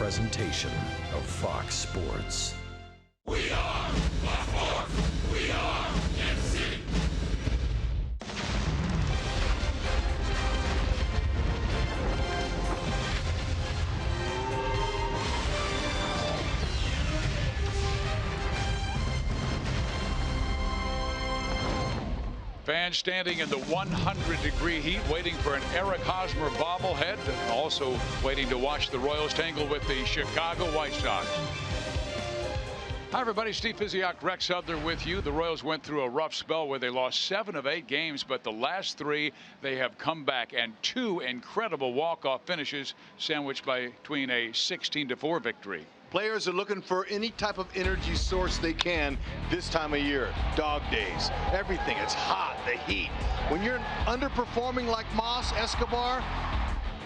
presentation of Fox Sports. We are Baltimore. We are MC. Fans standing in the 100-degree heat waiting for an Eric Hosmer bobblehead, and also waiting to watch the Royals tangle with the Chicago White Sox. Hi everybody, Steve Physiak, Rex Hudler with you. The Royals went through a rough spell where they lost 7 of 8 games, but the last 3 they have come back, and 2 incredible walk-off finishes sandwiched between a 16-4 victory. Players are looking for any type of energy source they can this time of year. Dog days, everything. It's hot, the heat. When you're underperforming like Moss, Escobar,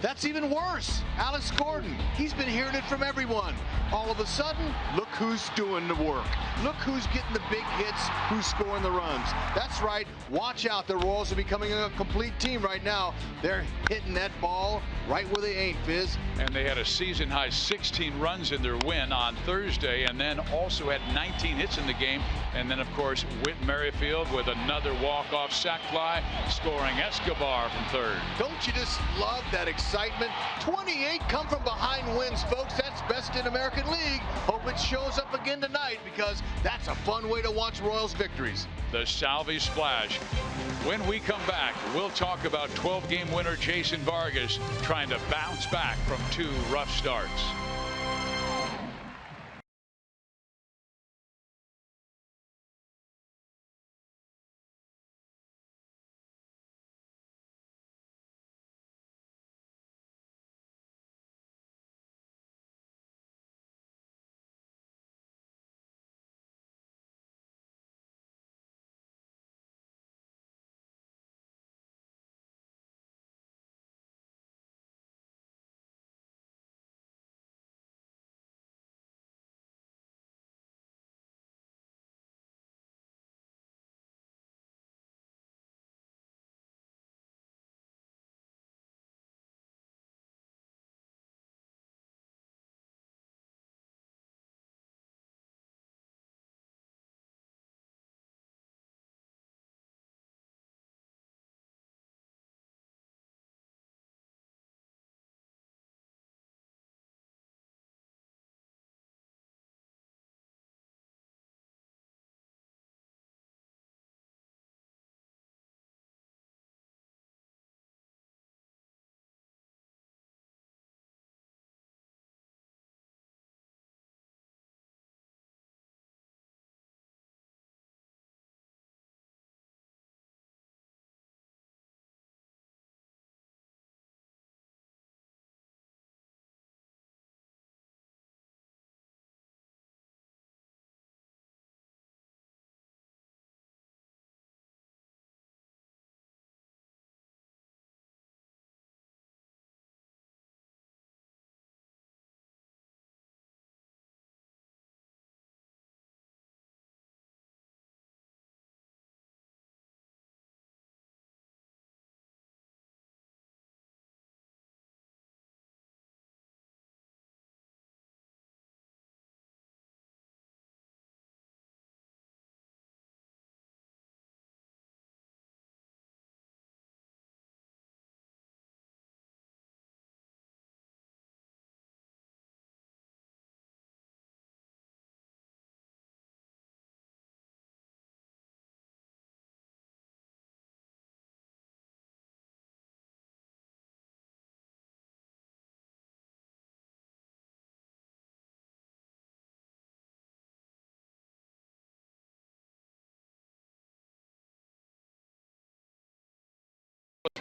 that's even worse. Alex Gordon, he's been hearing it from everyone. All of a sudden, look who's doing the work. Look who's getting the big hits, who's scoring the runs. That's right. Watch out. The Royals are becoming a complete team right now. They're hitting that ball right where they ain't, Fizz. And they had a season-high 16 runs in their win on Thursday, and then also had 19 hits in the game. And then, of course, Whit Merrifield with another walk-off sac fly, scoring Escobar from third. Don't you just love that excitement? 28 come from behind wins, folks. That's best in American League. Hope it shows up again tonight, because that's a fun way to watch Royals victories. The Salvi splash. When we come back, we'll talk about 12-game winner Jason Vargas trying to bounce back from 2 rough starts.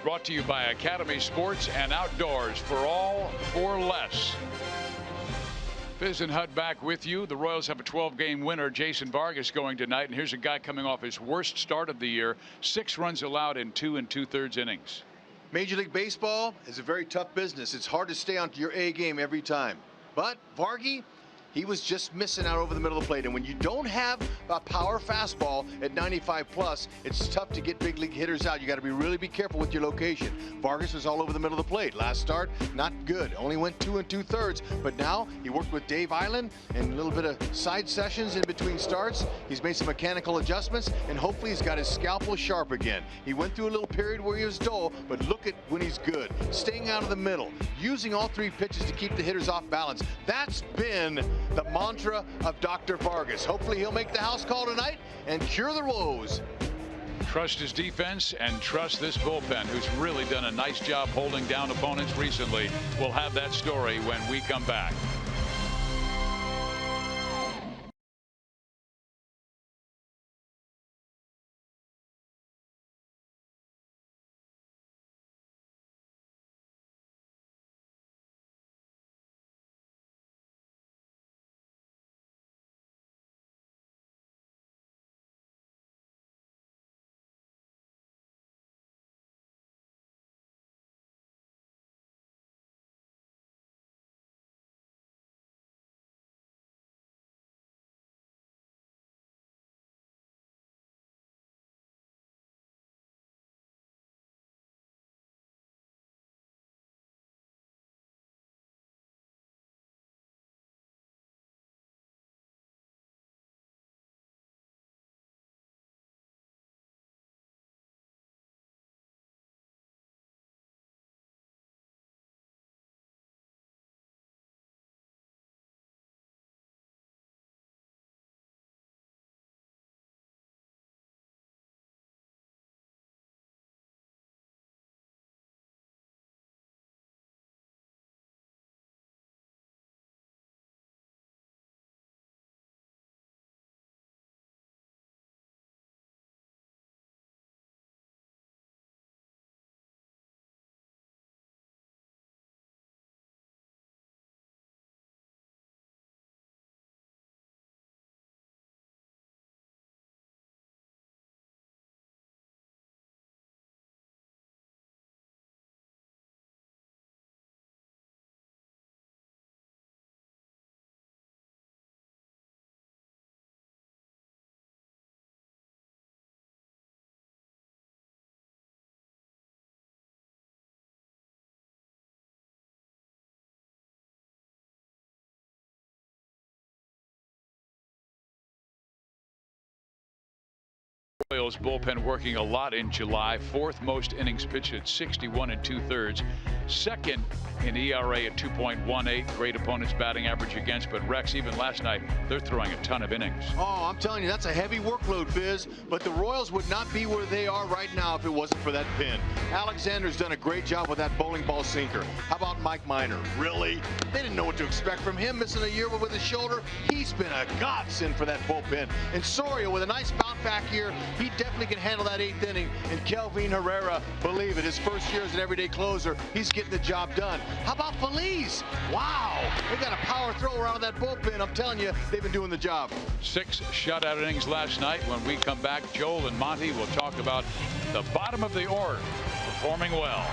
Brought to you by Academy Sports and Outdoors, for all for less. Fizz and Hud back with you. The Royals have a 12-game winner, Jason Vargas, going tonight. And here's a guy coming off his worst start of the year. 6 runs allowed in 2 2/3 innings. Major League Baseball is a very tough business. It's hard to stay on your A game every time. But Vargy, He was just missing out over the middle of the plate. And when you don't have a power fastball at 95 plus, it's tough to get big league hitters out. You got to really be careful with your location. Vargas was all over the middle of the plate. Last start, not good. Only went 2 2/3. But now he worked with Dave Island and a little bit of side sessions in between starts. He's made some mechanical adjustments, and hopefully he's got his scalpel sharp again. He went through a little period where he was dull, but look at when he's good. Staying out of the middle, using all 3 pitches to keep the hitters off balance. That's been the mantra of Dr. Vargas. Hopefully he'll make the house call tonight and cure the woes. Trust his defense and trust this bullpen, who's really done a nice job holding down opponents recently. We'll have that story when we come back. Orioles bullpen working a lot in July. 4th most innings pitched at 61 2/3. 2nd in ERA at 2.18. Great opponents batting average against, but Rex, even last night, they're throwing a ton of innings. Oh, I'm telling you, that's a heavy workload, Fizz. But the Royals would not be where they are right now if it wasn't for that pin. Alexander's done a great job with that bowling ball sinker. How about Mike Minor? Really? They didn't know what to expect from him, missing a year with his shoulder. He's been a godsend for that bullpen. And Soria, with a nice bounce back here, he definitely can handle that 8th inning. And Kelvin Herrera, believe it, his first year as an everyday closer, he's getting the job done. How about Phillies? Wow, they got a power throw around that bullpen. I'm telling you, they've been doing the job. 6 shutout innings last night. When we come back, Joel and Monty will talk about the bottom of the order performing well.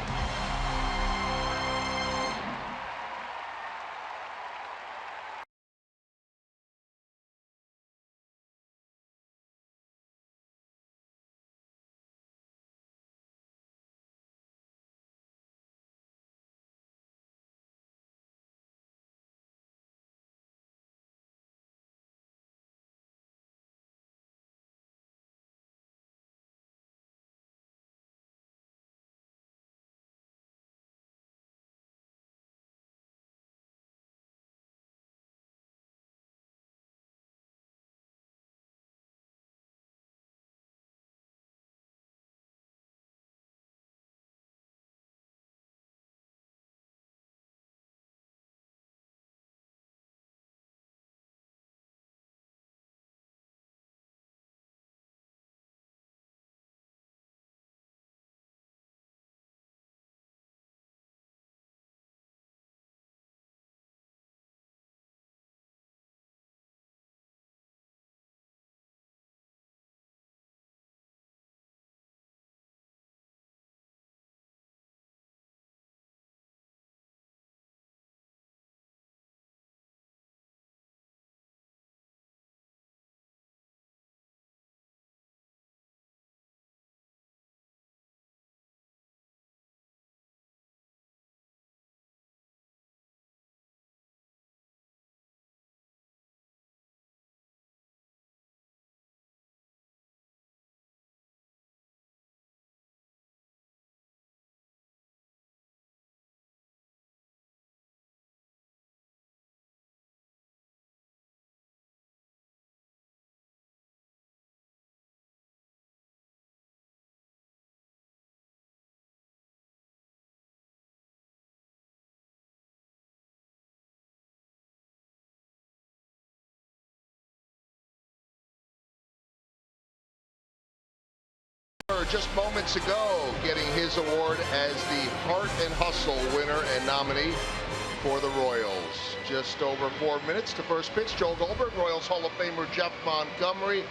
Kessler just moments ago getting his award as the Heart and Hustle winner and nominee for the Royals. Just over 4 minutes to first pitch. Joel Goldberg, Royals Hall of Famer Jeff Montgomery,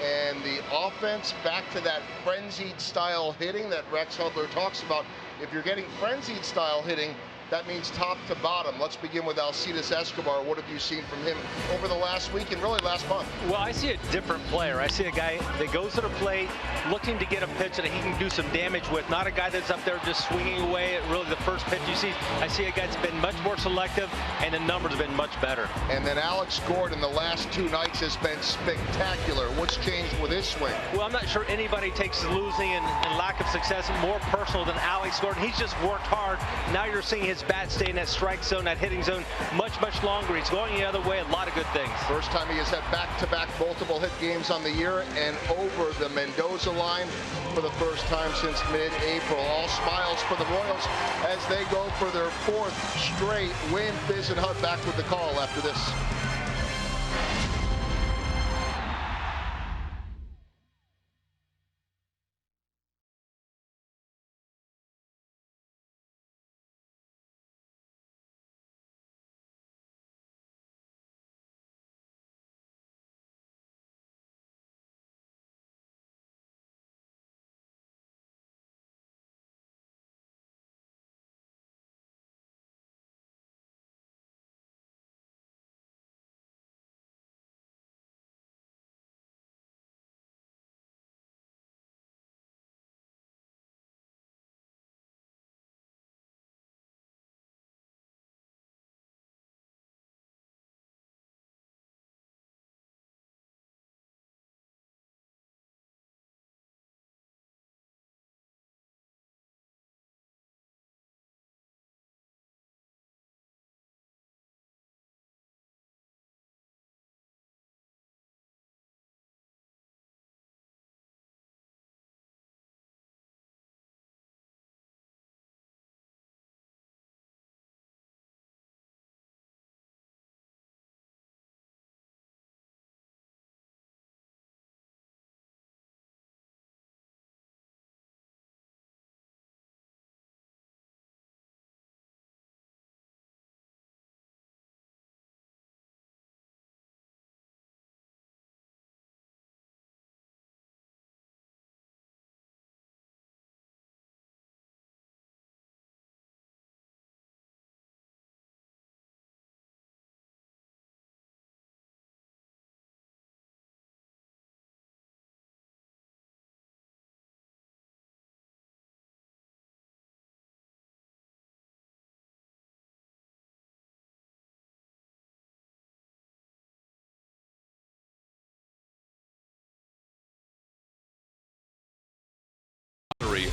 and the offense back to that frenzied style hitting that Rex Hudler talks about. If you're getting frenzied style hitting, that means top to bottom. Let's begin with Alcides Escobar. What have you seen from him over the last week and really last month? Well, I see a different player. I see a guy that goes to the plate looking to get a pitch that he can do some damage with, not a guy that's up there just swinging away at really the first pitch you see. I see a guy that's been much more selective, and the numbers have been much better. And then Alex Gordon the last 2 nights has been spectacular. What's changed with his swing? Well, I'm not sure anybody takes losing and lack of success more personal than Alex Gordon. He's just worked hard. Now you're seeing his bat stay in that strike zone, that hitting zone much longer. He's going the other way. A lot of good things. First time he has had back-to-back multiple hit games on the year and over the Mendoza line for the first time since mid-April. All smiles for the Royals as they go for their 4th straight win. Biz and Hud back with the call after this.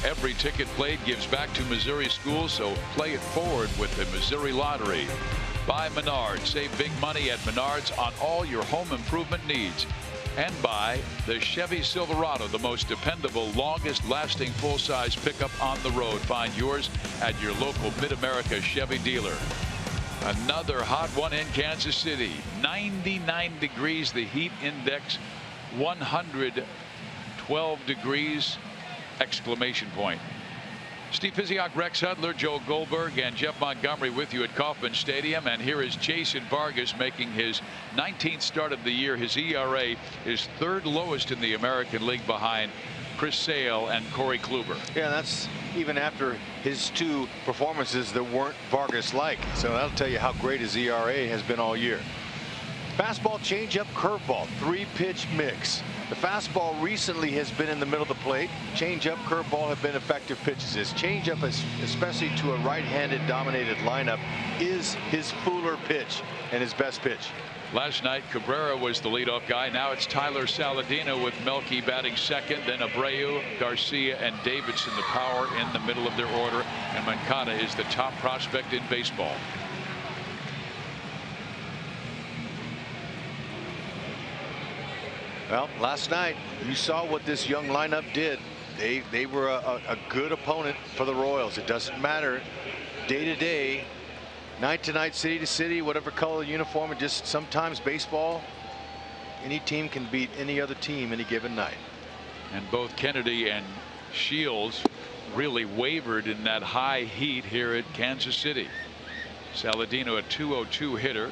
Every ticket played gives back to Missouri schools, so play it forward with the Missouri Lottery. By Menards. Save big money at Menards on all your home improvement needs. And by the Chevy Silverado, the most dependable, longest-lasting full-size pickup on the road. Find yours at your local Mid-America Chevy dealer. Another hot one in Kansas City. 99 degrees, the heat index 112 degrees. Exclamation point. Steve Physiok, Rex Hudler, Joe Goldberg, and Jeff Montgomery with you at Kauffman Stadium. And here is Jason Vargas making his 19th start of the year. His ERA is 3rd lowest in the American League behind Chris Sale and Corey Kluber. Yeah, that's even after his 2 performances that weren't Vargas-like. So that'll tell you how great his ERA has been all year. Fastball, changeup, curveball, 3-pitch mix. The fastball recently has been in the middle of the plate. Changeup, curveball have been effective pitches. His changeup, especially to a right-handed dominated lineup, is his fuller pitch and his best pitch. Last night, Cabrera was the leadoff guy. Now it's Tyler Saladino with Melky batting second. Then Abreu, Garcia, and Davidson, the power in the middle of their order. And Moncada is the top prospect in baseball. Well, last night you saw what this young lineup did. They were a good opponent for the Royals. It doesn't matter day to day, night to night, city to city, whatever color uniform. And just sometimes baseball, any team can beat any other team any given night. And both Kennedy and Shields really wavered in that high heat here at Kansas City. Saladino, a .202 hitter,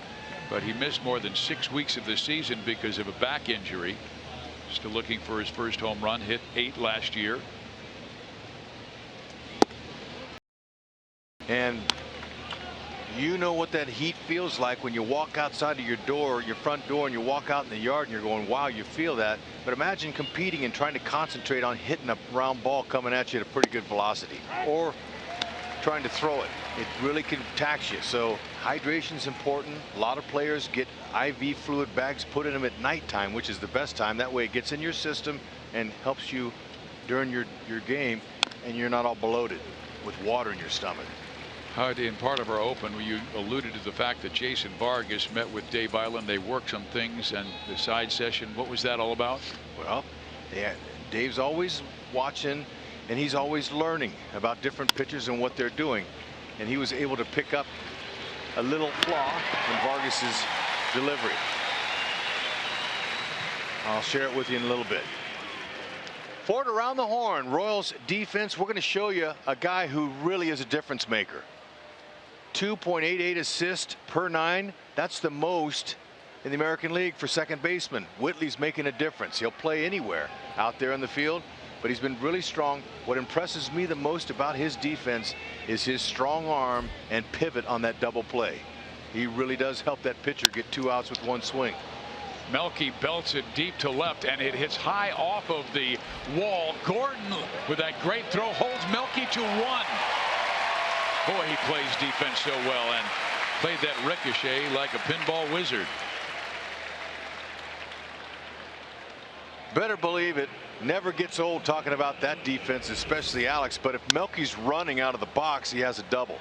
but he missed more than 6 weeks of the season because of a back injury. Still looking for his first home run, hit 8 last year. And you know what that heat feels like when you walk outside of your door, your front door, and you walk out in the yard and you're going, wow, you feel that. But imagine competing and trying to concentrate on hitting a round ball coming at you at a pretty good velocity, or trying to throw it. It really can tax you. So hydration is important. A lot of players get IV fluid bags put in them at nighttime, which is the best time. That way it gets in your system and helps you during your game, and you're not all bloated with water in your stomach. In part of our open, you alluded to the fact that Jason Vargas met with Dave Island. They worked some things, and the side session, what was that all about? Well, yeah, Dave's always watching, and he's always learning about different pitchers and what they're doing. And he was able to pick up a little flaw in Vargas's delivery. I'll share it with you in a little bit. Ford around the horn. Royals defense. We're going to show you a guy who really is a difference maker. 2.88 assists per 9. That's the most in the American League for second baseman. Whitley's making a difference. He'll play anywhere out there in the field, but he's been really strong. What impresses me the most about his defense is his strong arm and pivot on that double play. He really does help that pitcher get 2 outs with 1 swing. Melky belts it deep to left, and it hits high off of the wall. Gordon with that great throw holds Melky to 1. Boy, he plays defense so well and played that ricochet like a pinball wizard. Better believe it. Never gets old talking about that defense, especially Alex. But if Melky's running out of the box, he has a double.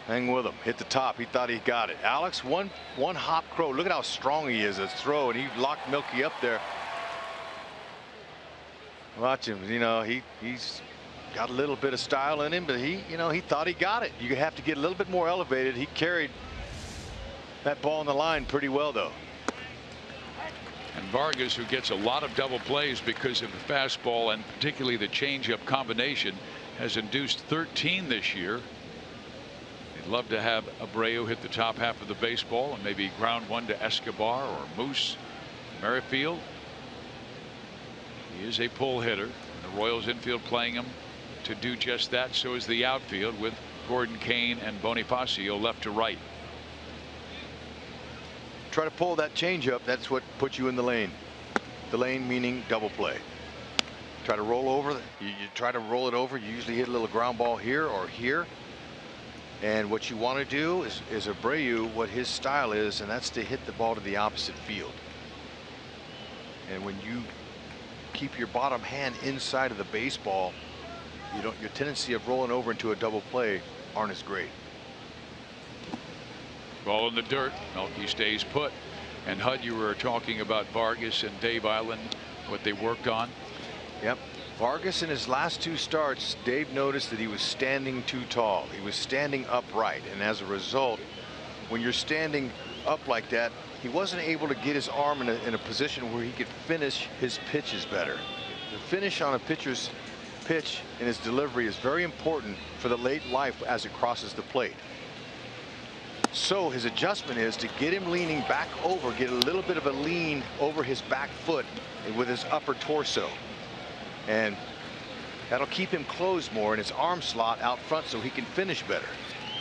Hang with him. Hit the top. He thought he got it. Alex, one hop crow. Look at how strong he is at throw, and he locked Melky up there. Watch him. You know, he's got a little bit of style in him, but he thought he got it. You have to get a little bit more elevated. He carried that ball on the line pretty well, though. And Vargas, who gets a lot of double plays because of the fastball and particularly the changeup combination, has induced 13 this year. They'd love to have Abreu hit the top half of the baseball and maybe ground one to Escobar or Moose Merrifield. He is a pull hitter, and the Royals infield playing him to do just that. So is the outfield with Gordon, Kane, and Bonifacio left to right. Try to pull that changeup. That's what puts you in the lane. The lane meaning double play. Try to roll over. You try to roll it over. You usually hit a little ground ball here or here. And what you want to do is Abreu, what his style is, and that's to hit the ball to the opposite field. And when you keep your bottom hand inside of the baseball, your tendency of rolling over into a double play aren't as great. Ball in the dirt. Melky stays put. And Hud, you were talking about Vargas and Dave Island, what they worked on. Yep. Vargas in his last 2 starts, Dave noticed that he was standing too tall. He was standing upright, and as a result, when you're standing up like that, he wasn't able to get his arm in a position where he could finish his pitches better. The finish on a pitcher's pitch and his delivery is very important for the late life as it crosses the plate. So his adjustment is to get him leaning back over, get a little bit of a lean over his back foot with his upper torso. And that'll keep him closed more in his arm slot out front so he can finish better.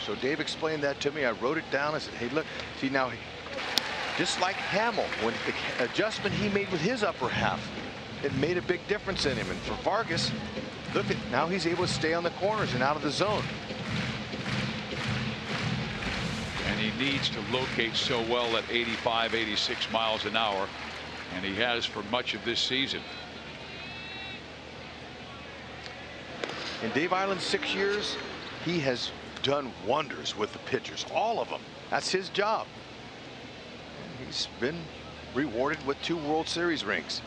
So Dave explained that to me. I wrote it down. I said, hey, look, see now, just like Hamill, when the adjustment he made with his upper half, it made a big difference in him. And for Vargas, look at now he's able to stay on the corners and out of the zone. And he needs to locate so well at 85, 86 miles an hour, and he has for much of this season. In Dave Island's 6 years, he has done wonders with the pitchers, all of them. That's his job. And he's been rewarded with 2 World Series rings.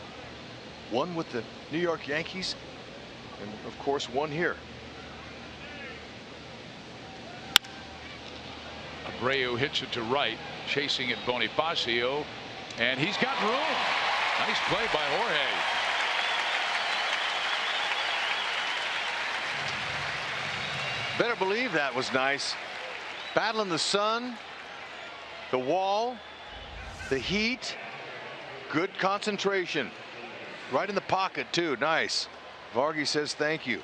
One with the New York Yankees, and of course 1 here. Abreu hits it to right, chasing it Bonifacio, and he's got room. Nice play by Jorge. Better believe that was nice. Battling the sun, the wall, the heat. Good concentration. Right in the pocket, too. Nice. Vargy says thank you.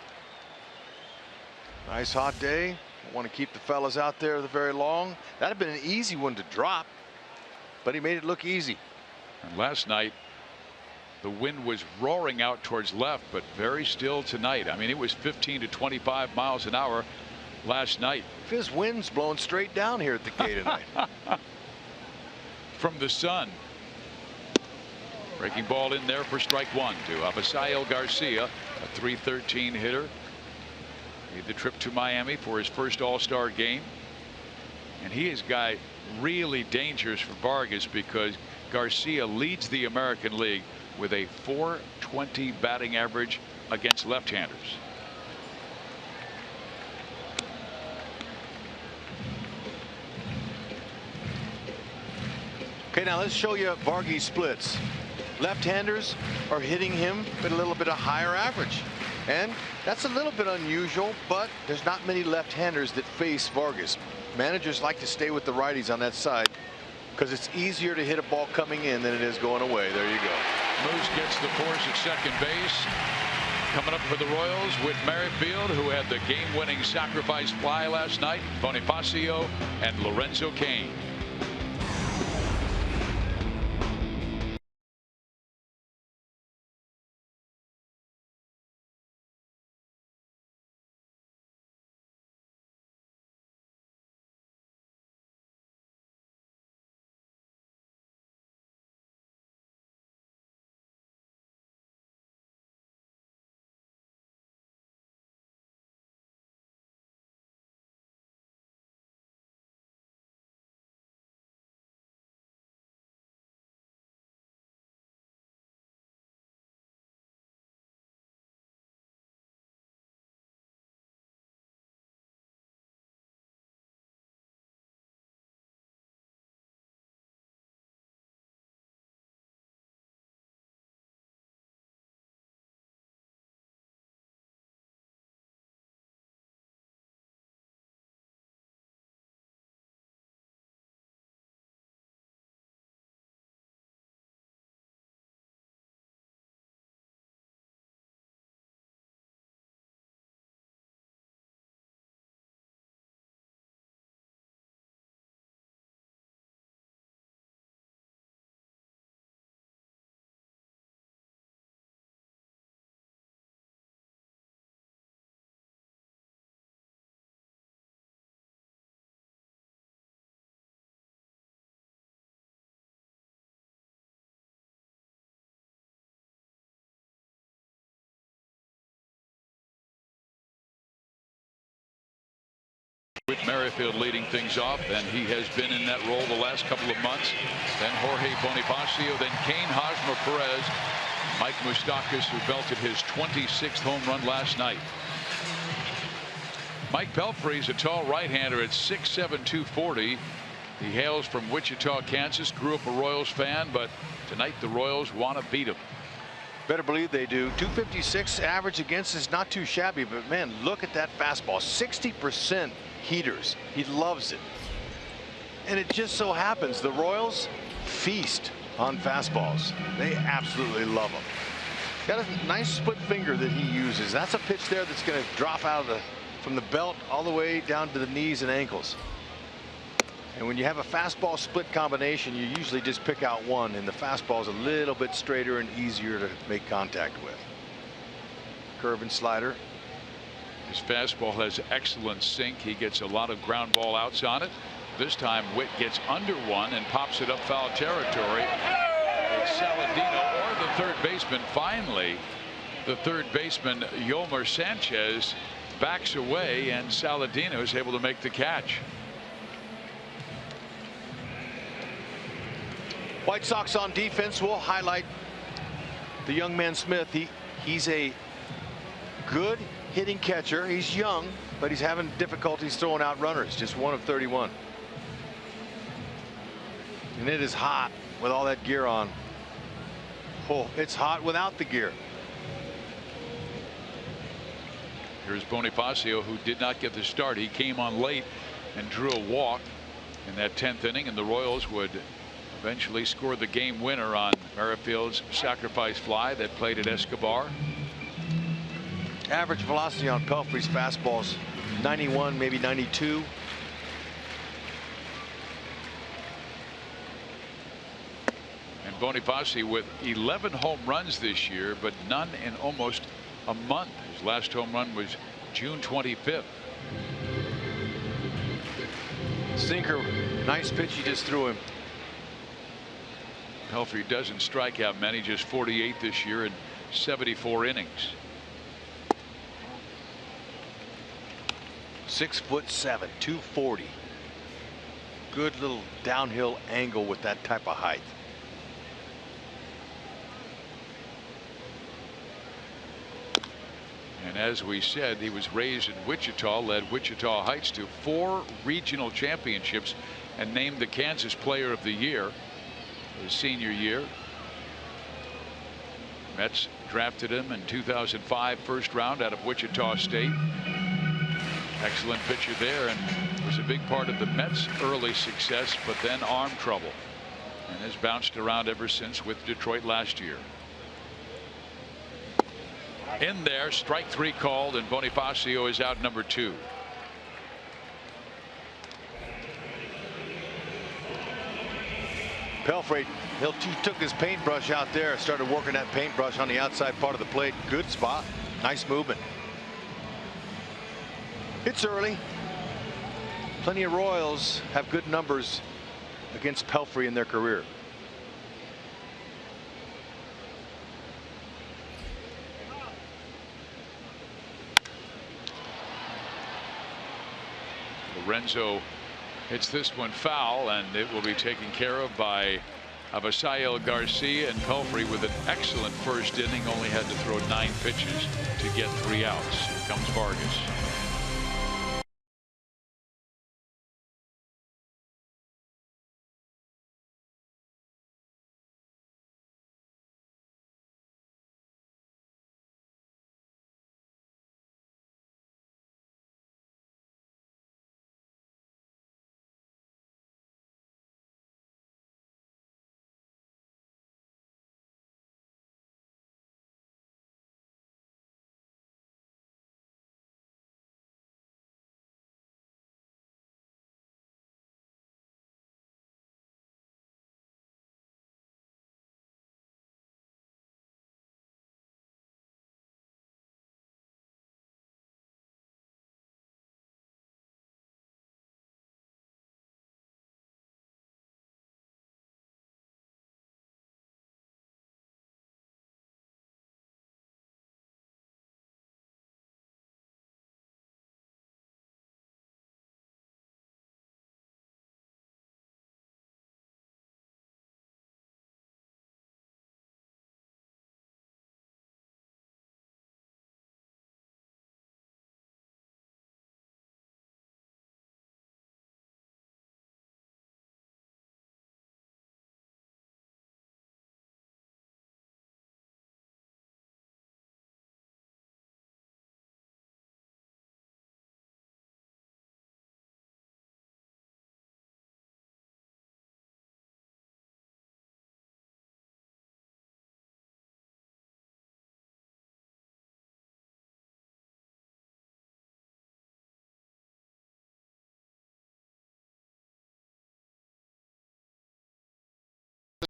Nice hot day. Don't want to keep the fellas out there very long. That'd have been an easy one to drop, but he made it look easy. And last night, the wind was roaring out towards left, but very still tonight. I mean, it was 15 to 25 miles an hour last night. If his wind's blowing straight down here at the K tonight. From the sun. Breaking ball in there for strike one to Abisail Garcia, a .313 hitter. Made the trip to Miami for his first All-Star game. And he is a guy really dangerous for Vargas because Garcia leads the American League with a .420 batting average against left-handers. Okay, now let's show you Vargy's splits. Left-handers are hitting him with a little bit of higher average. And that's a little bit unusual, but there's not many left-handers that face Vargas. Managers like to stay with the righties on that side because it's easier to hit a ball coming in than it is going away. There you go. Moose gets the force at second base. Coming up for the Royals, Whit Merrifield, who had the game-winning sacrifice fly last night, Bonifacio, and Lorenzo Cain. Whit Merrifield leading things off, and he has been in that role the last couple of months. Then Jorge Bonifacio, then Cain, Hosmer, Perez, Mike Moustakas, who belted his 26th home run last night. Mike Pelfrey's a tall right-hander at 6'7", 240. He hails from Wichita, Kansas, grew up a Royals fan, but tonight the Royals want to beat him. Better believe they do. 256 average against is not too shabby, but man, look at that fastball. 60% heaters. He loves it. And it just so happens the Royals feast on fastballs. They absolutely love them. Got a nice split finger that he uses. That's a pitch there that's going to drop out of from the belt all the way down to the knees and ankles. And when you have a fastball split combination, you usually just pick out one, and the fastball is a little bit straighter and easier to make contact with. Curve and slider. His fastball has excellent sink. He gets a lot of ground ball outs on it. This time Whit gets under one and pops it up foul territory. It's Saladino or the third baseman. Finally, the third baseman, Yolmer Sanchez, backs away, and Saladino is able to make the catch. White Sox on defense will highlight the young man Smith. He's a good hitting catcher. He's young, but he's having difficulties throwing out runners. Just 1 of 31. And it is hot with all that gear on. Oh, it's hot without the gear. Here's Bonifacio, who did not get the start. He came on late and drew a walk in that 10th inning, and the Royals would eventually score the game winner on Merrifield's sacrifice fly that played at Escobar. Average velocity on Pelfrey's fastballs 91, maybe 92. And Bonifacio with 11 home runs this year, but none in almost a month. His last home run was June 25th. Sinker, nice pitch he just threw him. Pelfrey doesn't strike out many, just 48 this year in 74 innings. 6'7", 240. Good little downhill angle with that type of height. And as we said, he was raised in Wichita, led Wichita Heights to 4 regional championships, and named the Kansas Player of the Year his senior year. Mets drafted him in 2005, first round out of Wichita State. Excellent pitcher there, and was a big part of the Mets' early success, but then arm trouble, and has bounced around ever since with Detroit last year. In there, strike 3 called, and Bonifacio is out number 2. Pelfrey, he took his paintbrush out there, started working that paintbrush on the outside part of the plate. Good spot, nice movement. It's early. Plenty of Royals have good numbers against Pelfrey in their career. Lorenzo hits this one foul, and it will be taken care of by Avisail Garcia. And Pelfrey, with an excellent first inning, only had to throw 9 pitches to get 3 outs. Here comes Vargas.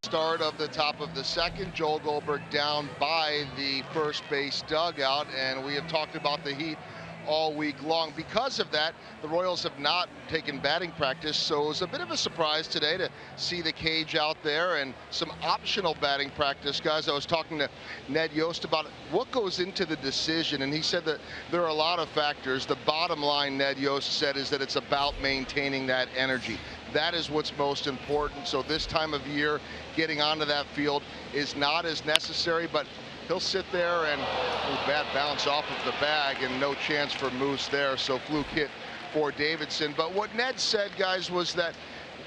Start of the top of the second. Joel Goldberg down by the first base dugout, and we have talked about the heat all week long. Because of that, the Royals have not taken batting practice, so it was a bit of a surprise today to see the cage out there and some optional batting practice. Guys, I was talking to Ned Yost about what goes into the decision, and he said that there are a lot of factors. The bottom line, Ned Yost said, is that it's about maintaining that energy. That is what's most important. So this time of year, getting onto that field is not as necessary, but he'll sit there and bad bounce off of the bag and no chance for Moose there. So fluke hit for Davidson. But what Ned said, guys, was that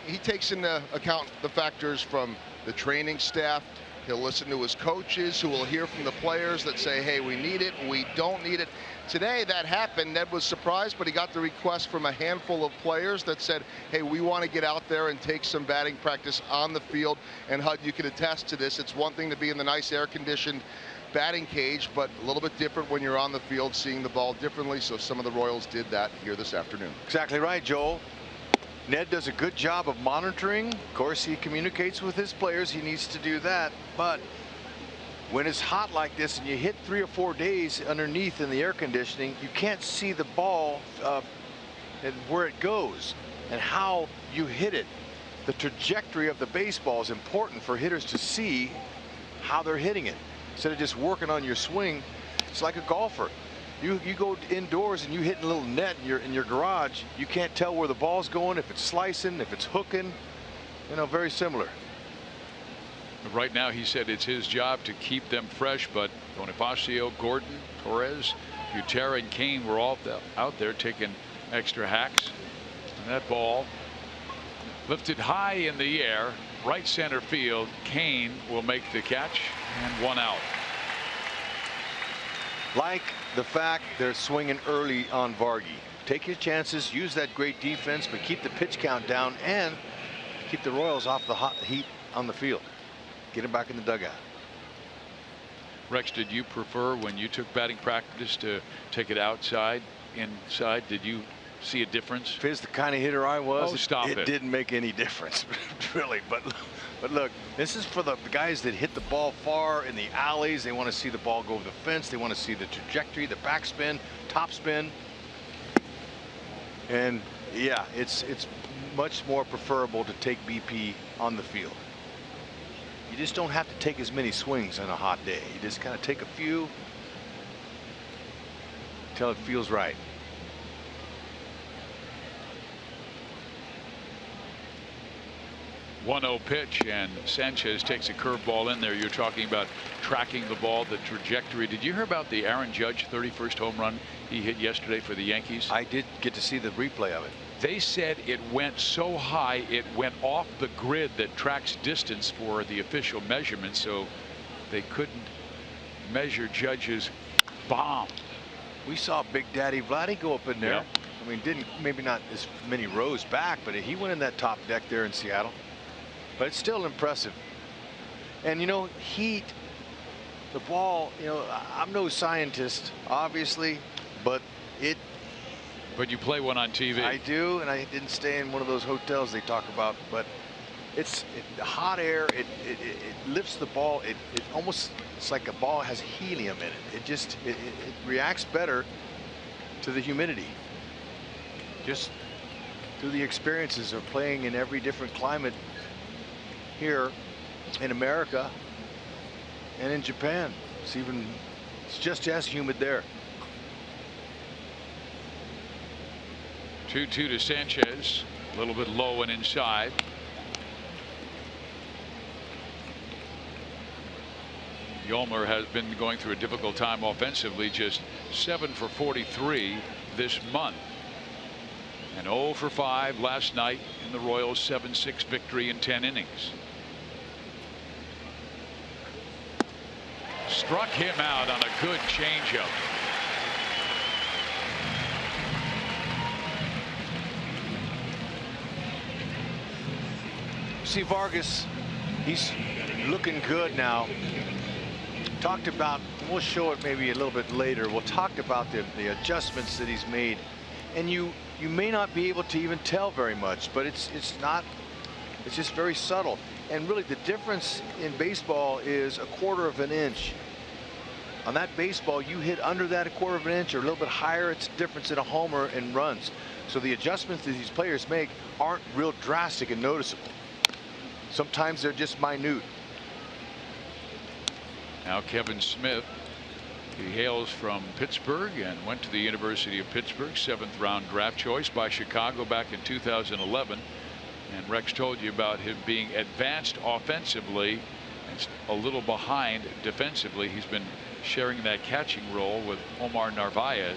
he takes into account the factors from the training staff He'll listen to his coaches, who will hear from the players that say, hey, we need it, we don't need it. Today that happened. Ned was surprised, but he got the request from a handful of players that said, hey, we want to get out there and take some batting practice on the field. And Hud, you can attest to this. It's one thing to be in the nice air-conditioned batting cage, but a little bit different when you're on the field seeing the ball differently. So some of the Royals did that here this afternoon. Exactly right, Joel. Ned does a good job of monitoring. Of course, he communicates with his players. He needs to do that. But when it's hot like this and you hit 3 or 4 days underneath in the air conditioning, you can't see the ball and where it goes and how you hit it. The trajectory of the baseball is important for hitters to see how they're hitting it. Instead of just working on your swing, it's like a golfer. You go indoors and you hit a little net in your garage. You can't tell where the ball's going, if it's slicing, if it's hooking. You know, very similar. Right now, he said it's his job to keep them fresh, but Bonifacio, Gordon, Torres, Butera, and Kane were all out there taking extra hacks. And that ball lifted high in the air, right center field. Kane will make the catch, and 1 out. Like the fact they're swinging early on Vargy. Take your chances, use that great defense, but keep the pitch count down and keep the Royals off the hot heat on the field. Get him back in the dugout. Rex, did you prefer when you took batting practice to take it outside, inside? Did you see a difference? Fizz, the kind of hitter I was, oh, stop it didn't make any difference, really. But look, this is for the guys that hit the ball far in the alleys. They want to see the ball go over the fence. They want to see the trajectory, the backspin, topspin. And yeah, it's much more preferable to take BP on the field. You just don't have to take as many swings on a hot day. You just kind of take a few until it feels right. One-0 pitch, and Sanchez takes a curveball in there. You're talking about tracking the ball, the trajectory. Did you hear about the Aaron Judge 31st home run he hit yesterday for the Yankees? I did get to see the replay of it. They said it went so high it went off the grid that tracks distance for the official measurement, so they couldn't measure Judge's bomb. We saw Big Daddy Vladdy go up in there. Yep. I mean, maybe not as many rows back, but he went in that top deck there in Seattle. But it's still impressive. And you know, heat, the ball, you know, I'm no scientist, obviously, but you play one on TV. I do, and I didn't stay in one of those hotels they talk about, but it's the hot air, it lifts the ball. It almost, it's like a ball has helium in it. It reacts better to the humidity. Just through the experiences of playing in every different climate here in America and in Japan. It's just as humid there. 2-2 to Sanchez, a little bit low and inside. Yolmer has been going through a difficult time offensively, just 7 for 43 this month, and 0 for 5 last night in the Royals' 7-6 victory in 10 innings. Struck him out on a good changeup. See Vargas, he's looking good now. Talked about, we'll show it maybe a little bit later. We'll talk about the adjustments that he's made, and you may not be able to even tell very much, but it's just very subtle. And really the difference in baseball is 1/4 of an inch. On that baseball, you hit under that 1/4 of an inch or a little bit higher, it's a difference in a homer and runs. So the adjustments that these players make aren't real drastic and noticeable. Sometimes they're just minute. Now Kevin Smith, he hails from Pittsburgh and went to the University of Pittsburgh, 7th round draft choice by Chicago back in 2011. And Rex told you about him being advanced offensively and a little behind defensively. He's been sharing that catching role with Omar Narvaez.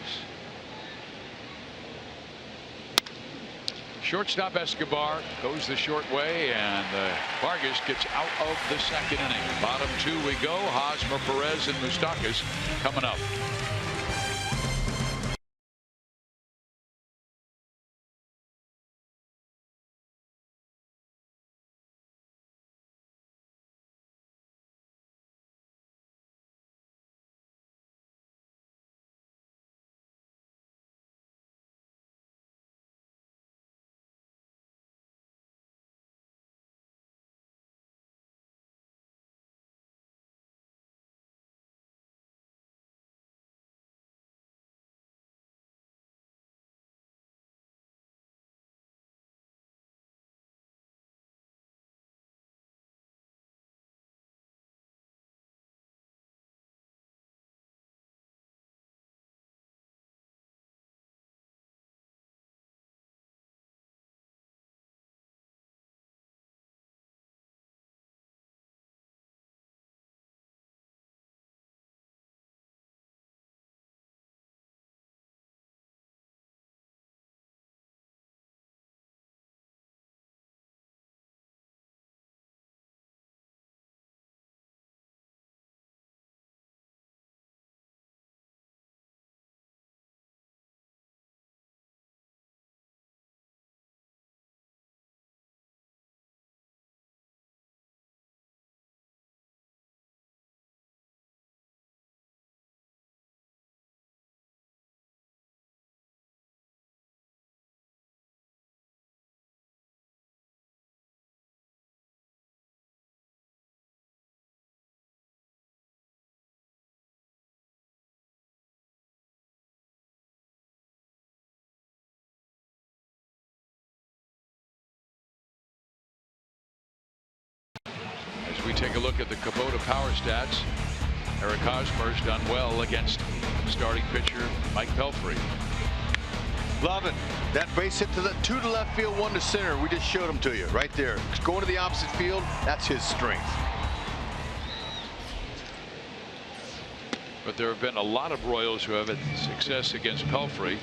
Shortstop Escobar goes the short way, and Vargas gets out of the second inning. Bottom two we go. Hosmer, Perez, and Moustakas coming up. We take a look at the Kubota power stats. Eric Hosmer's done well against starting pitcher Mike Pelfrey. Love it. That base hit to the 2 to left field, 1 to center. We just showed them to you right there. Going to the opposite field, that's his strength. But there have been a lot of Royals who have had success against Pelfrey.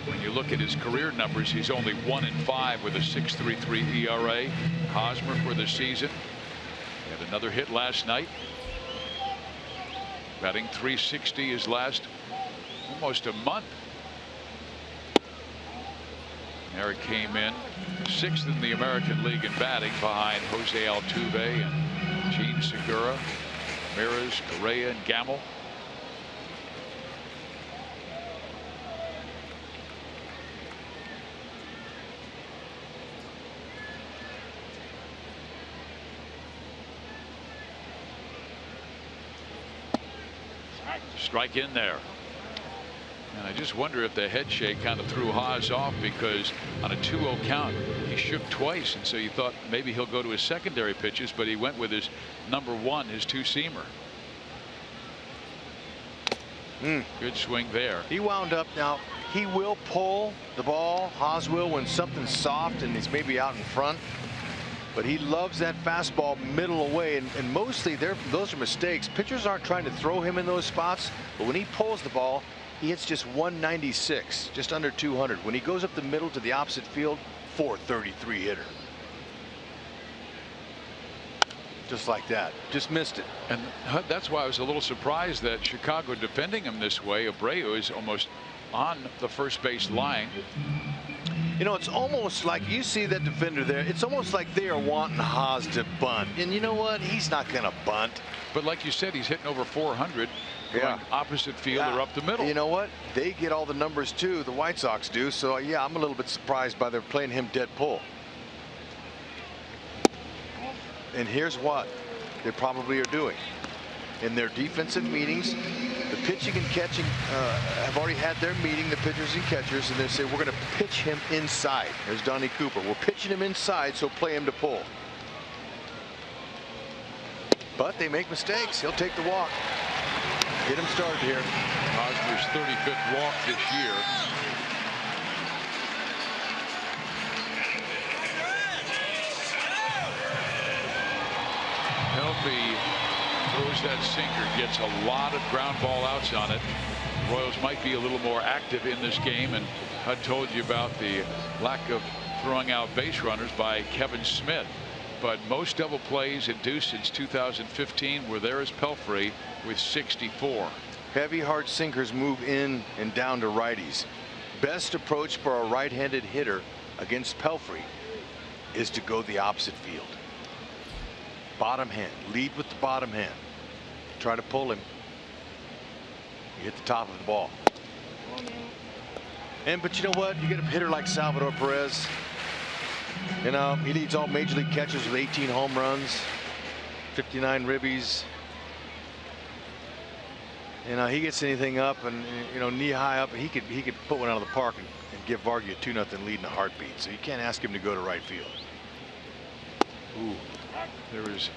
When you look at his career numbers, he's only 1-5 with a 6.33 ERA. Hosmer for the season. He had another hit last night. Batting .360 his last almost a month. Eric came in 6th in the American League in batting behind Jose Altuve and Gene Segura, Ramirez, Correa, and Gamble. Strike in there. And I just wonder if the head shake kind of threw Haas off, because on a 2-0 count he shook twice, and so you thought maybe he'll go to his secondary pitches, but he went with his number 1, his 2-seamer. Good swing there. He wound up. Now he will pull the ball, Haas will, when something's soft and he's maybe out in front. But he loves that fastball middle away, and mostly those are mistakes. Pitchers aren't trying to throw him in those spots, but when he pulls the ball, he hits just 196, just under 200. When he goes up the middle to the opposite field, 433 hitter. Just like that. Just missed it. And that's why I was a little surprised that Chicago defending him this way. Abreu is almost on the first base line. You know, it's almost like you see that defender there. It's almost like they are wanting Haas to bunt. And you know what? He's not going to bunt. But like you said, he's hitting over 400. Going opposite field or up the middle. You know what? They get all the numbers too. The White Sox do. So yeah, I'm a little bit surprised by their playing him dead pull. And here's what they probably are doing. In their defensive meetings, the pitching and catching have already had their meeting, the pitchers and catchers, and they say, we're going to pitch him inside. There's Donnie Cooper. We're pitching him inside, so play him to pull. But they make mistakes. He'll take the walk. Get him started here. Hosmer's 35th walk this year. Pelfrey throws that sinker, gets a lot of ground ball outs on it. The Royals might be a little more active in this game, and I told you about the lack of throwing out base runners by Kevin Smith. But most double plays induced since 2015 were there as Pelfrey with 64. Heavy hard sinkers move in and down to righties. Best approach for a right-handed hitter against Pelfrey is to go the opposite field. Bottom hand, lead with the bottom hand. Try to pull him. You hit the top of the ball. But you know what? You get a hitter like Salvador Perez. You know, he leads all major league catchers with 18 home runs, 59 ribbies. You know, he gets anything up and, you know, knee high up, and he could put one out of the park and give Vargy a 2-0 lead in a heartbeat. So you can't ask him to go to right field. Ooh, there was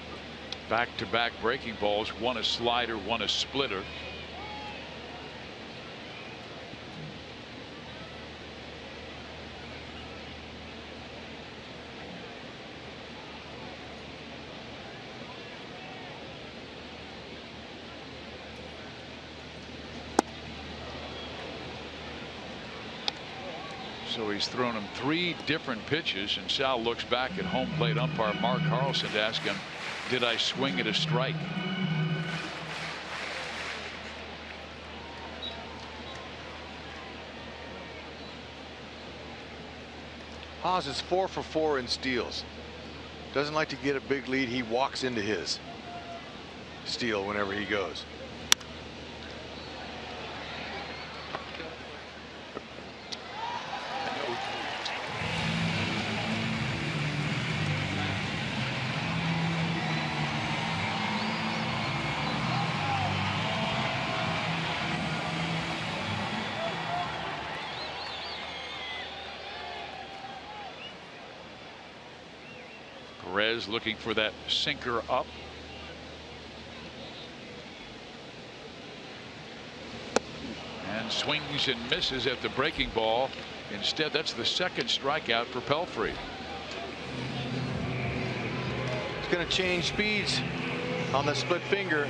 back-to-back breaking balls, one a slider, one a splitter. So he's thrown him 3 different pitches, and Sal looks back at home plate umpire Mark Carlson to ask him, did I swing at a strike? Haas is 4 for 4 in steals. Doesn't like to get a big lead. He walks into his steal whenever he goes. Perez looking for that sinker up. And swings and misses at the breaking ball. Instead, that's the second strikeout for Pelfrey. It's going to change speeds on the split finger.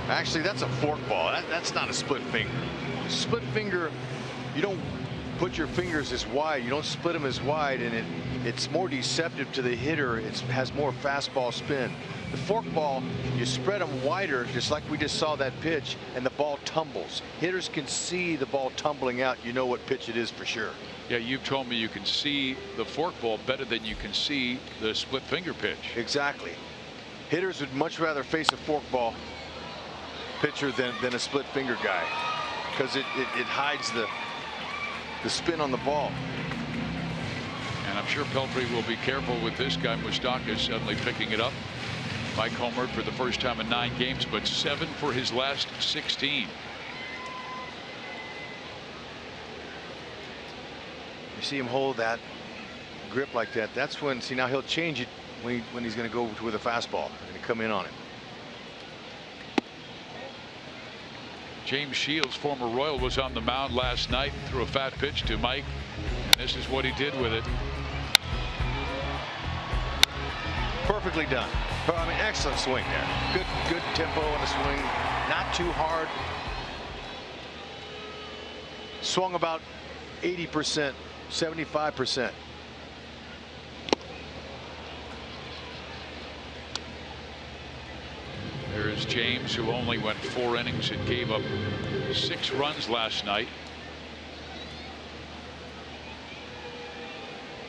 Actually, that's a fork ball. That's not a split finger. Split finger, you don't put your fingers as wide. You don't split them as wide, and it's more deceptive to the hitter. It has more fastball spin. The fork ball, you spread them wider, just like we just saw that pitch, and the ball tumbles. Hitters can see the ball tumbling out. You know what pitch it is for sure. Yeah, you've told me you can see the fork ball better than you can see the split finger pitch. Exactly. Hitters would much rather face a fork ball pitcher than a split finger guy, because it hides the spin on the ball. And I'm sure Pelfrey will be careful with this guy. Moustakas suddenly picking it up. Mike homered for the first time in 9 games, but 7 for his last 16. You see him hold that grip like that. That's when, see, now he'll change it when he's going to go with a fastball and come in on it. James Shields, former Royal, was on the mound last night, threw a fat pitch to Mike, and this is what he did with it. Perfectly done. I mean, excellent swing there. Good tempo in the swing. Not too hard. Swung about 80%, 75%. There's James, who only went 4 innings and gave up 6 runs last night.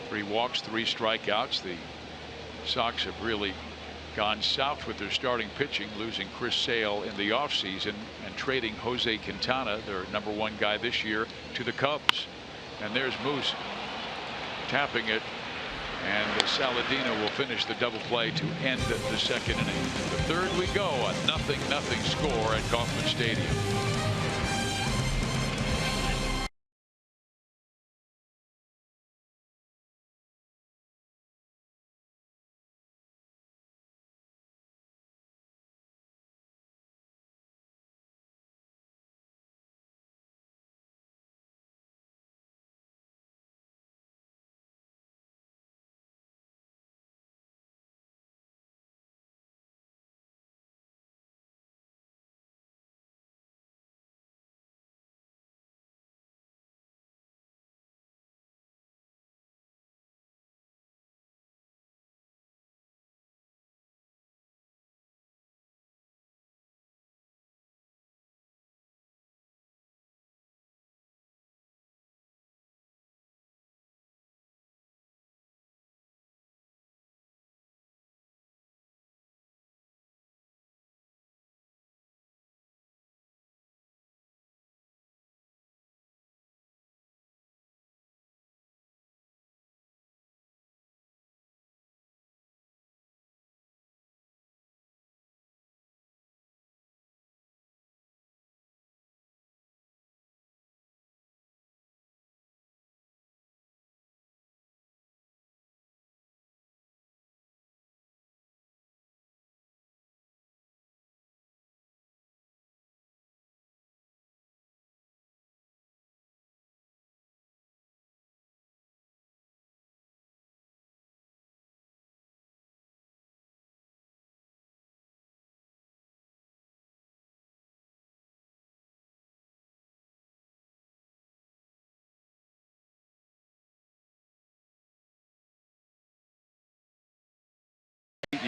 3 walks, 3 strikeouts. The Sox have really gone south with their starting pitching, losing Chris Sale in the offseason and trading Jose Quintana, their #1 guy this year, to the Cubs. And there's Moose tapping it, and Saladino will finish the double play to end the 2nd inning. The 3rd we go, a 0-0 score at Kauffman Stadium.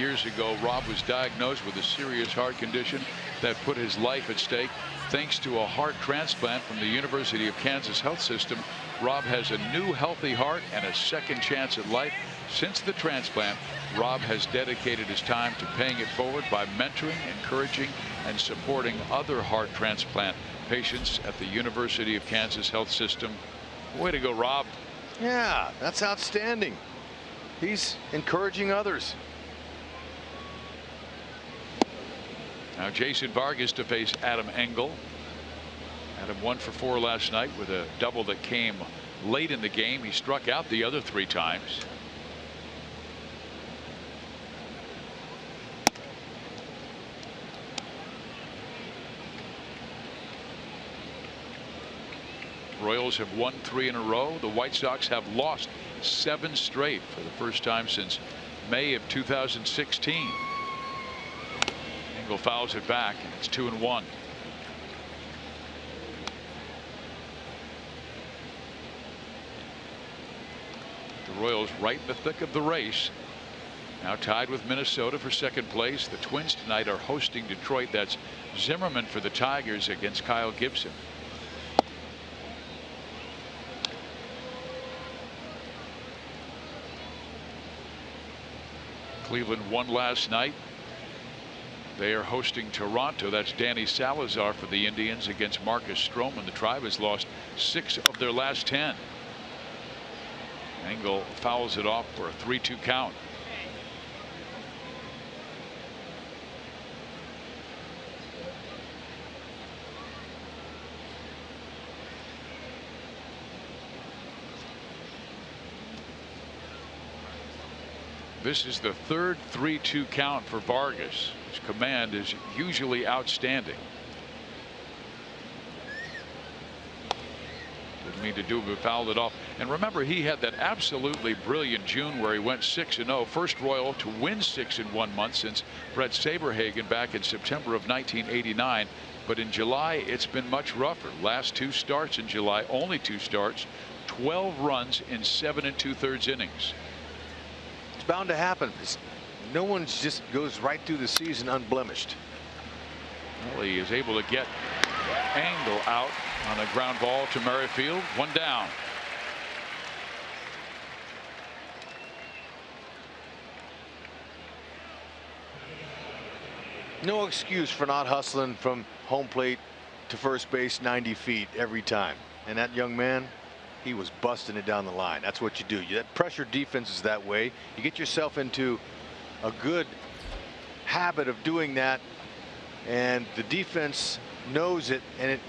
years ago, Rob was diagnosed with a serious heart condition that put his life at stake. Thanks to a heart transplant from the University of Kansas Health System, Rob has a new healthy heart and a second chance at life. Since the transplant, Rob has dedicated his time to paying it forward by mentoring, encouraging, and supporting other heart transplant patients at the University of Kansas Health System. Way to go, Rob. Yeah, that's outstanding. He's encouraging others. Now Jason Vargas to face Adam Engel. Adam 1 for 4 last night with a double that came late in the game. He struck out the other 3 times. Royals have won 3 in a row. The White Sox have lost 7 straight for the first time since May of 2016. Engel fouls it back, and it's 2-1. The Royals right in the thick of the race. Now tied with Minnesota for second place. The Twins tonight are hosting Detroit. That's Zimmerman for the Tigers against Kyle Gibson. Cleveland won last night. They are hosting Toronto. That's Danny Salazar for the Indians against Marcus Stroman. The Tribe has lost 6 of their last 10. Engel fouls it off for a 3-2 count. This is the third 3-2 count for Vargas. His command is usually outstanding. Didn't mean to do it, but fouled it off. And remember, he had that absolutely brilliant June where he went 6-0. First Royal to win 6 in 1 month since Brett Saberhagen back in September of 1989. But in July, it's been much rougher. Last 2 starts in July, only 2 starts, 12 runs in 7 2/3 innings. It's bound to happen. No one just goes right through the season unblemished. Well, he is able to get Engel out on a ground ball to Merrifield. 1 down. No excuse for not hustling from home plate to first base 90 feet every time. And that young man, he was busting it down the line. That's what you do. That pressure defense is that way. You get yourself into a good habit of doing that, and the defense knows it, and it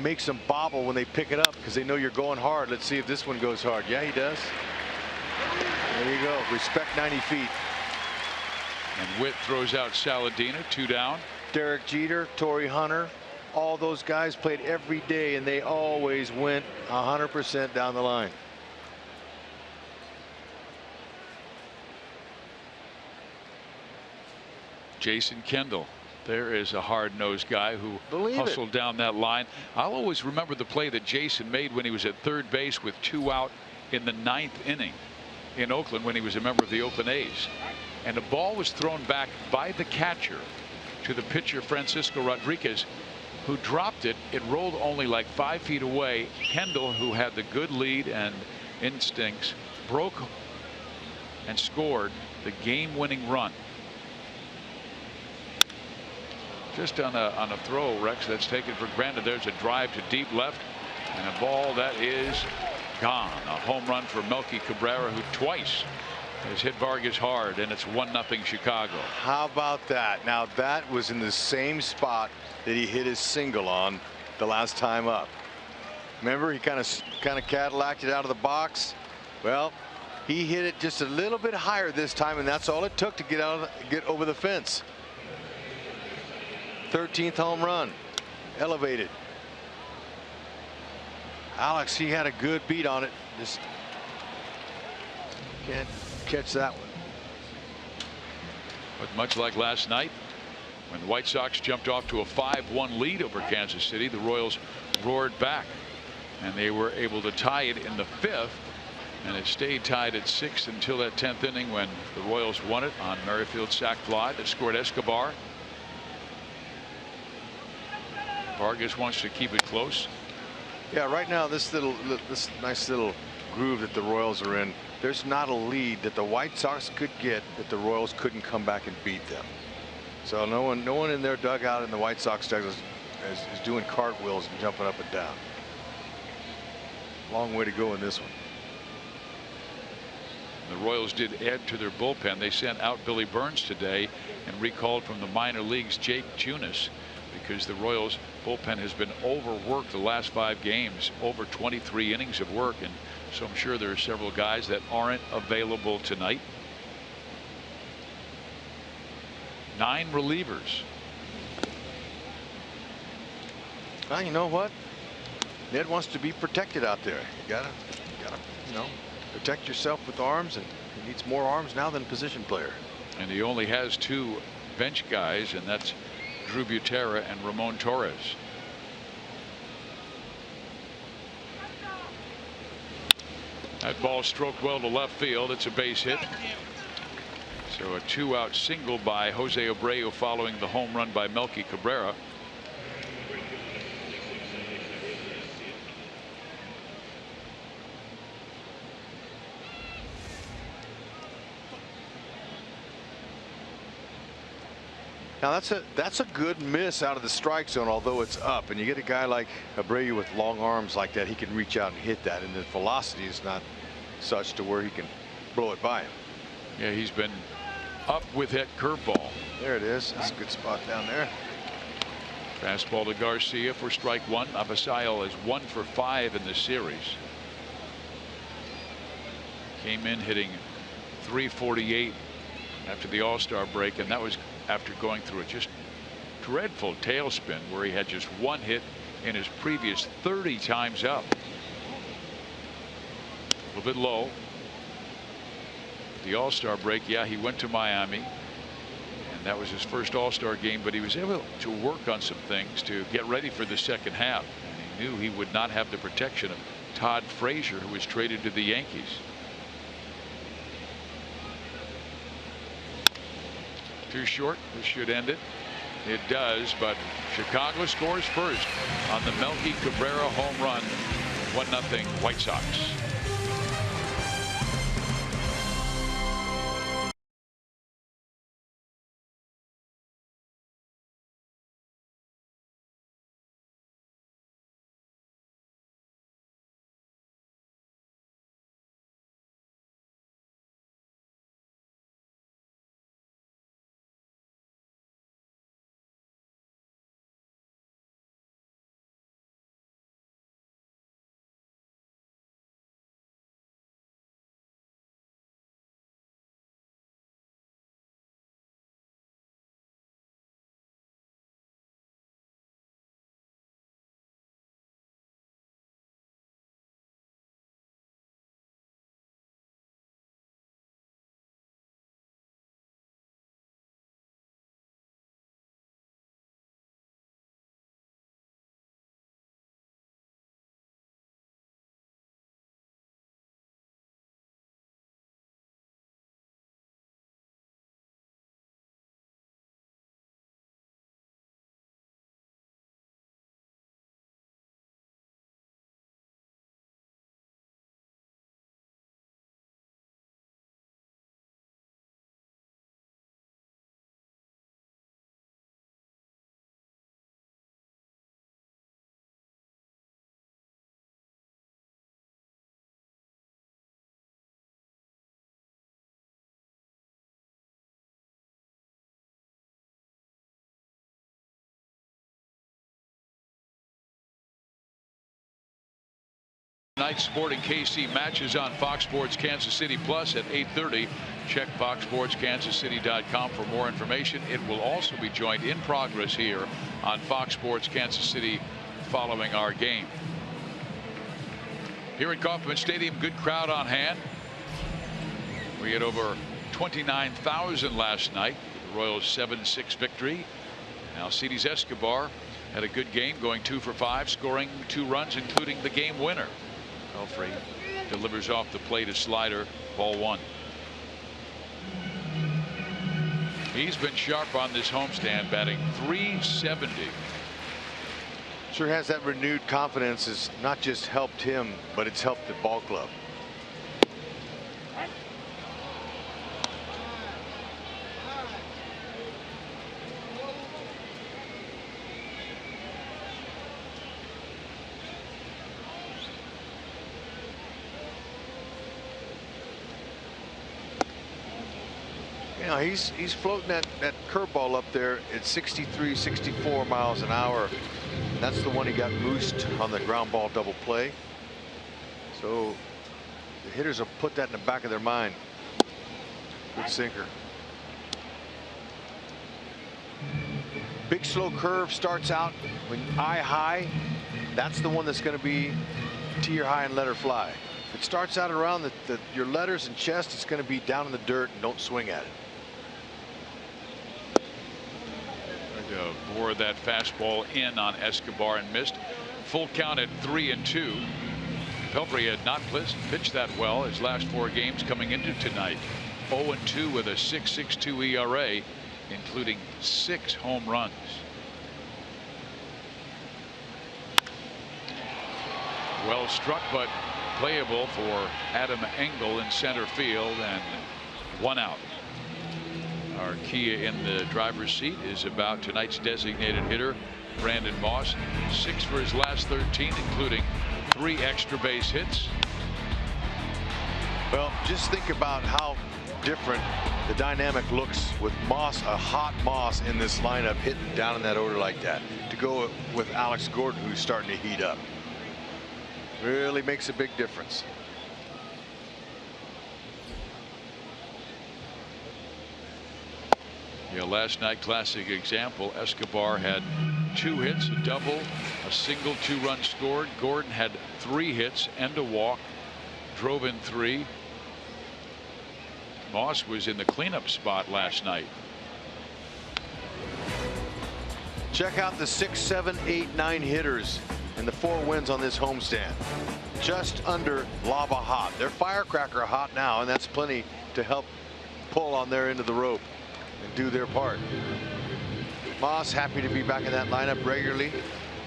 makes them bobble when they pick it up because they know you're going hard. Let's see if this one goes hard. Yeah, he does. There you go. Respect 90 feet. And Witt throws out Saladina. 2 down. Derek Jeter, Torrey Hunter, all those guys played every day, and they always went 100% down the line. Jason Kendall. There is a hard-nosed guy who hustled down that line. I'll always remember the play that Jason made when he was at third base with 2 out in the 9th inning in Oakland when he was a member of the Oakland A's. And the ball was thrown back by the catcher to the pitcher Francisco Rodriguez, who dropped it. It rolled only like 5 feet away. Kendall, who had the good lead and instincts, broke and scored the game-winning run. Just on a throw, Rex, that's taken for granted. There's a drive to deep left and a ball that is gone. A home run for Melky Cabrera, who twice has hit Vargas hard, and it's 1-0 Chicago. How about that? Now that was in the same spot that he hit his single on the last time up. Remember, he kind of Cadillaced it out of the box. Well, he hit it just a little bit higher this time, and that's all it took to get over the fence. 13th home run, elevated. Alex, he had a good beat on it. Just can't catch that one. But much like last night, when the White Sox jumped off to a 5-1 lead over Kansas City, the Royals roared back, and they were able to tie it in the 5th And it stayed tied at 6 until that 10th inning when the Royals won it on Merrifield's sac fly that scored Escobar. Vargas wants to keep it close. Yeah, right now this nice little groove that the Royals are in, there's not a lead that the White Sox could get that the Royals couldn't come back and beat them. So no one in their dugout in the White Sox dugout is doing cartwheels and jumping up and down. Long way to go in this one. The Royals did add to their bullpen. They sent out Billy Burns today and recalled from the minor leagues Jake Junis, because the Royals bullpen has been overworked the last 5 games, over 23 innings of work, and so I'm sure there are several guys that aren't available tonight. 9 relievers. Well, you know what? Ned wants to be protected out there. You gotta, you know, protect yourself with arms, and he needs more arms now than position player. And he only has 2 bench guys, and that's Drew Butera and Ramon Torres. That ball stroked well to left field. It's a base hit. So a 2-out single by Jose Abreu following the home run by Melky Cabrera. Now that's a good miss out of the strike zone, although it's up, and you get a guy like Abreu with long arms like that, he can reach out and hit that, and the velocity is not such to where he can blow it by him. Yeah, he's been up with that curveball. There it is. That's a good spot down there. Fastball to Garcia for strike 1. Abasayo is 1 for 5 in the series. Came in hitting .348 after the All-Star break, and that was after going through a just dreadful tailspin where he had just 1 hit in his previous 30 times up. A little bit low. The All-Star break, yeah, he went to Miami, and that was his first All-Star game, but he was able to work on some things to get ready for the second half. And he knew he would not have the protection of Todd Frazier, who was traded to the Yankees. Too short. This should end it. It does, but Chicago scores first on the Melky Cabrera home run. 1-0 White Sox. Night Sporting KC matches on Fox Sports Kansas City Plus at 8:30. Check foxsportskansascity.com for more information. It will also be joined in progress here on Fox Sports Kansas City following our game. Here at Kauffman Stadium, good crowd on hand. We had over 29,000 last night. The Royals 7-6 victory. Alcides Escobar had a good game, going 2 for 5, scoring 2 runs, including the game winner. Alfred delivers off the plate a slider, ball one. He's been sharp on this homestand, batting .370. Sure has that renewed confidence. Has not just helped him, but it's helped the ball club. You know, he's floating that curveball up there at 63, 64 miles an hour. That's the one he got moosed on the ground ball double play. So the hitters will put that in the back of their mind. Good sinker. Big slow curve starts out when eye high. That's the one that's going to be tear high and let her fly. If it starts out around your letters and chest, it's going to be down in the dirt, and don't swing at it. Bore that fastball in on Escobar and missed. Full count at 3-2. Pelfrey had not pitched that well his last 4 games coming into tonight. 0-2 with a 6.62 ERA, including 6 home runs. Well struck, but playable for Adam Engel in center field, and 1 out. Our key in the driver's seat is about tonight's designated hitter, Brandon Moss. 6 for his last 13, including 3 extra base hits. Well, just think about how different the dynamic looks with Moss, a hot Moss in this lineup, hitting down in that order like that, to go with Alex Gordon, who's starting to heat up. Really makes a big difference. Yeah, last night, classic example. Escobar had 2 hits, a double, a single, 2 runs scored. Gordon had 3 hits and a walk, drove in 3. Moss was in the cleanup spot last night. Check out the 6, 7, 8, 9 hitters and the 4 wins on this homestand. Just under lava hot. They're firecracker hot now, and that's plenty to help pull on their end of the rope and do their part. Moss happy to be back in that lineup regularly.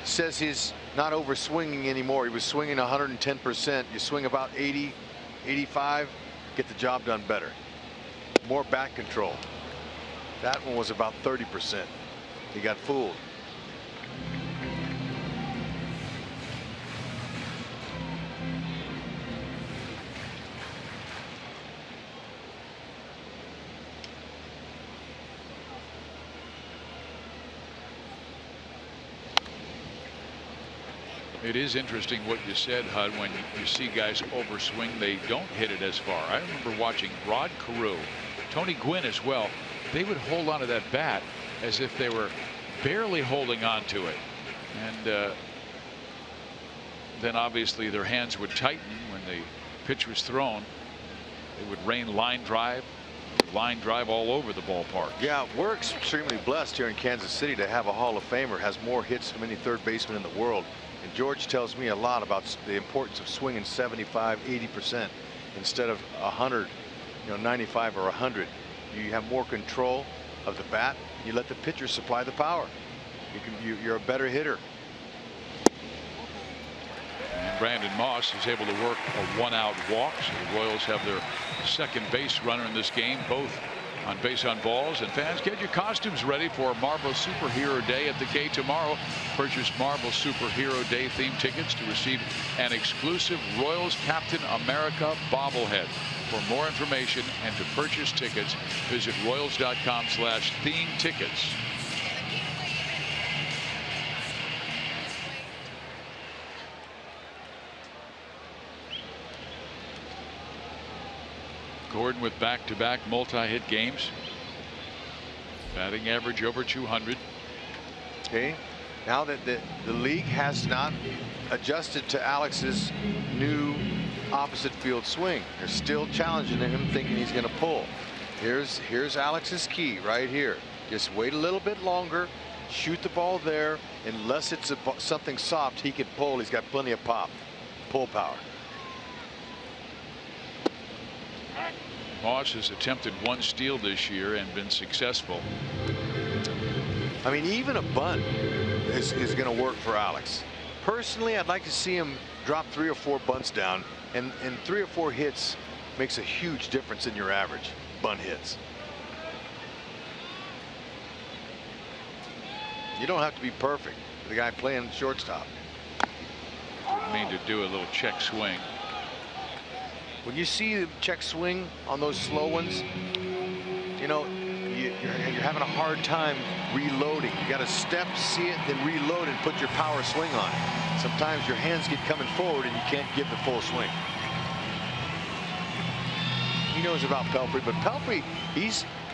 Says he's not over swinging anymore. He was swinging 110%. You swing about 80, 85, get the job done better. More bat control. That one was about 30%. He got fooled. It is interesting what you said, Hud. When you see guys overswing, they don't hit it as far. I remember watching Rod Carew, Tony Gwynn as well. They would hold onto that bat as if they were barely holding on to it, and then obviously their hands would tighten when the pitch was thrown. It would rain line drive all over the ballpark. Yeah, we're extremely blessed here in Kansas City to have a Hall of Famer, has more hits than any third baseman in the world. And George tells me a lot about the importance of swinging 75, 80% instead of 100, 95 or 100. You have more control of the bat. You let the pitcher supply the power. You're a better hitter. And Brandon Moss is able to work a 1-out walk. So the Royals have their second base runner in this game, both on base on balls. And fans, get your costumes ready for Marvel Superhero Day at the K tomorrow. Purchase Marvel Superhero Day themed tickets to receive an exclusive Royals Captain America bobblehead. For more information and to purchase tickets, visit royals.com/theme tickets. Gordon with back-to-back multi-hit games. Batting average over 200. Okay, now that the league has not adjusted to Alex's new opposite field swing, they're still challenging him, thinking he's going to pull. Here's Alex's key right here. Just wait a little bit longer, shoot the ball there. Unless it's something soft, he can pull. He's got plenty of pop, pull power. Moss has attempted 1 steal this year and been successful. I mean, even a bunt is going to work for Alex. Personally, I'd like to see him drop 3 or 4 bunts down, and 3 or 4 hits makes a huge difference in your average bunt hits. You don't have to be perfect. The guy playing shortstop. Didn't mean to do a little check swing. When you see the check swing on those slow ones, you know, you're having a hard time reloading. You got to step, see it, then reload and put your power swing on it. Sometimes your hands get coming forward and you can't give the full swing. He knows about Pelfrey, but Pelfrey,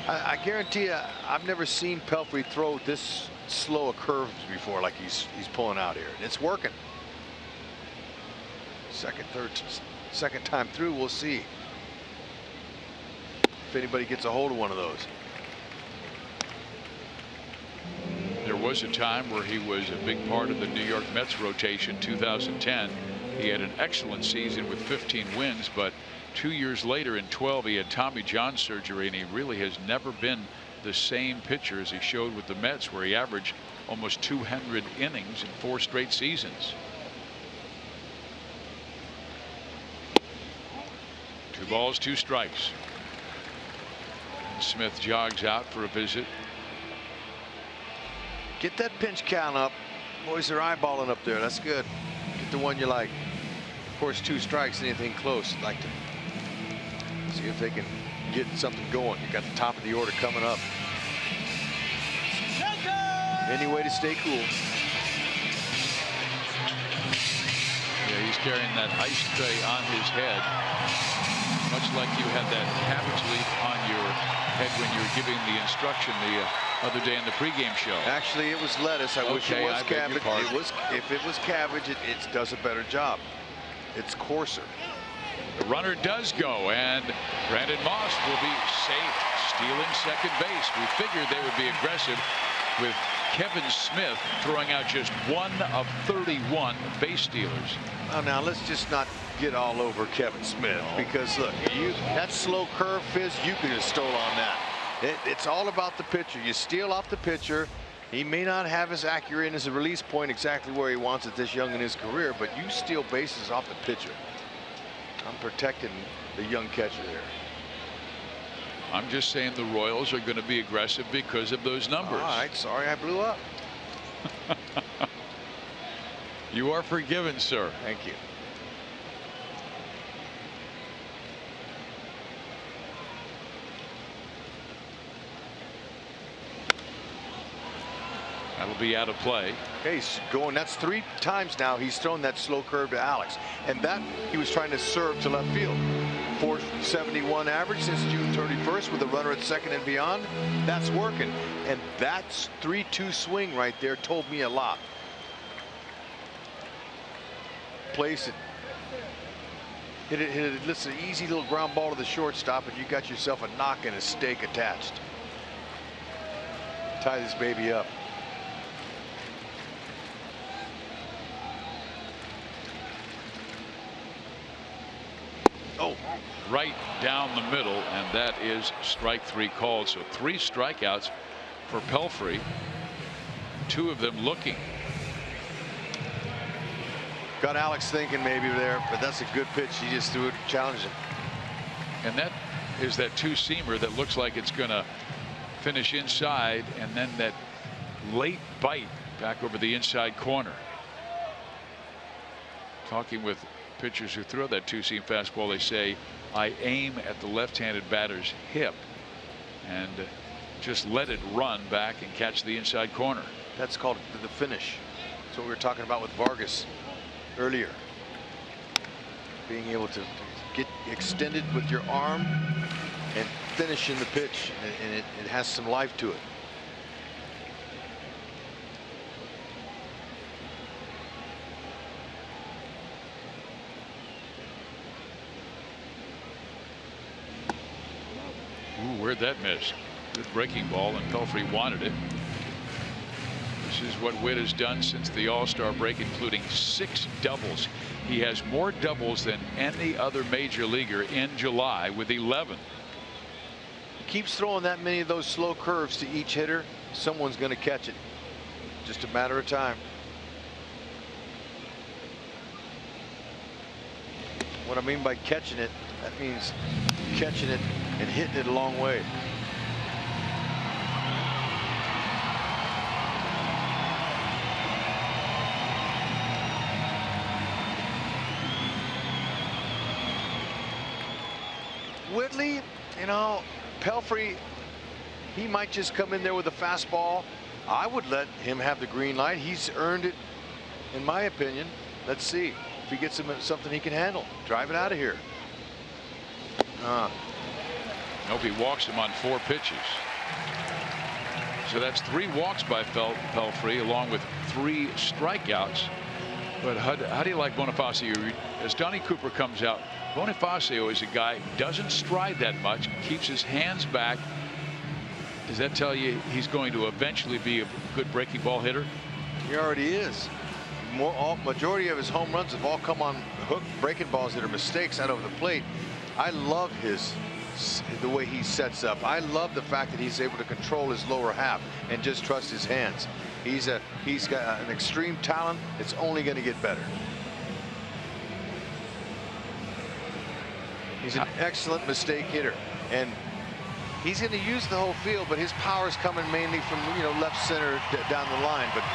I guarantee you, I've never seen Pelfrey throw this slow a curve before like he's pulling out here. And it's working. Second time through, we'll see if anybody gets a hold of one of those. There was a time where he was a big part of the New York Mets rotation. 2010, he had an excellent season with 15 wins, but 2 years later in 12 he had Tommy John surgery, and he really has never been the same pitcher as he showed with the Mets, where he averaged almost 200 innings in 4 straight seasons. 2 balls, 2 strikes. And Smith jogs out for a visit. Get that pinch count up. Boys are eyeballing up there. That's good. Get the one you like. Of course, 2 strikes, anything close. I'd like to see if they can get something going. You got the top of the order coming up. Any way to stay cool. Yeah, he's carrying that ice tray on his head, much like you had that cabbage leaf on your head when you were giving the instruction the other day in the pregame show. Actually, it was lettuce. I wish it was cabbage. If it was cabbage, it does a better job. It's coarser. The runner does go, and Brandon Moss will be safe, stealing second base. We figured they would be aggressive with Kevin Smith throwing out just 1 of 31 base stealers. Oh, now let's just not get all over Kevin Smith, because look, that slow curve, Fizz, you could have stole on that. It's all about the pitcher. You steal off the pitcher. He may not have as accurate as a release point exactly where he wants it this young in his career, but you steal bases off the pitcher. I'm protecting the young catcher there. I'm just saying the Royals are going to be aggressive because of those numbers. All right, sorry I blew up. You are forgiven, sir. Thank you. That'll be out of play. Okay, he's going. That's 3 times now he's thrown that slow curve to Alex, and that he was trying to serve to left field. 471 average since June 31st with a runner at second and beyond. That's working, and that's 3-2 swing right there told me a lot. Place it. Hit it. It's an easy little ground ball to the shortstop, and you got yourself a knock and a stake attached. Tie this baby up. Oh, right down the middle, and that is strike 3 called. So 3 strikeouts for Pelfrey, 2 of them looking. Got Alex thinking maybe there, but that's a good pitch. He just threw it, challenging. And that is that 2-seamer that looks like it's going to finish inside, and then that late bite back over the inside corner. Talking with pitchers who throw that 2-seam fastball, they say, I aim at the left-handed batter's hip and just let it run back and catch the inside corner. That's called the finish. That's what we were talking about with Vargas earlier. Being able to get extended with your arm and finish in the pitch, and it has some life to it. Ooh, where'd that miss? Good breaking ball, and Pelfrey wanted it. This is what Witt has done since the All-Star break, including 6 doubles. He has more doubles than any other major leaguer in July with 11. He keeps throwing that many of those slow curves to each hitter. Someone's going to catch it. Just a matter of time. What I mean by catching it, that means catching it and hitting it a long way. Whitley, you know, Pelfrey, he might just come in there with a fastball. I would let him have the green light. He's earned it, in my opinion. Let's see if he gets him something he can handle. Drive it out of here. Nope, he walks him on 4 pitches. So that's 3 walks by Pelfrey, along with 3 strikeouts. But how do you like Bonifacio? As Donnie Cooper comes out, Bonifacio is a guy who doesn't stride that much, keeps his hands back. Does that tell you he's going to eventually be a good breaking ball hitter? He already is. Majority of his home runs have all come on hook breaking balls that are mistakes out over the plate. I love the way he sets up. I love the fact that he's able to control his lower half and just trust his hands. He's got an extreme talent. It's only going to get better. He's an excellent mistake hitter, and he's going to use the whole field, but his power is coming mainly from, you know, left center down the line. But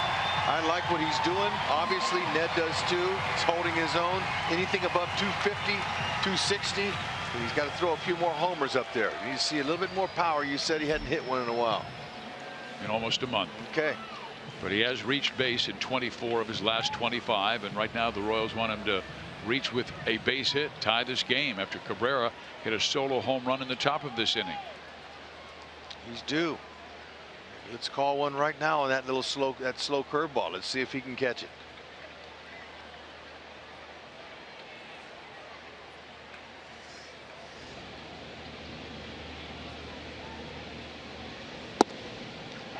I like what he's doing. Obviously, Ned does too. He's holding his own. Anything above 250, 260, he's got to throw a few more homers up there. You see a little bit more power. You said he hadn't hit one in a while. In almost a month. Okay. But he has reached base in 24 of his last 25, and right now the Royals want him to reach with a base hit, tie this game after Cabrera hit a solo home run in the top of this inning. He's due. Let's call one right now on that slow curveball. Let's see if he can catch it.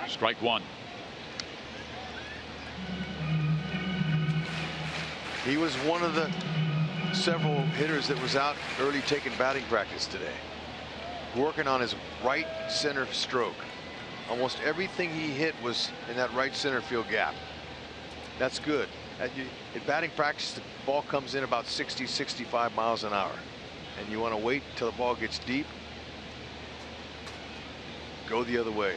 Strike 1. He was one of the several hitters that was out early taking batting practice today, working on his right center stroke. Almost everything he hit was in that right center field gap. That's good. At batting practice, the ball comes in about 60, 65 miles an hour, and you want to wait until the ball gets deep. Go the other way.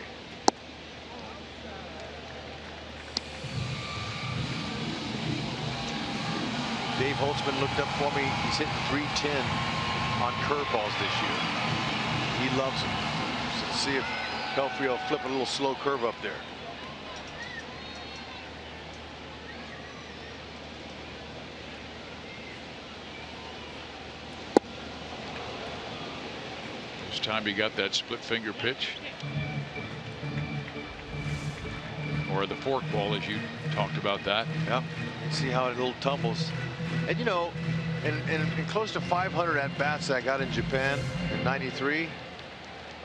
Dave Holtzman looked up for me. He's hitting .310 on curveballs this year. He loves them. So let's see if Pelfrey will flip a little slow curve up there. This time he got that split finger pitch. Or the fork ball, as you talked about that. Yep. See how it little tumbles. And you know, in close to 500 at bats that I got in Japan in '93,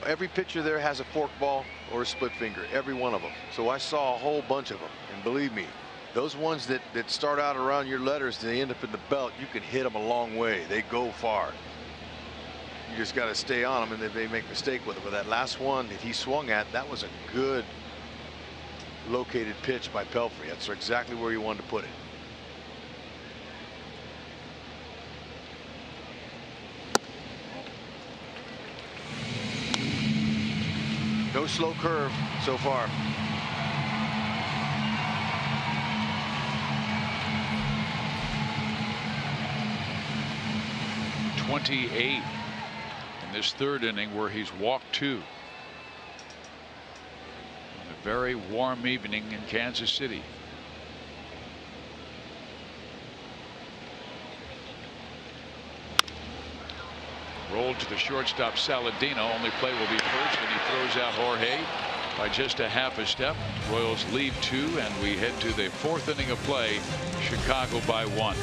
every pitcher there has a fork ball or a split finger, every one of them. So I saw a whole bunch of them, and believe me, those ones that start out around your letters, they end up in the belt. You can hit them a long way. They go far. You just got to stay on them, and then they make a mistake with it. But that last one that he swung at, that was a good located pitch by Pelfrey. That's exactly where you wanted to put it. No slow curve so far. .28 in this third inning, where he's walked 2. On a very warm evening in Kansas City. Rolled to the shortstop Saladino. Only play will be first, and he throws out Jorge by just a half a step. Royals lead 2, and we head to the 4th inning of play. Chicago by 1.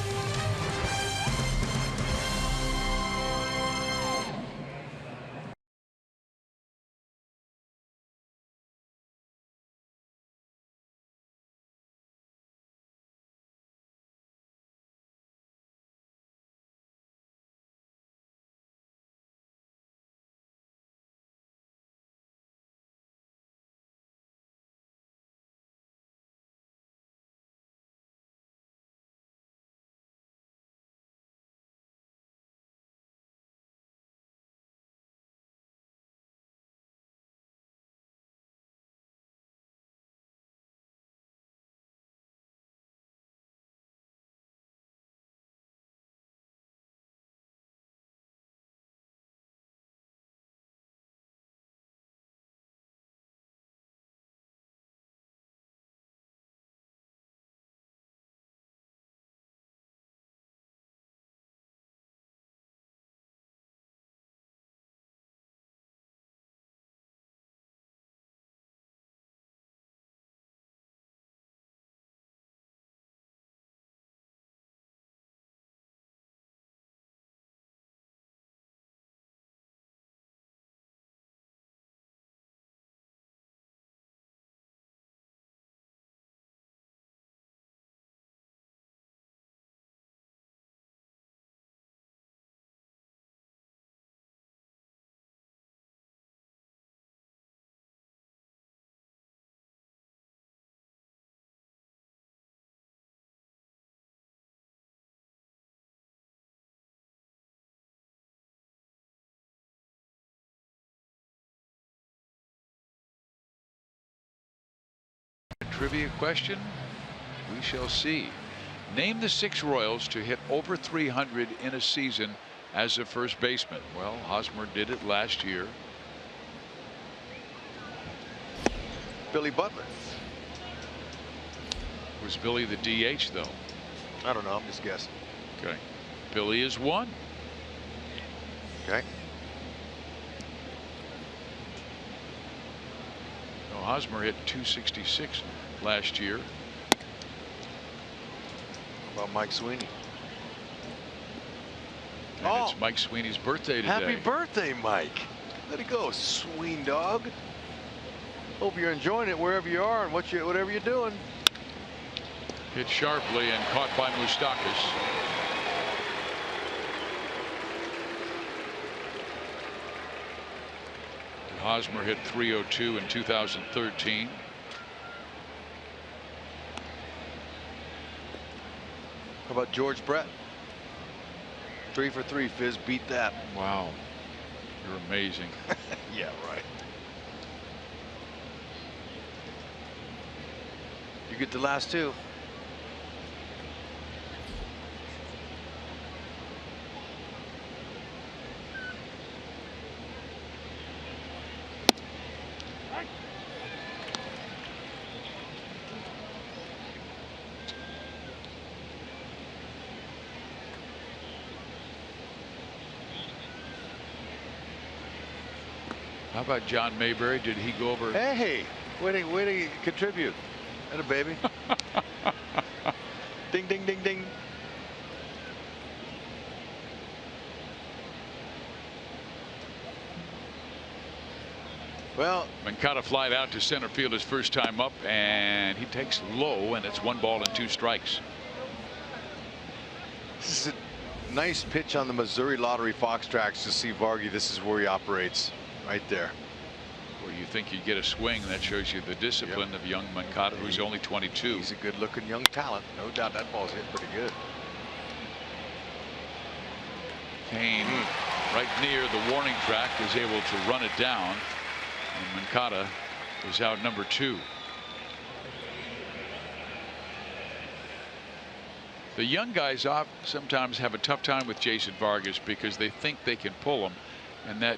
trivia question? We shall see. Name the 6 Royals to hit over 300 in a season as a first baseman. Well, Hosmer did it last year. Billy Butler. Was Billy the DH though? I don't know. I'm just guessing. Okay. Billy is 1. Okay. No, Hosmer hit 266 last year. How about Mike Sweeney? And it's Mike Sweeney's birthday today. Happy birthday, Mike. Let it go, swing dog. Hope you're enjoying it wherever you are and whatever you're doing. Hit sharply and caught by Moustakas. Hosmer hit 302 in 2013. How about George Brett? 3 for 3, Fizz. Beat that. Wow. You're amazing. Yeah, right. You get the last 2. How about John Mayberry? Did he go over? Hey, way to contribute. And a baby. Ding, ding, ding, ding. Well, Moncada flied out to center field his first time up, and he takes low, and it's 1 ball and 2 strikes. This is a nice pitch on the Missouri Lottery Fox tracks to see Vargy. This is where he operates, right there. Where you think you get a swing, that shows you the discipline of young Moncada, who's only 22. He's a good-looking young talent, no doubt. That ball's hit pretty good. Kane, right near the warning track, is able to run it down, and Moncada is out number 2. The young guys sometimes have a tough time with Jason Vargas because they think they can pull him, and that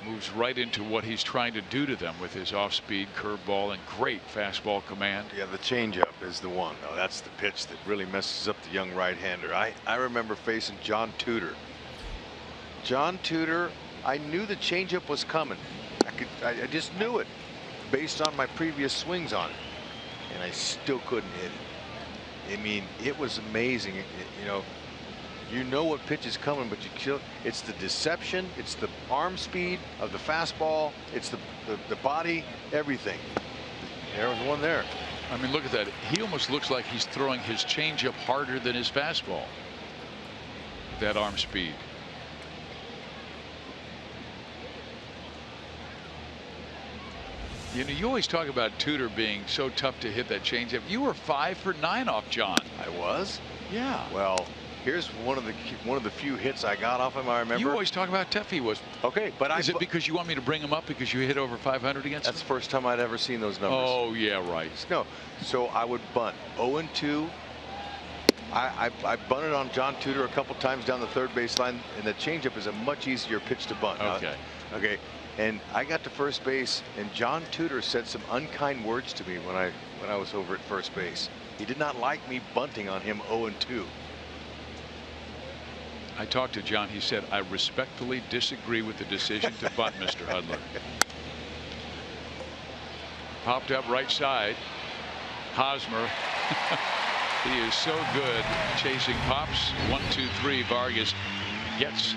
moves right into what he's trying to do to them with his off-speed curveball and great fastball command. Yeah, the changeup is the one. No, that's the pitch that really messes up the young right-hander. I remember facing John Tudor. John Tudor, I knew the changeup was coming. I just knew it based on my previous swings on it, and I still couldn't hit it. I mean, it was amazing. You know what pitch is coming, but you kill. It's the deception. It's the arm speed of the fastball. It's the body, everything. There was one there. I mean, look at that. He almost looks like he's throwing his changeup harder than his fastball. That arm speed. You know, you always talk about Tudor being so tough to hit that changeup. You were 5 for 9 off John. I was. Yeah. Well, here's one of the few hits I got off him. I remember. You always talk about how tough he was. Okay, but is it because you want me to bring him up because you hit over 500 against him? That's the first time I'd ever seen those numbers. Oh yeah, right. No, so I would bunt 0-2. I bunted on John Tudor a couple times down the third base line, and the changeup is a much easier pitch to bunt. Okay. Okay. And I got to first base, and John Tudor said some unkind words to me when I was over at first base. He did not like me bunting on him 0-2. I talked to John. He said, I respectfully disagree with the decision to bunt, Mr. Hudler. Popped up right side. Hosmer. He is so good chasing pops. 1-2-3. Vargas gets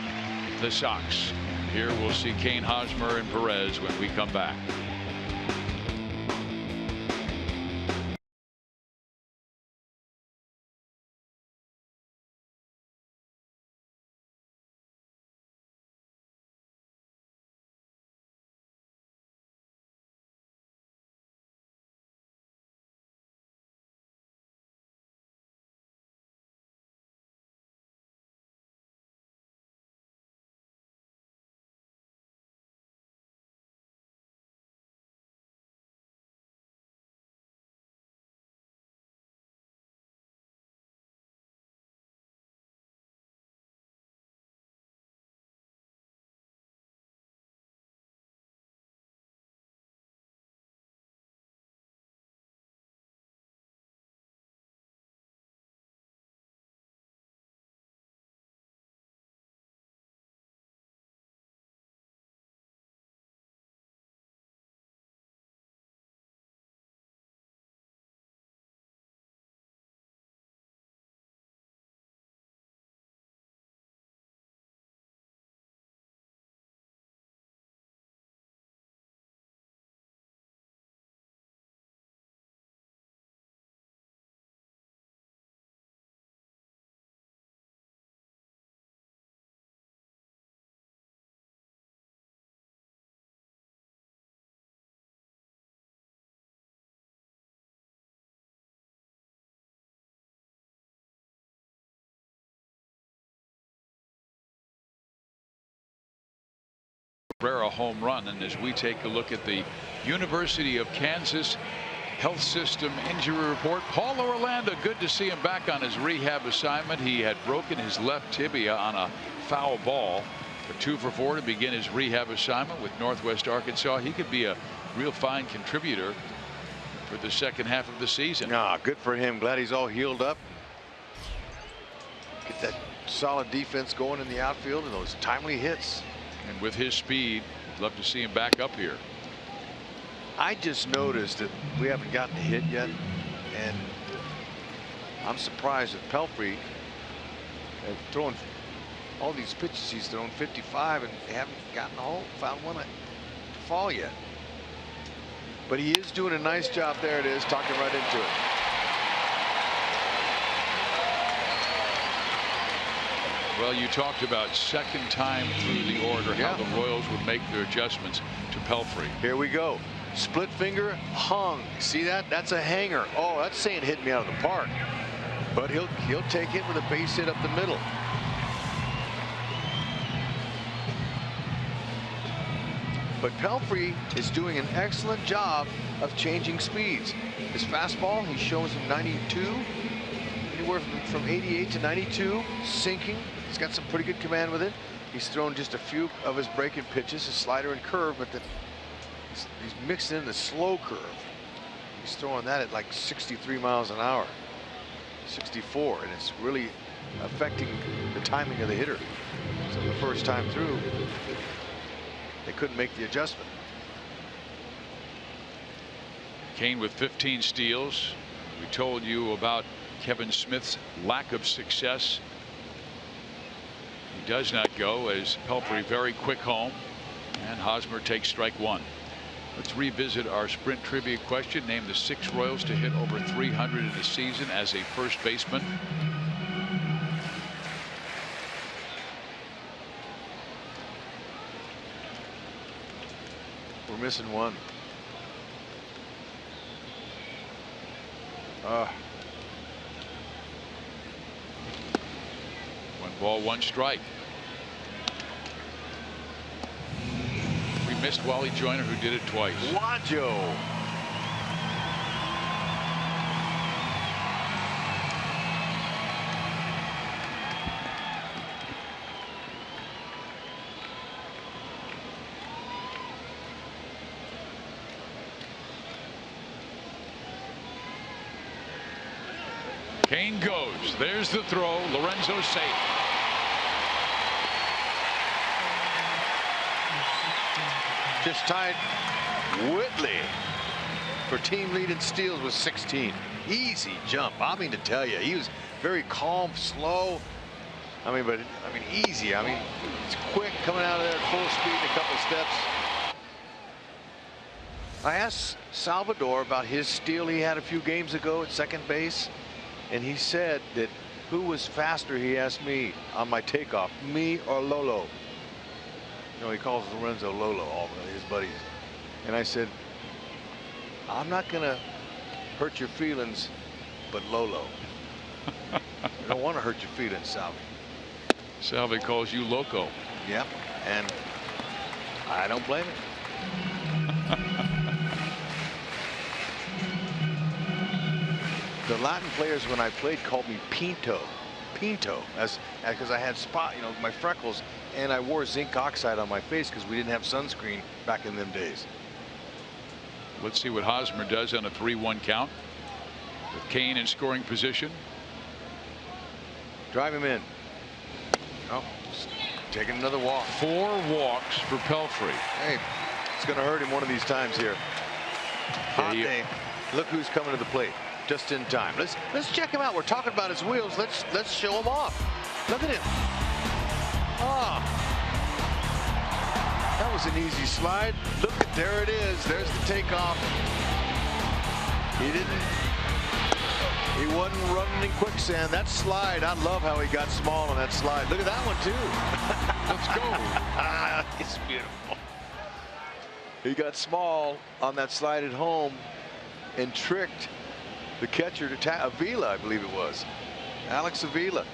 the Sox. Here we'll see Kane, Hosmer, and Perez when we come back. Cabrera home run. And as we take a look at the University of Kansas Health System injury report, Paul Orlando, good to see him back on his rehab assignment. He had broken his left tibia on a foul ball. For 2 for 4 to begin his rehab assignment with Northwest Arkansas. He could be a real fine contributor for the second half of the season. Good for him. Glad he's all healed up. Get that solid defense going in the outfield and those timely hits. And with his speed, I'd love to see him back up here. I just noticed that we haven't gotten a hit yet, and I'm surprised that Pelfrey throwing all these pitches he's thrown 55 and they haven't gotten a hole, found one to fall yet. But he is doing a nice job. There it is, talking right into it. Well, you talked about second time through the order, how the Royals would make their adjustments to Pelfrey. Here we go. Split finger hung. See that? That's a hanger. Oh, that's saying hit me out of the park. But he'll take it with a base hit up the middle. But Pelfrey is doing an excellent job of changing speeds. His fastball, he shows him 92, anywhere from 88 to 92, sinking. He's got some pretty good command with it. He's thrown just a few of his breaking pitches, his slider and curve, but he's mixed in the slow curve. He's throwing that at like 63 miles an hour, 64, and it's really affecting the timing of the hitter. So the first time through, they couldn't make the adjustment. Kane with 15 steals. We told you about Kevin Smith's lack of success. He does not go as Pelfrey very quick home, and Hosmer takes strike 1. Let's revisit our sprint trivia question. Name the 6 Royals to hit over 300 in a season as a first baseman. We're missing one. 1 ball, 1 strike. We missed Wally Joyner, who did it twice. Wajo. Kane goes. There's the throw. Lorenzo safe. Just tied Whitley for team lead in steals with 16. Easy jump. I mean to tell you, he was very calm, slow. Easy. It's quick coming out of there at full speed in a couple steps. I asked Salvador about his steal he had a few games ago at second base. And he said that who was faster, he asked me, on my takeoff, me or Lolo. He calls Lorenzo Lolo, all his buddies. And I said, I'm not going to hurt your feelings, but Lolo. You don't want to hurt your feelings, Salvi. Salvi calls you loco. Yep, and I don't blame him. The Latin players when I played called me Pinto, because I had my freckles, and I wore zinc oxide on my face because we didn't have sunscreen back in them days. Let's see what Hosmer does on a 3-1 count with Kane in scoring position. Drive him in. Oh, taking another walk. 4 walks for Pelfrey. Hey, it's going to hurt him one of these times here. Hot day. Look who's coming to the plate. Just in time. Let's check him out. We're talking about his wheels. Let's show him off. Look at him. That was an easy slide. Look at, there it is. There's the takeoff. He wasn't running in quicksand. That slide, I love how he got small on that slide. Look at that one too. Let's go. It's beautiful. He got small on that slide at home and tricked the catcher to Avila, I believe it was. Alex Avila.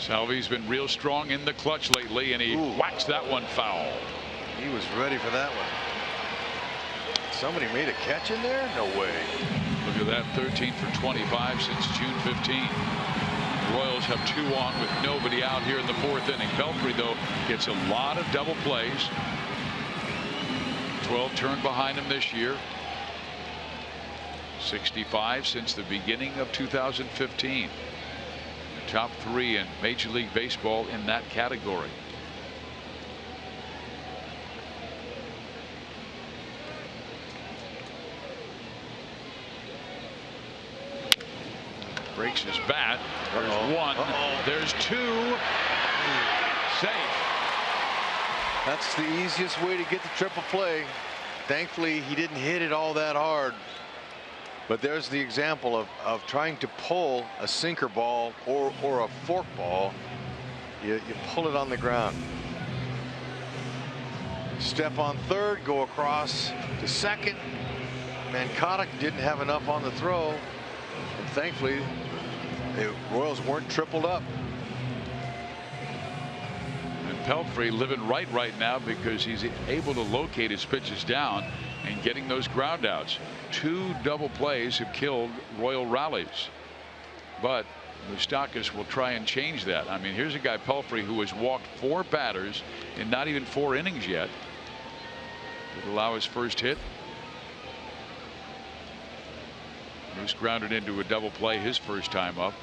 Salvi's been real strong in the clutch lately, and he whacks that one foul. He was ready for that one. Somebody made a catch in there? No way. Look at that, 13 for 25 since June 15. The Royals have 2 on with nobody out here in the 4th inning. Pelfrey, though, gets a lot of double plays. 12 turned behind him this year. 65 since the beginning of 2015. The top 3 in Major League Baseball in that category. Breaks his bat. There's 1. There's 2. Safe. That's the easiest way to get the triple play. Thankfully, he didn't hit it all that hard. But there's the example of trying to pull a sinker ball or a fork ball. You pull it on the ground. Step on third, go across to second. Mancata didn't have enough on the throw. And thankfully, the Royals weren't tripled up. And Pelfrey living right now because he's able to locate his pitches down and getting those ground outs. 2 double plays have killed Royal rallies. But Moustakas will try and change that. I mean, here's a guy, Pelfrey, who has walked 4 batters in not even 4 innings yet. Did allow his first hit. Moose grounded into a double play his first time up.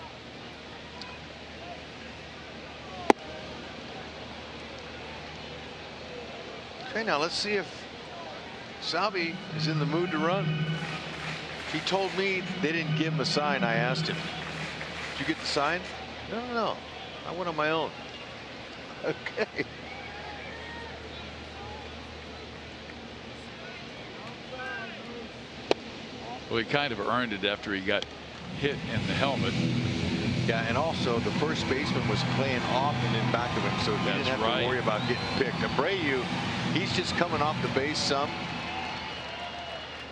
Okay, now let's see if Salvi is in the mood to run. He told me they didn't give him a sign. I asked him, did you get the sign? No. I went on my own. Okay. Well, he kind of earned it after he got hit in the helmet. Yeah, and also the first baseman was playing off and in back of him, so he didn't have to worry about getting picked. Abreu, he's just coming off the base some.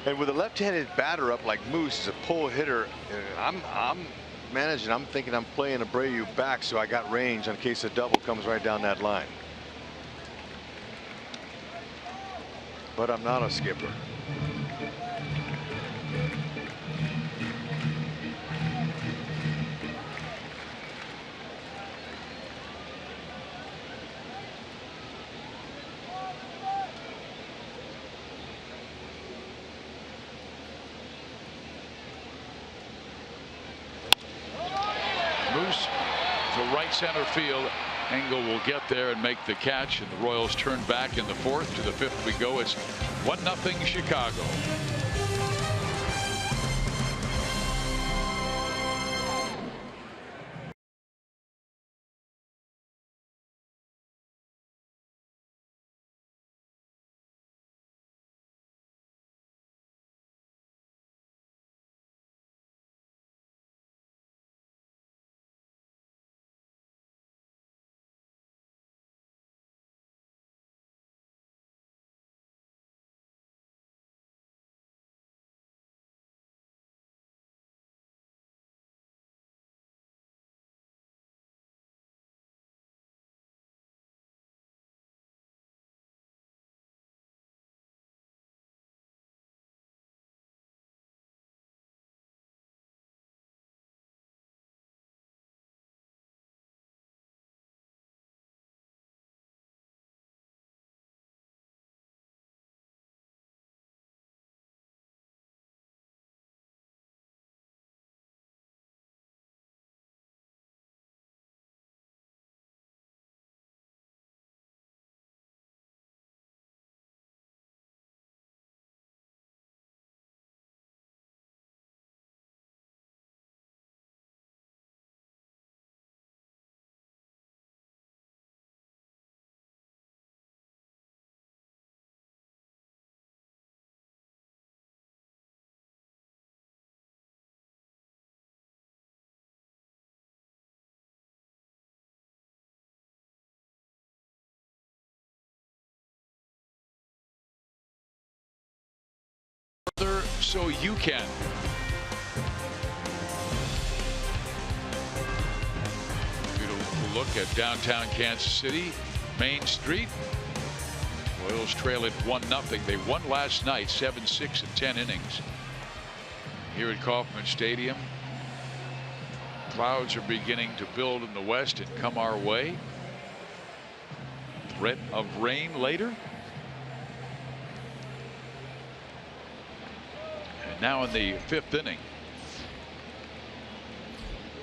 And with a left-handed batter up like Moose is a pull hitter, I'm managing. I'm thinking I'm playing Abreu back, so I got range in case a double comes right down that line. But I'm not a skipper. Moose to right center field. Engel will get there and make the catch, and the Royals turn back in the 4th. To the 5th we go. It's 1-0 Chicago. So you can. look at downtown Kansas City, Main Street. Royals trail it 1-0. They won last night 7-6 in 10 innings. Here at Kauffman Stadium, clouds are beginning to build in the west and come our way. Threat of rain later. And now in the 5th inning,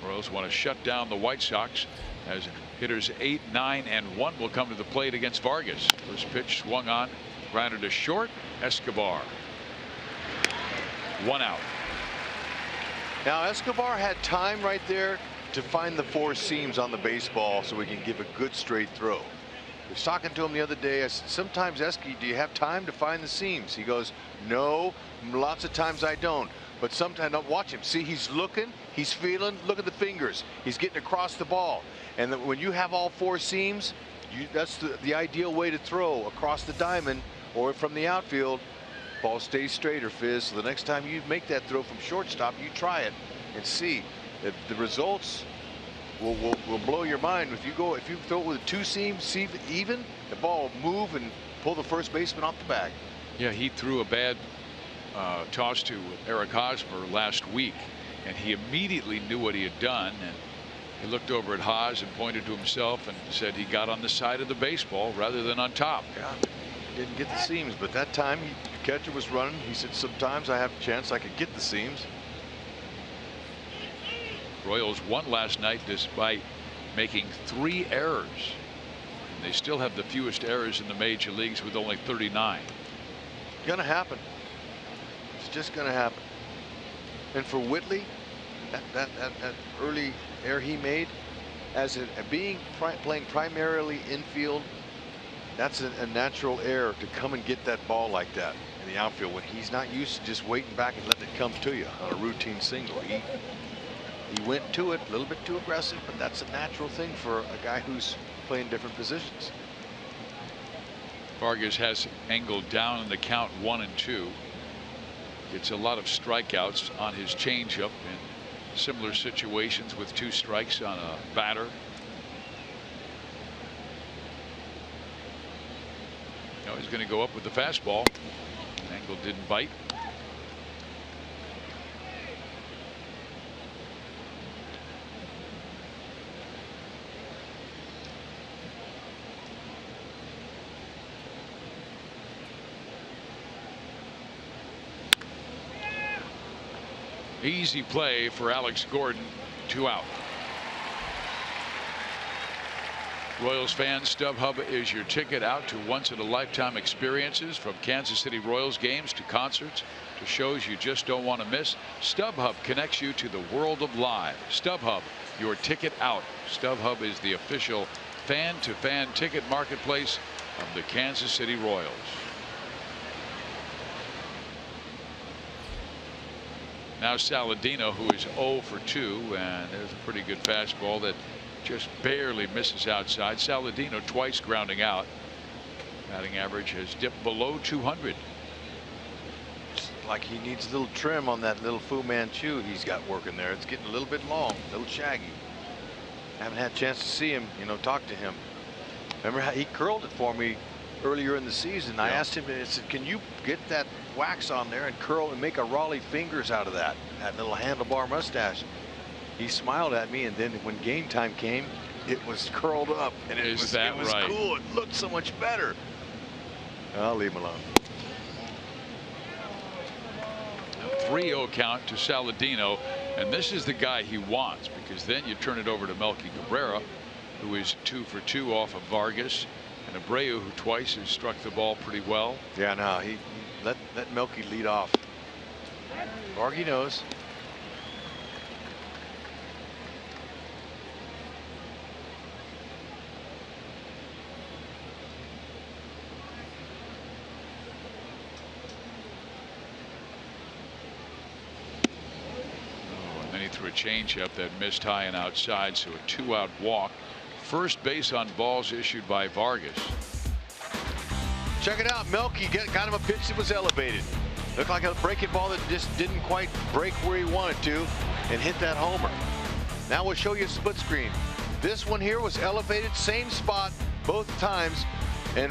Royals want to shut down the White Sox as hitters 8, 9, and 1 will come to the plate against Vargas. First pitch swung on, grounded to short. Escobar. 1 out. Now Escobar had time right there to find the 4 seams on the baseball so we can give a good straight throw. I was talking to him the other day. I said, sometimes, Esky, do you have time to find the seams? He goes, no, lots of times I don't. But sometimes, don't watch him. See, he's looking, he's feeling. Look at the fingers. He's getting across the ball. And when you have all 4 seams, that's the ideal way to throw across the diamond or from the outfield. Ball stays straighter, Fizz. So the next time you make that throw from shortstop, you try it and see if the results will blow your mind. If you throw it with 2 seams, see even, the ball will move and pull the first baseman off the bag. Yeah, he threw a bad toss to Eric Hosmer last week, and he immediately knew what he had done. And he looked over at Haas and pointed to himself and said he got on the side of the baseball rather than on top. Yeah, didn't get the seams, but that time the catcher was running. He said, sometimes I have a chance I could get the seams. Royals won last night despite making 3 errors. And they still have the fewest errors in the major leagues with only 39. Gonna happen. It's just gonna happen. And for Whitley, that early error he made, as playing primarily infield, that's a natural error to come and get that ball like that in the outfield when he's not used to just waiting back and letting it come to you on a routine single. He went to it a little bit too aggressive, but that's a natural thing for a guy who's playing different positions. Vargas has angled down in the count 1-2. Gets a lot of strikeouts on his changeup in similar situations with 2 strikes on a batter. Now he's going to go up with the fastball. Angle didn't bite. Easy play for Alex Gordon. 2 out. Royals fans, StubHub is your ticket out to once-in-a-lifetime experiences, from Kansas City Royals games to concerts to shows you just don't want to miss. StubHub connects you to the world of live. StubHub, your ticket out. StubHub is the official fan-to-fan ticket marketplace of the Kansas City Royals. Now Saladino, who is 0 for 2, and there's a pretty good fastball that just barely misses outside. Saladino twice grounding out. Batting average has dipped below 200. It's like he needs a little trim on that little Fu Manchu he's got working there. It's getting a little bit long, a little shaggy. Haven't had a chance to see him, talk to him. Remember how he curled it for me earlier in the season. I asked him, I said, can you get that wax on there and curl and make a Raleigh fingers out of that little handlebar mustache? He smiled at me, and then when game time came, it was curled up, and it was right? Cool. It looked so much better. I'll leave him alone. 3-0 count to Saladino, and this is the guy he wants, because then you turn it over to Melky Cabrera, who is 2 for 2 off of Vargas, and Abreu, who twice has struck the ball pretty well. Yeah, no, he let Melky lead off. Vargy knows. Threw a changeup that missed high and outside, so a 2-out walk. First base on balls issued by Vargas. Check it out. Melky got him a pitch that was elevated. Looked like a breaking ball that just didn't quite break where he wanted to and hit that homer. Now we'll show you a split screen. This one here was elevated, same spot both times, and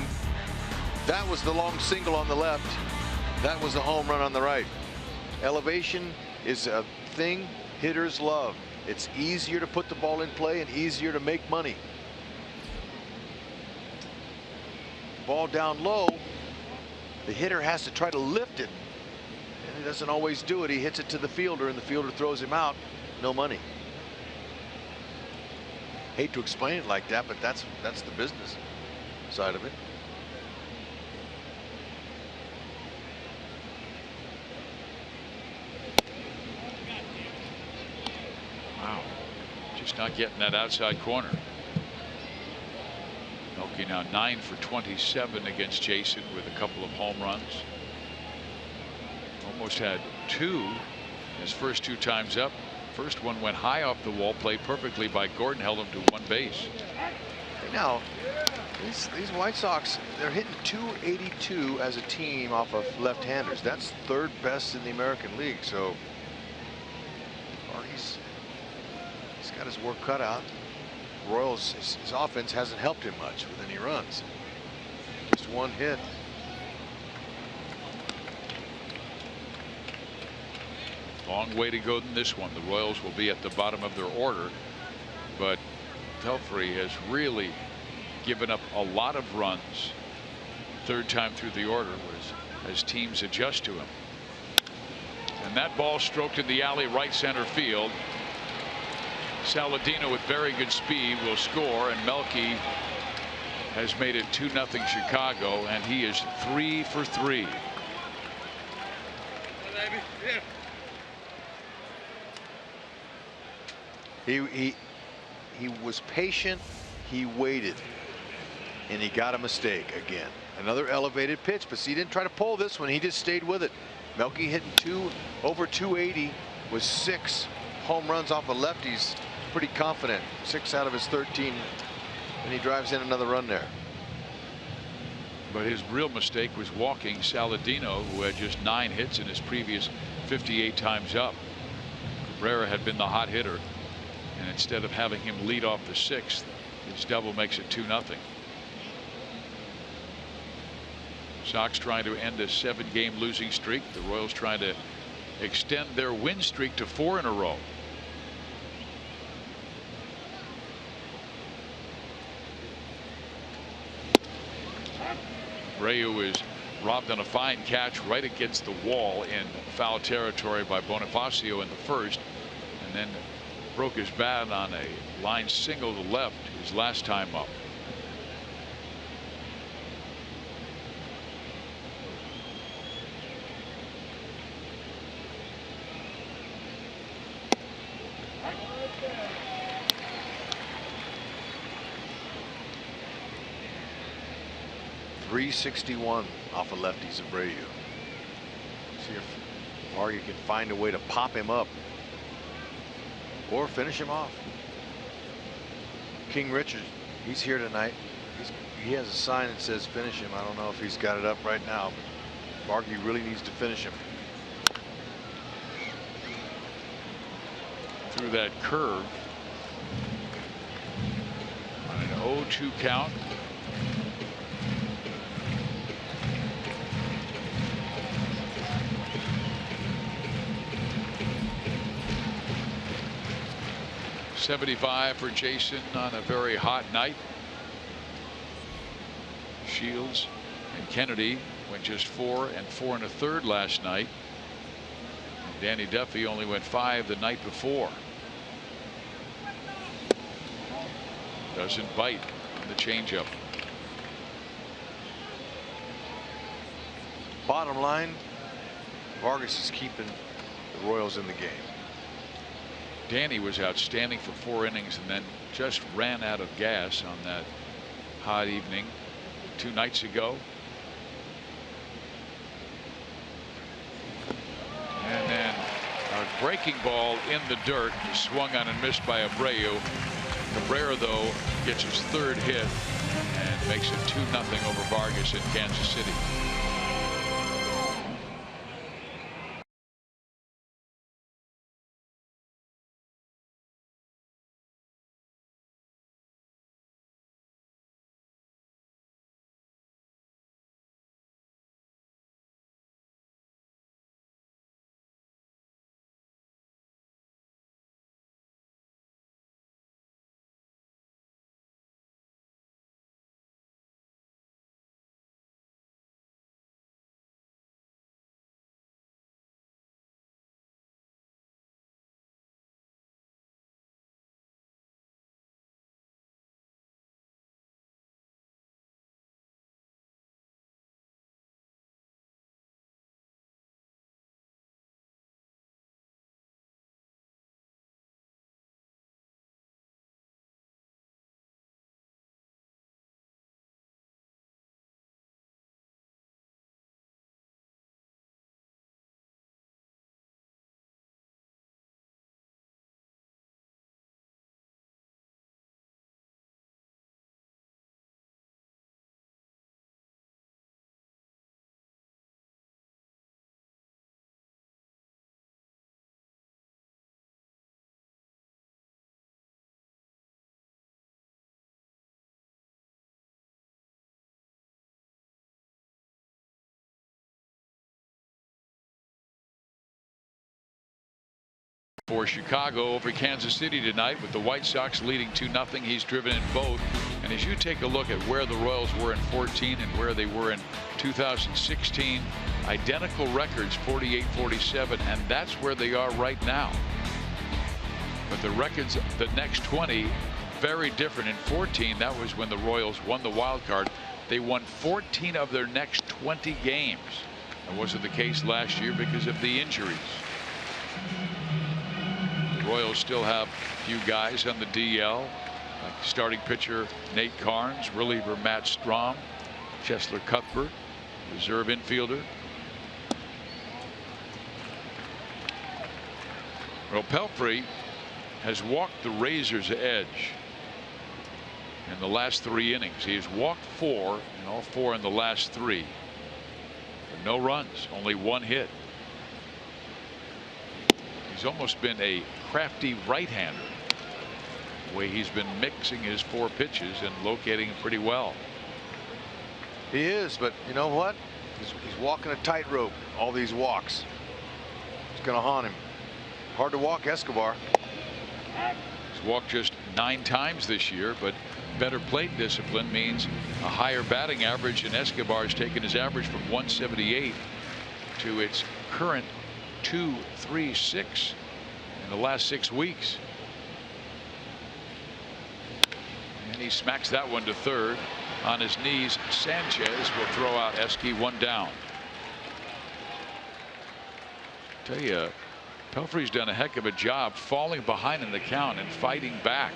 that was the long single on the left. That was the home run on the right. Elevation is a thing hitters love. It's easier to put the ball in play and easier to make money. Ball down low, the hitter has to try to lift it, and he doesn't always do it. He hits it to the fielder, and the fielder throws him out. No money. Hate to explain it like that, but that's the business side of it. Wow, just not getting that outside corner. Milwaukee now 9 for 27 against Jason with a couple of home runs. Almost had 2 his first 2 times up. First one went high off the wall, played perfectly by Gordon, held him to 1 base. Now, these White Sox, they're hitting .282 as a team off of left-handers. That's 3rd best in the American League. So, he's got his work cut out. Royals, his offense hasn't helped him much with any runs. Just 1 hit. Long way to go in this one. The Royals will be at the bottom of their order, but Pelfrey has really given up a lot of runs 3rd time through the order as teams adjust to him. And that ball stroked in the alley right center field. Saladino with very good speed will score, and Melky has made it 2-0 Chicago, and he is 3 for 3. He was patient, he waited, and he got a mistake again. Another elevated pitch, but he didn't try to pull this one. He just stayed with it. Melky hitting over 280 with 6 home runs off of lefties. Pretty confident. 6 out of his 13, and he drives in another run there. But his real mistake was walking Saladino, who had just 9 hits in his previous 58 times up. Cabrera had been the hot hitter, and instead of having him lead off the 6th, his double makes it 2-0. Sox trying to end a 7-game losing streak. The Royals trying to extend their win streak to 4 in a row. Abreu is robbed on a fine catch right against the wall in foul territory by Bonifacio in the 1st, and then broke his bat on a line single to left his last time up. .361 off of lefties Abreu. See if Varga can find a way to pop him up or finish him off. King Richard, he's here tonight. He has a sign that says finish him. I don't know if he's got it up right now, but Varga really needs to finish him. Through that curve on an 0-2 count. .75 for Jason on a very hot night. Shields and Kennedy went just 4 and 4 1/3 last night. And Danny Duffy only went 5 the night before. Doesn't bite on the changeup. Bottom line, Vargas is keeping the Royals in the game. Danny was outstanding for 4 innings and then just ran out of gas on that hot evening 2 nights ago. And then a breaking ball in the dirt, swung on and missed by Abreu. Cabrera, though, gets his 3rd hit and makes it 2-0 over Vargas in Kansas City. For Chicago over Kansas City tonight, with the White Sox leading 2-0. He's driven in both. And as you take a look at where the Royals were in 14 and where they were in 2016, identical records, 48-47, and that's where they are right now. But the records, the next 20, very different. In 14, that was when the Royals won the wild card. They won 14 of their next 20 games. That wasn't the case last year because of the injuries. The Royals still have a few guys on the DL, like starting pitcher Nate Carnes, reliever Matt Strom, Cheslor Cuthbert, reserve infielder. Well, Pelfrey has walked the razor's edge in the last 3 innings. He has walked 4, and all 4 in the last 3. But no runs, only 1 hit. He's almost been a crafty right-hander, the way he's been mixing his 4 pitches and locating them pretty well. He is, but you know what? He's walking a tightrope. All these walks. It's going to haunt him. Hard to walk Escobar. He's walked just 9 times this year, but better plate discipline means a higher batting average, and Escobar's taken his average from 178 to its current 236 in the last 6 weeks. And he smacks that one to third on his knees. Sanchez will throw out Esky, 1 down. Tell you, Pelfrey's done a heck of a job falling behind in the count and fighting back.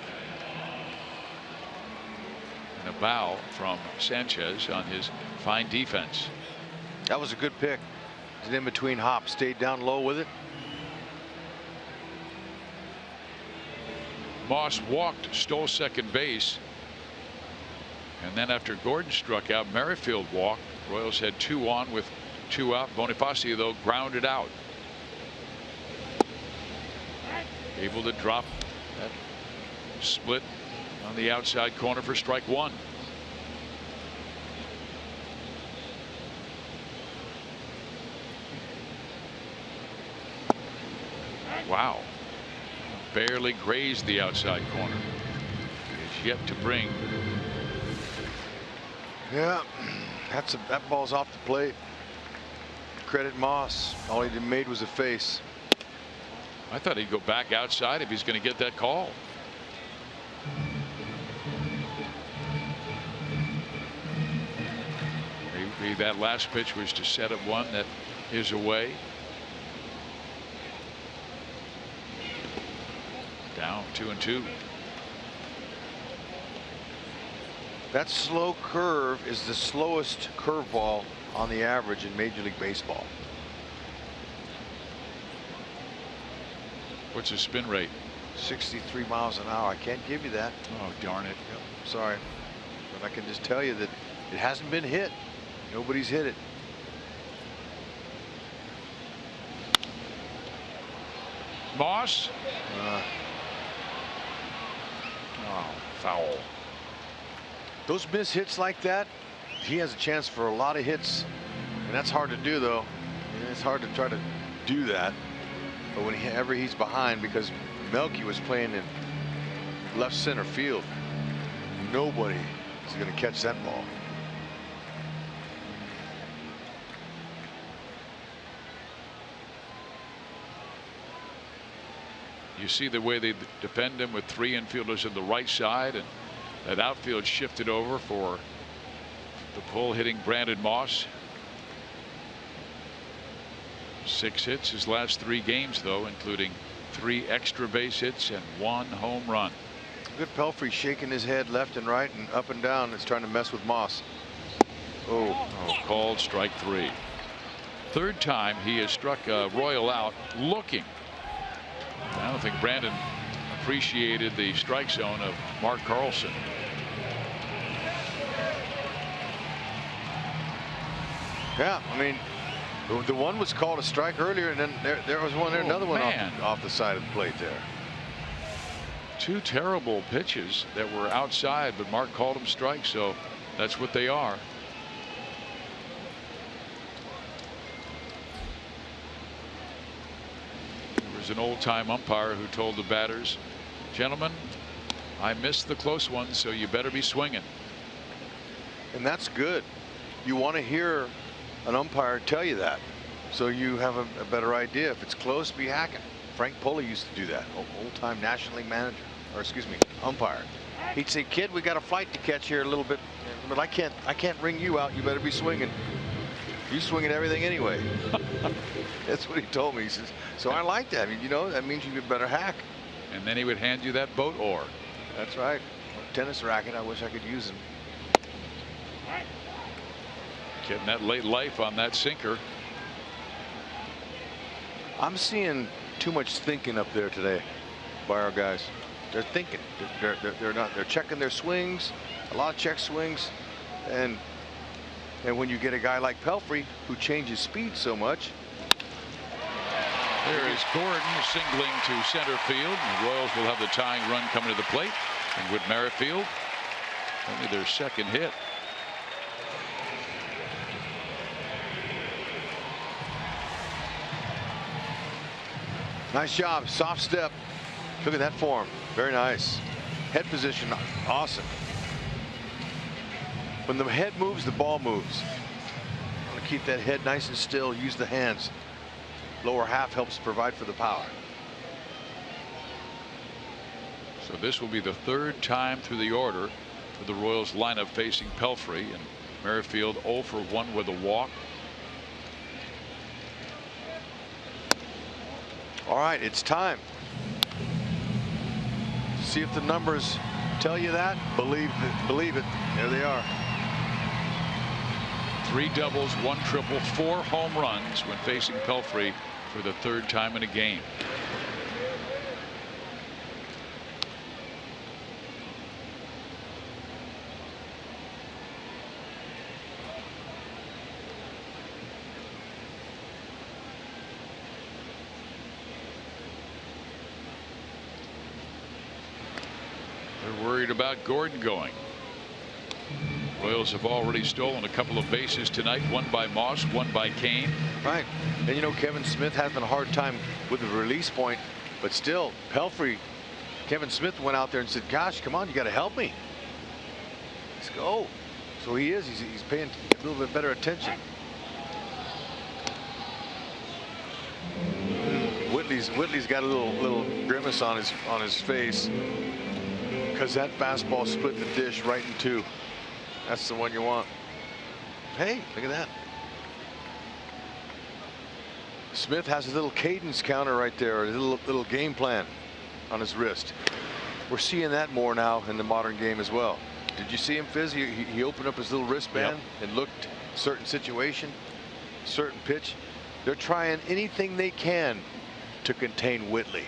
And a bow from Sanchez on his fine defense. That was a good pick. He's in between hops, stayed down low with it. Moss walked, stole second base. And then after Gordon struck out, Merrifield walked. Royals had 2 on with 2 out. Bonifacio, though, grounded out. Able to drop that split on the outside corner for strike 1. Wow. Barely grazed the outside corner. Is yet to bring. Yeah, that ball's off the plate. Credit Moss. All he made was a face. I thought he'd go back outside if he's going to get that call. Maybe that last pitch was to set up one that is away. Down 2-2. That slow curve is the slowest curveball on the average in Major League Baseball. What's his spin rate? 63 miles an hour. I can't give you that. Oh, darn it. Yep, sorry. But I can just tell you that it hasn't been hit. Nobody's hit it. Moss. Oh, foul. Those miss hits like that, he has a chance for a lot of hits, and that's hard to do, though. It's hard to try to do that. But whenever he's behind, because Melky was playing in left center field, nobody is going to catch that ball. You see the way they defend him with 3 infielders on the right side, and that outfield shifted over for the pull hitting Brandon Moss. 6 hits his last 3 games, though, including 3 extra base hits and 1 home run. Good. Pelfrey shaking his head left and right and up and down. It's trying to mess with Moss. Oh, called strike 3. 3rd time he has struck a Royal out looking. I don't think Brandon appreciated the strike zone of Mark Carlson. Yeah, I mean, the one was called a strike earlier, and then there was one there, another one off the side of the plate there. 2 terrible pitches that were outside, but Mark called them strikes, so that's what they are. There's an old-time umpire who told the batters, "Gentlemen, I missed the close one, so you better be swinging." And that's good. You want to hear an umpire tell you that, so you have a better idea. If it's close, be hacking. Frank Poli used to do that. Old-time National League manager, or excuse me, umpire. He'd say, "Kid, we got a flight to catch here a little bit, but I can't ring you out. You better be swinging. You swinging everything anyway." That's what he told me. He says, so I like that. I mean, you know, that means you better hack. And then he would hand you that boat oar. That's right. Tennis racket. I wish I could use him. Getting that late life on that sinker. I'm seeing too much thinking up there today by our guys. They're thinking. They're not. They're checking their swings. A lot of check swings, and when you get a guy like Pelfrey who changes speed so much. There is Gordon singling to center field. The Royals will have the tying run coming to the plate, and with Merrifield, only their second hit. Nice job. Soft step. Look at that form. Very nice. Head position. Awesome. When the head moves, the ball moves. Want to keep that head nice and still. Use the hands. Lower half helps provide for the power. So this will be the third time through the order for the Royals lineup facing Pelfrey, and Merrifield 0 for 1 with a walk. All right, it's time. See if the numbers tell you that. Believe it. There they are. 3 doubles, 1 triple, 4 home runs when facing Pelfrey for the third time in a game. They're worried about Gordon going. Royals have already stolen a couple of bases tonight, one by Moss, one by Kane. Right. And you know, Kevin Smith having a hard time with the release point, but still, Pelfrey, Kevin Smith went out there and said, "Gosh, come on, you got to help me. Let's go." So he is. He's paying a little bit better attention. Whitley's got a little grimace on his face because that fastball split the dish right in two. That's the one you want. Hey, look at that. Smith has a little cadence counter right there, a little game plan on his wrist. We're seeing that more now in the modern game as well. Did you see him, Fizz? He opened up his little wristband and looked certain situation, certain pitch. They're trying anything they can to contain Whitley.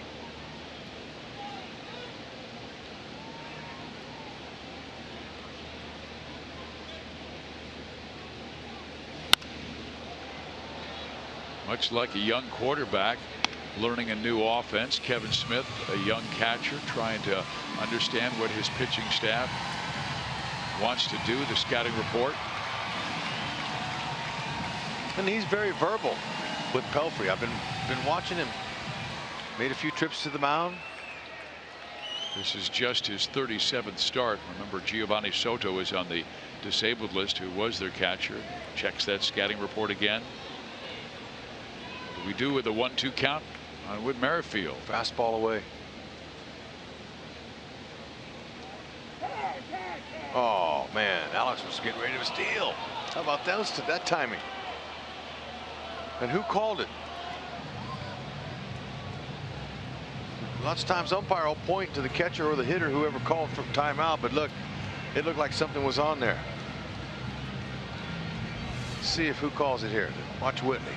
Much like a young quarterback learning a new offense, Kevin Smith, a young catcher, trying to understand what his pitching staff wants to do, the scouting report. And he's very verbal with Pelfrey. I've been watching him. Made a few trips to the mound. This is just his 37th start. Remember, Giovanni Soto is on the disabled list, who was their catcher. Checks that scouting report again. What do we do with the 1-2 count with Merrifield? Fastball away. Oh man, Alex was getting ready to steal. How about that timing? And who called it? Lots of times umpire will point to the catcher or the hitter, whoever called for timeout, but look, it looked like something was on there. Let's see if who calls it here. Watch Whitley.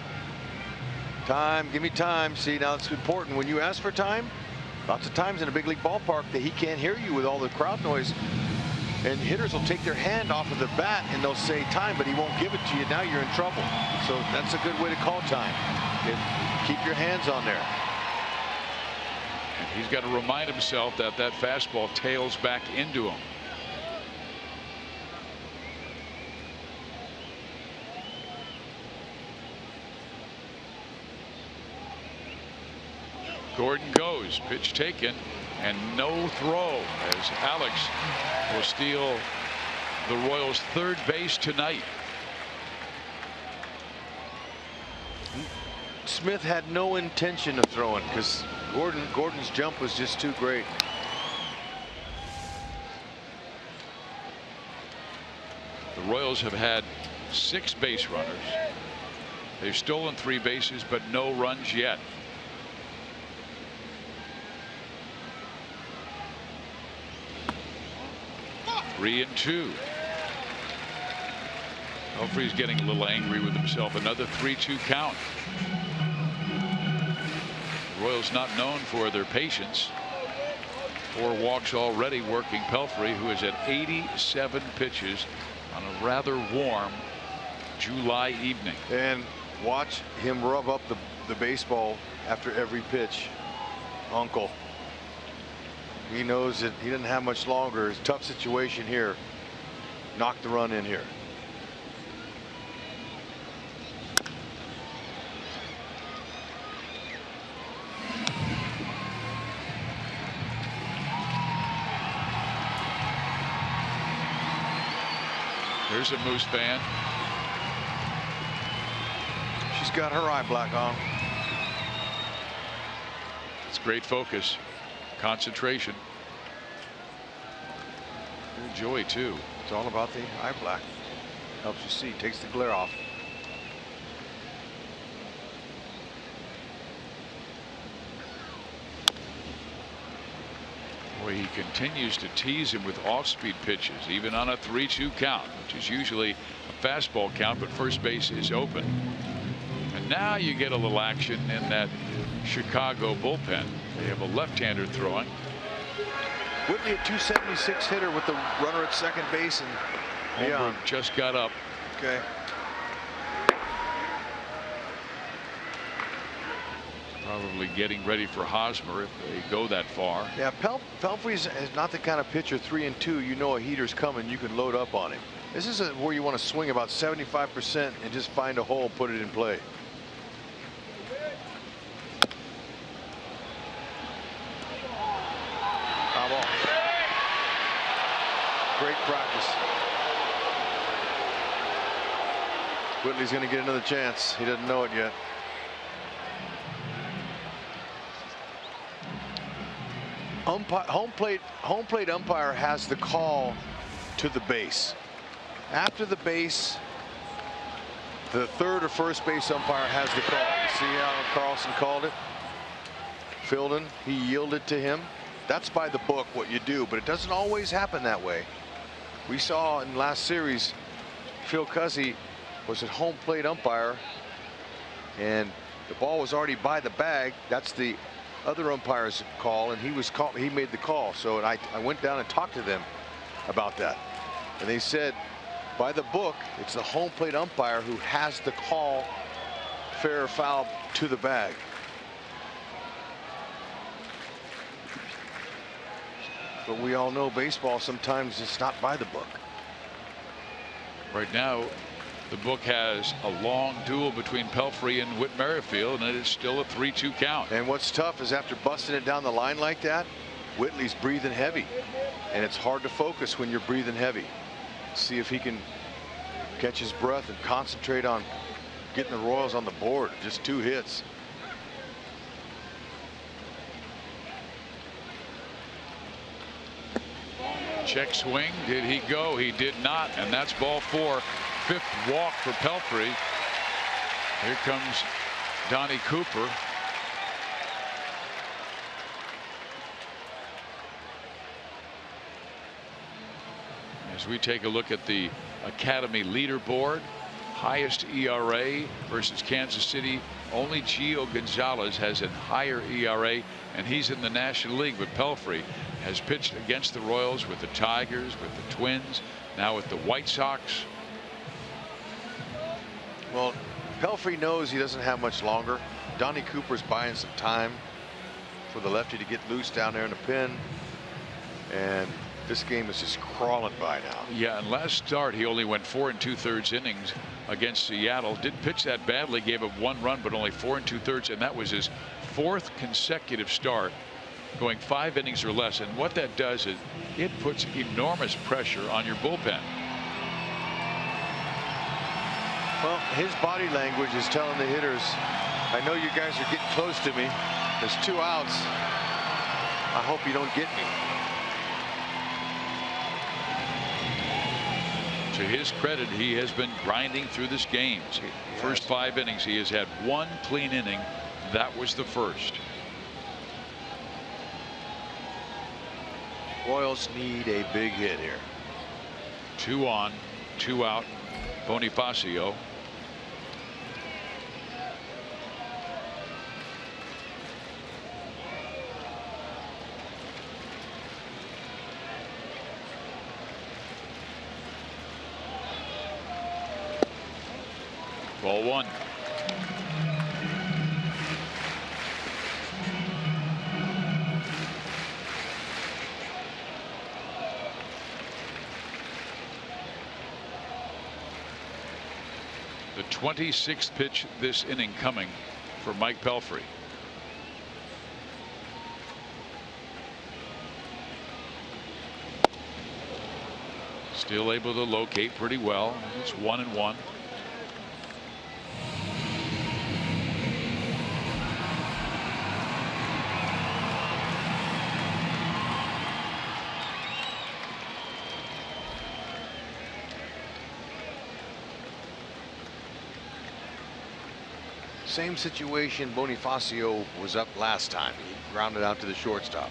Time, give me time. See, now it's important when you ask for time. Lots of times in a big league ballpark that he can't hear you with all the crowd noise, and hitters will take their hand off of the bat and they'll say time, but he won't give it to you. Now you're in trouble. So that's a good way to call time. Keep your hands on there. And he's got to remind himself that that fastball tails back into him. Gordon goes, pitch taken, and no throw as Alex will steal the Royals' third base tonight. Smith had no intention of throwing because Gordon's jump was just too great. The Royals have had 6 base runners. They've stolen 3 bases, but no runs yet. Three and 2. Pelfrey's getting a little angry with himself. Another 3-2 count. The Royals not known for their patience. 4 walks already working Pelfrey, who is at 87 pitches on a rather warm July evening. And watch him rub up the baseball after every pitch. Uncle. He knows that he didn't have much longer. It's a tough situation here. Knock the run in here. Here's a Moose fan. She's got her eye black on. It's great focus, concentration. Good joy too. It's all about the eye black. Helps you see, takes the glare off. Boy, he continues to tease him with off-speed pitches, even on a 3-2 count, which is usually a fastball count, but first base is open. And now you get a little action in that Chicago bullpen. They have a left-hander throwing. Whitley, a 276 hitter with the runner at second base, and Holmberg just got up. Okay. Probably getting ready for Hosmer if they go that far. Yeah, Pelfrey is not the kind of pitcher. 3 and 2, you know a heater's coming, you can load up on him. This is where you want to swing about 75% and just find a hole, put it in play. Foul ball. Great practice. Whitley's going to get another chance. He doesn't know it yet. Home plate umpire has the call to the base. After the base, the third or first base umpire has the call. You see how Carlson called it? Filden, he yielded to him. That's by the book what you do, but it doesn't always happen that way. We saw in last series, Phil Cuzzy was at home plate umpire, and the ball was already by the bag. That's the other umpire's call, and he made the call. So I went down and talked to them about that, and they said by the book it's the home plate umpire who has the call, fair or foul, to the bag. But we all know baseball, sometimes it's not by the book. Right now the book has a long duel between Pelfrey and Whit Merrifield, and it is still a 3-2 count. And what's tough is after busting it down the line like that, Whitley's breathing heavy, and it's hard to focus when you're breathing heavy. See if he can catch his breath and concentrate on getting the Royals on the board. Just 2 hits. Check swing. Did he go? He did not, and that's ball 4. 5th walk for Pelfrey. Here comes Donnie Cooper. As we take a look at the Academy leaderboard, highest ERA versus Kansas City. Only Gio Gonzalez has a higher ERA, and he's in the National League. But Pelfrey has pitched against the Royals, with the Tigers, with the Twins, now with the White Sox. Well, Pelfrey knows he doesn't have much longer. Donnie Cooper's buying some time for the lefty to get loose down there in the pen, and this game is just crawling by now. Yeah, and last start he only went 4 2/3 innings against Seattle. Didn't pitch that badly, gave up 1 run, but only 4 2/3, and that was his 4th consecutive start going 5 innings or less, and what that does is it puts enormous pressure on your bullpen. Well, his body language is telling the hitters, I know you guys are getting close to me. There's 2 outs. I hope you don't get me. To his credit, he has been grinding through this game. First 5 innings, he has had 1 clean inning. That was the first. Royals need a big hit here. 2 on, 2 out. Bonifacio. Ball 1. The 26th pitch this inning coming for Mike Pelfrey. Still able to locate pretty well. It's 1-1. Same situation Bonifacio was up last time. He grounded out to the shortstop.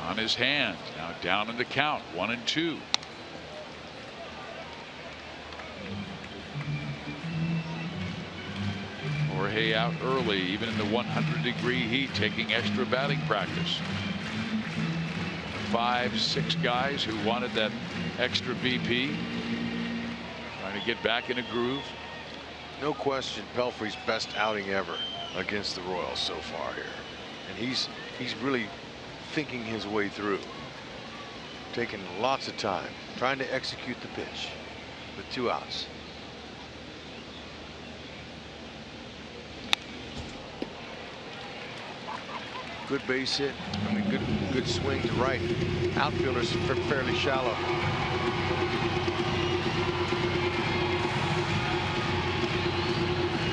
On his hand, now down in the count, 1-2. Jorge out early, even in the 100-degree heat, taking extra batting practice. 5-6 guys who wanted that extra BP, trying to get back in a groove. No question, Pelfrey's best outing ever against the Royals so far here, and he's really thinking his way through, taking lots of time, trying to execute the pitch with 2 outs. Good base hit. I mean, good swing to right. Outfielders fairly shallow.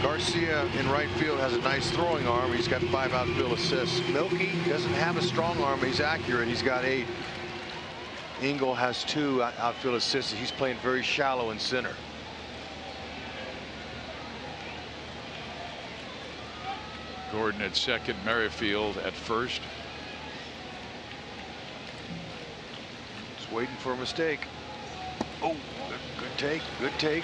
Garcia in right field has a nice throwing arm. He's got 5 outfield assists. Milky doesn't have a strong arm. He's accurate. He's got 8. Engel has 2 outfield assists. He's playing very shallow in center. Gordon at second, Merrifield at first. Just waiting for a mistake. Oh, good take. Good take.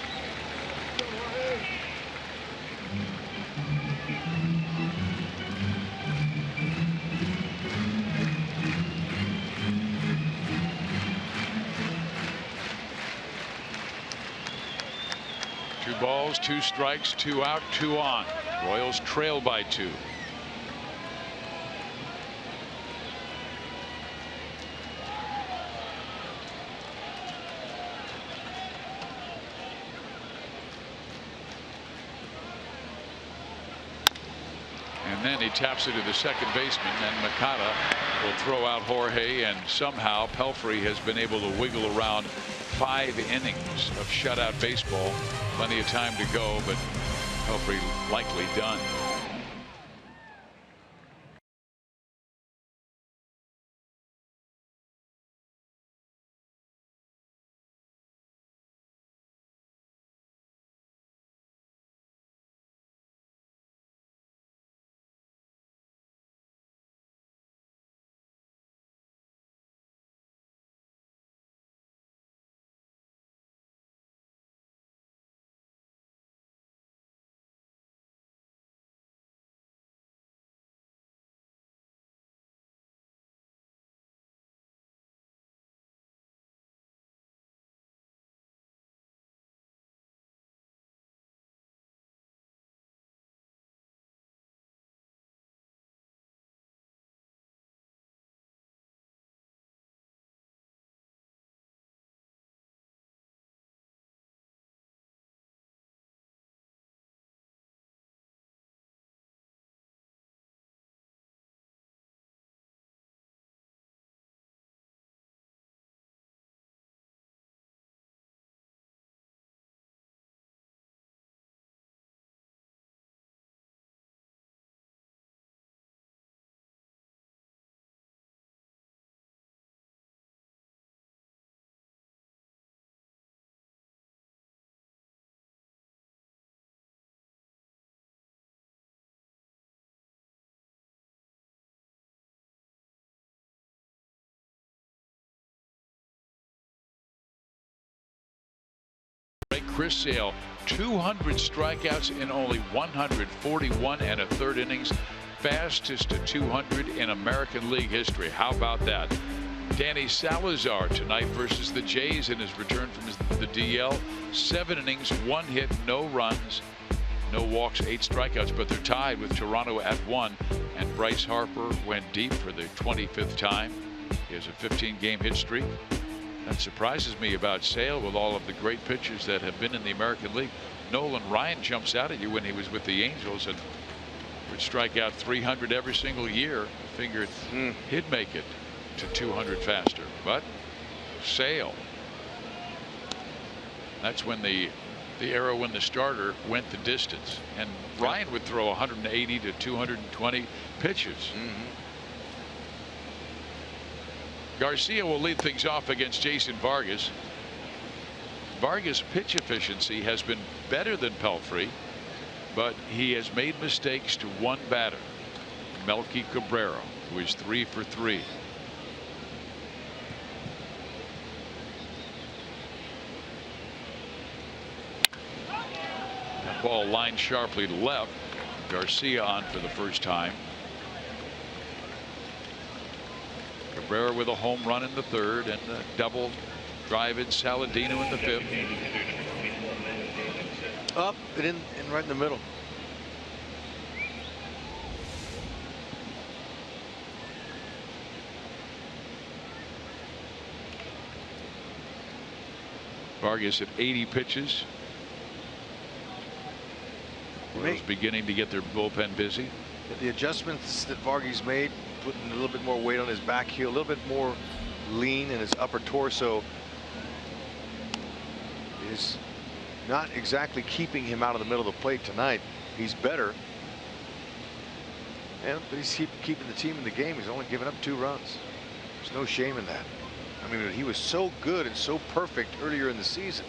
Two balls, 2 strikes, 2 out, 2 on. Royals trail by 2. And then he taps it to the second baseman, and Makata will throw out Jorge, and somehow Pelfrey has been able to wiggle around 5 innings of shutout baseball. Plenty of time to go, but Pelfrey likely done. Chris Sale, 200 strikeouts in only 141 and a third innings, fastest to 200 in American League history. How about that? Danny Salazar tonight versus the Jays in his return from the DL. 7 innings, 1 hit, no runs, no walks, 8 strikeouts, but they're tied with Toronto at 1. And Bryce Harper went deep for the 25th time. He has a 15-game hit streak. That surprises me about Sale with all of the great pitchers that have been in the American League. Nolan Ryan jumps out at you when he was with the Angels and would strike out 300 every single year. Figured he'd make it to 200 faster, but Sale. That's when the era when the starter went the distance, and Ryan would throw 180 to 220 pitches. Garcia will lead things off against Jason Vargas. Vargas' pitch efficiency has been better than Pelfrey, but he has made mistakes to one batter, Melky Cabrera, who is 3 for 3. That ball lined sharply to left. Garcia on for the first time. Cabrera with a home run in the 3rd and a double drive in Saladino in the 5th. Up and in and right in the middle. Vargas at 80 pitches. Royals beginning to get their bullpen busy. The adjustments that Vargas made, putting a little bit more weight on his back heel, a little bit more lean in his upper torso, is not exactly keeping him out of the middle of the plate tonight. He's better, but he's keeping the team in the game. He's only given up 2 runs. There's no shame in that. I mean, he was so good and so perfect earlier in the season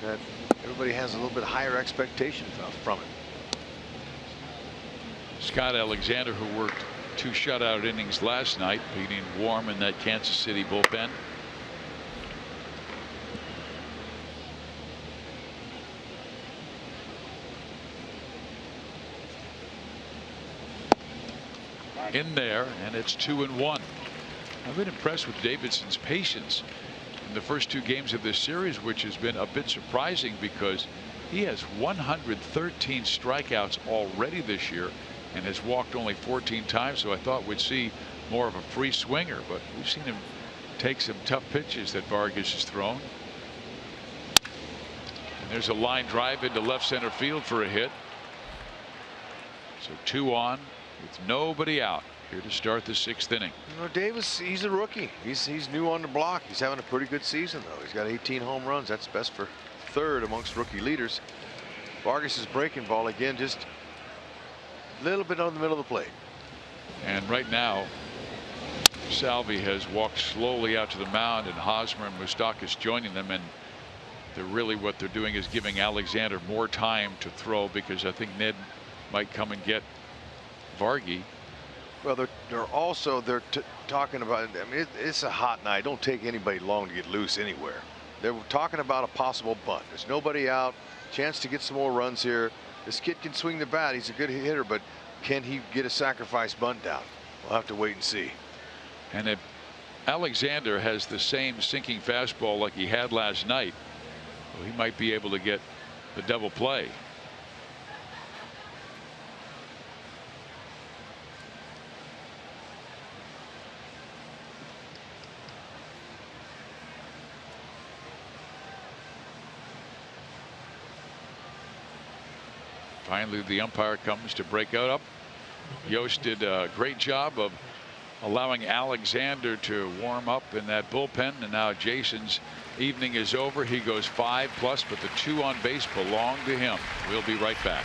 that everybody has a little bit higher expectation from him. Scott Alexander, who worked 2 shutout innings last night, beating Warm in that Kansas City bullpen. In there, and it's 2-1. I've been impressed with Davidson's patience in the first 2 games of this series, which has been a bit surprising because he has 113 strikeouts already this year and has walked only 14 times. So I thought we'd see more of a free swinger, but we've seen him take some tough pitches that Vargas has thrown. And there's a line drive into left center field for a hit. So 2 on with nobody out. Here to start the 6th inning. You know, Davis, he's a rookie. He's new on the block. He's having a pretty good season, though. He's got 18 home runs. That's best for 3rd amongst rookie leaders. Vargas's breaking ball again, just a little bit on the middle of the plate. And right now, Salvi has walked slowly out to the mound, and Hosmer and Moustakas joining them, and they're really what they're doing is giving Alexander more time to throw, because I think Ned might come and get Vargy. Well, they're also talking about, I mean, it's a hot night. Don't take anybody long to get loose anywhere. They're talking about a possible bunt. There's nobody out. Chance to get some more runs here. This kid can swing the bat. He's a good hitter, but can he get a sacrifice bunt down? We'll have to wait and see. And if Alexander has the same sinking fastball like he had last night, well, he might be able to get the double play. Finally, the umpire comes to break it up. Yost did a great job of allowing Alexander to warm up in that bullpen, and now Jason's evening is over. He goes 5+, but the 2 on base belong to him. We'll be right back.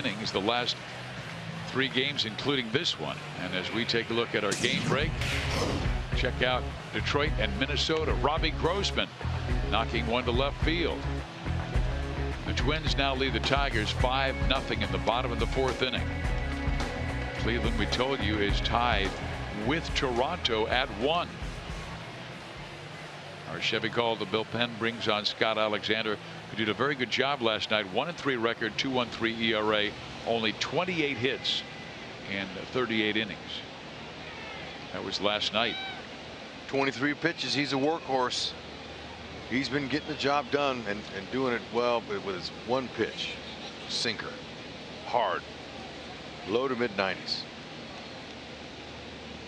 innings the last 3 games, including this one. And as we take a look at our game break, check out Detroit and Minnesota. Robbie Grossman knocking one to left field. The Twins now lead the Tigers 5-0 in the bottom of the 4th inning. Cleveland, we told you, is tied with Toronto at 1. Our Chevy call the bullpen brings on Scott Alexander, who did a very good job last night. 1-3 record, 2.13 ERA, only 28 hits in 38 innings. That was last night. 23 pitches. He's a workhorse. He's been getting the job done and doing it well, but with his one pitch, sinker, hard, low to mid 90s.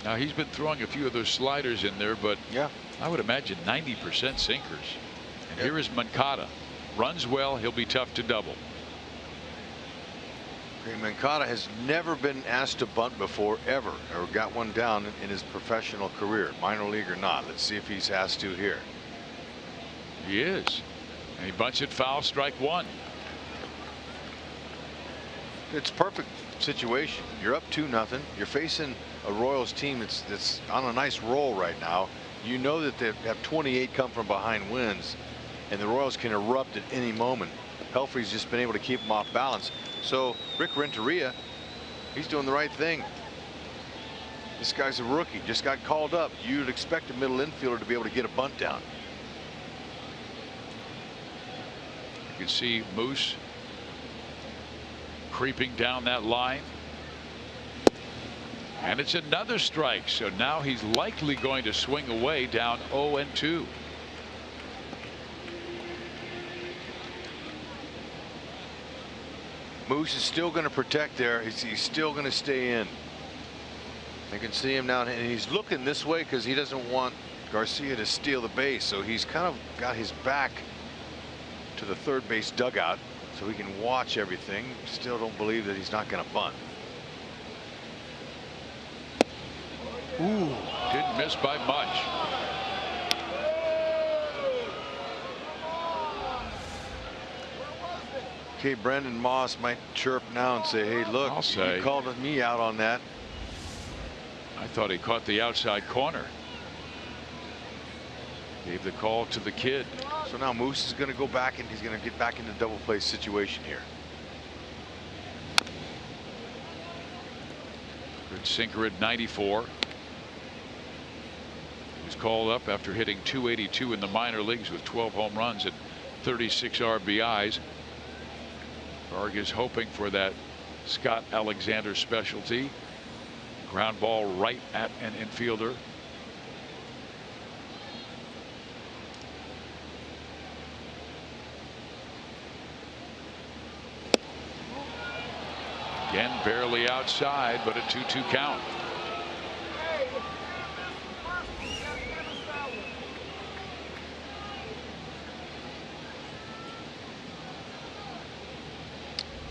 Now he's been throwing a few of those sliders in there, but yeah, I would imagine 90% sinkers. And here is Moncada. Runs well. He'll be tough to double. Moncada has never been asked to bunt before, ever, or got one down in his professional career, minor league or not. Let's see if he's asked to here. He is. And he bunts it foul, strike 1. It's perfect situation. You're up 2-0. You're facing a Royals team that's on a nice roll right now. You know that they have 28 come from behind wins, and the Royals can erupt at any moment. Helfrey's just been able to keep them off balance. So Rick Renteria, he's doing the right thing. This guy's a rookie, just got called up. You'd expect a middle infielder to be able to get a bunt down. You can see Moose creeping down that line. And it's another strike. So now he's likely going to swing away down 0-2. Moose is still going to protect there. He's still going to stay in. I can see him now, and he's looking this way because he doesn't want Garcia to steal the base. So he's kind of got his back to the third base dugout so he can watch everything. Still don't believe that he's not going to bunt. Ooh, didn't miss by much. Okay, Brandon Moss might chirp now and say, hey, look, you called me out on that. I thought he caught the outside corner. Gave the call to the kid. So now Moose is going to go back, and he's going to get back into double play situation here. Good sinker at 94. He was called up after hitting .282 in the minor leagues with 12 home runs and 36 RBIs. Vargas hoping for that Scott Alexander specialty. Ground ball right at an infielder. Again, barely outside, but a 2-2 count.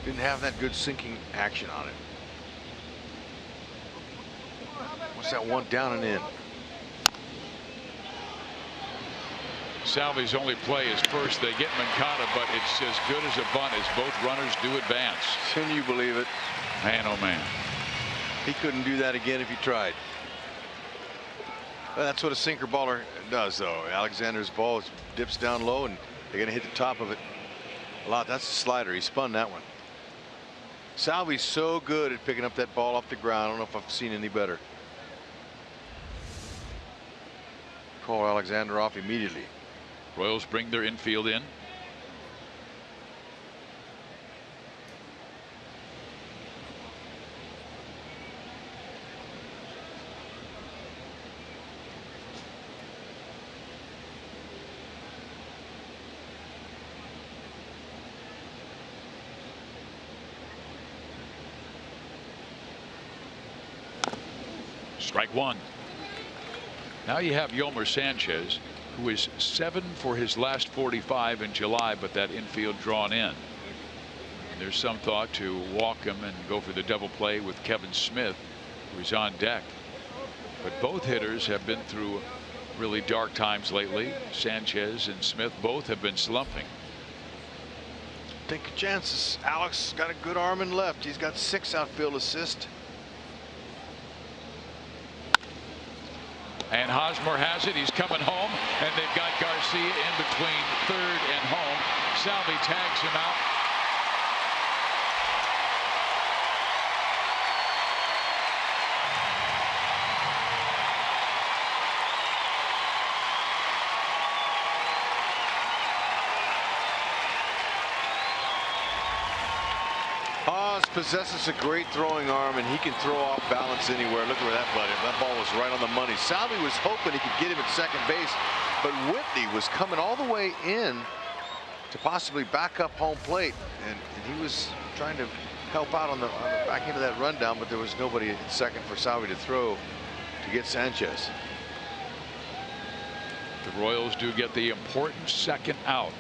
Didn't have that good sinking action on it. What's that one down and in? Salvi's only play is first. They get Moncada, but it's as good as a bunt as both runners do advance. Can you believe it? Man, oh man. He couldn't do that again if he tried. Well, that's what a sinker baller does, though. Alexander's ball dips down low, and they're going to hit the top of it a lot. That's a slider. He spun that one. Salvi's so good at picking up that ball off the ground. I don't know if I've seen any better. Call Alexander off immediately. Royals bring their infield in. Strike 1. Now you have Yolmer Sanchez, who is 7 for his last 45 in July, but that infield drawn in. And there's some thought to walk him and go for the double play with Kevin Smith, who's on deck. But both hitters have been through really dark times lately. Sanchez and Smith both have been slumping. Take your chances. Alex got a good arm and left. He's got 6 outfield assists. And Hosmer has it. He's coming home, and they've got Garcia in between third and home. Salvi tags him out. Haas possesses a great throwing arm, and he can throw off balance anywhere. Look where that ball was right on the money. Salvi was hoping he could get him at second base, but Whitney was coming all the way in to possibly back up home plate, and he was trying to help out on the back end of that rundown, but there was nobody at second for Salvi to throw to get Sanchez. The Royals do get the important second out.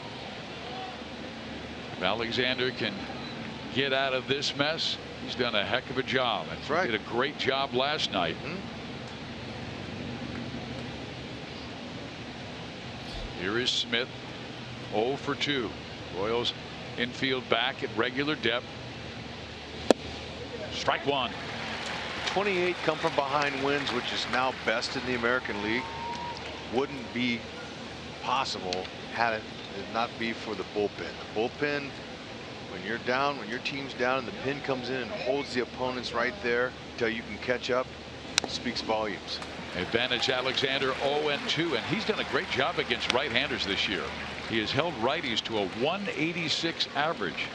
If Alexander can get out of this mess, he's done a heck of a job. That's right. He did a great job last night. Here is Smith, 0 for 2. Royals infield back at regular depth. Strike one. 28 come from behind wins, which is now best in the American League. Wouldn't be possible had it not be for the bullpen. The bullpen, when you're down, when your team's down and the pin comes in and holds the opponents right there until you can catch up, speaks volumes. Advantage Alexander 0-2, and he's done a great job against right-handers this year. He has held righties to a 186 average,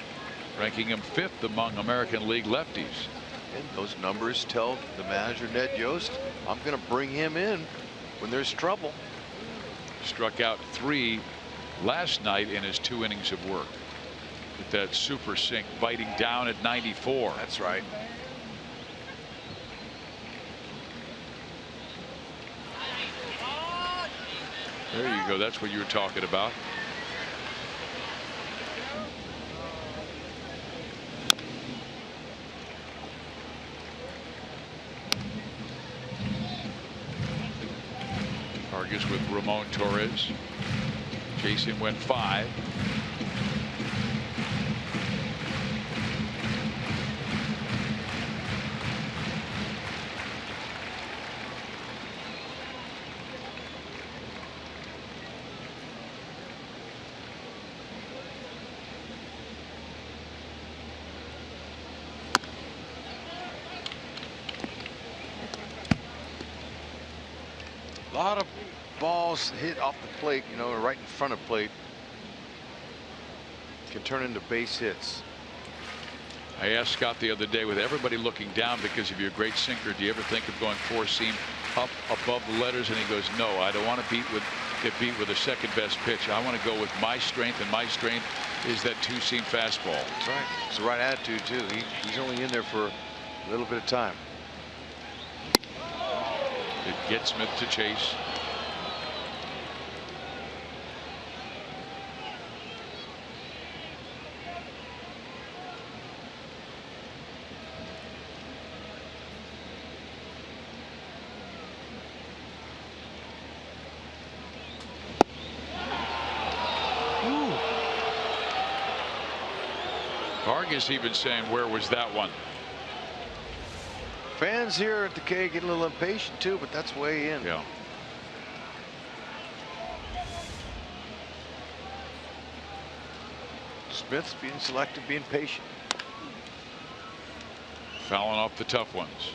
ranking him 5th among American League lefties. And those numbers tell the manager Ned Yost, I'm going to bring him in when there's trouble. Struck out 3 last night in his 2 innings of work. With that super sink biting down at 94. That's right. There you go. That's what you were talking about. Vargas with Ramon Torres. Jason went 5. A lot of balls hit off the plate, you know, right in front of plate, can turn into base hits. I asked Scott the other day, with everybody looking down because of your great sinker, do you ever think of going 4-seam up above the letters? And he goes, no, I don't want to get beat with a second best pitch. I want to go with my strength, and my strength is that 2-seam fastball. That's right. It's the right attitude too. He's only in there for a little bit of time. It gets Smith to chase. Vargas even saying, where was that one? Fans here at the K get a little impatient too, but that's way in. Yeah. Smith's being selective, being patient. Fouling off the tough ones.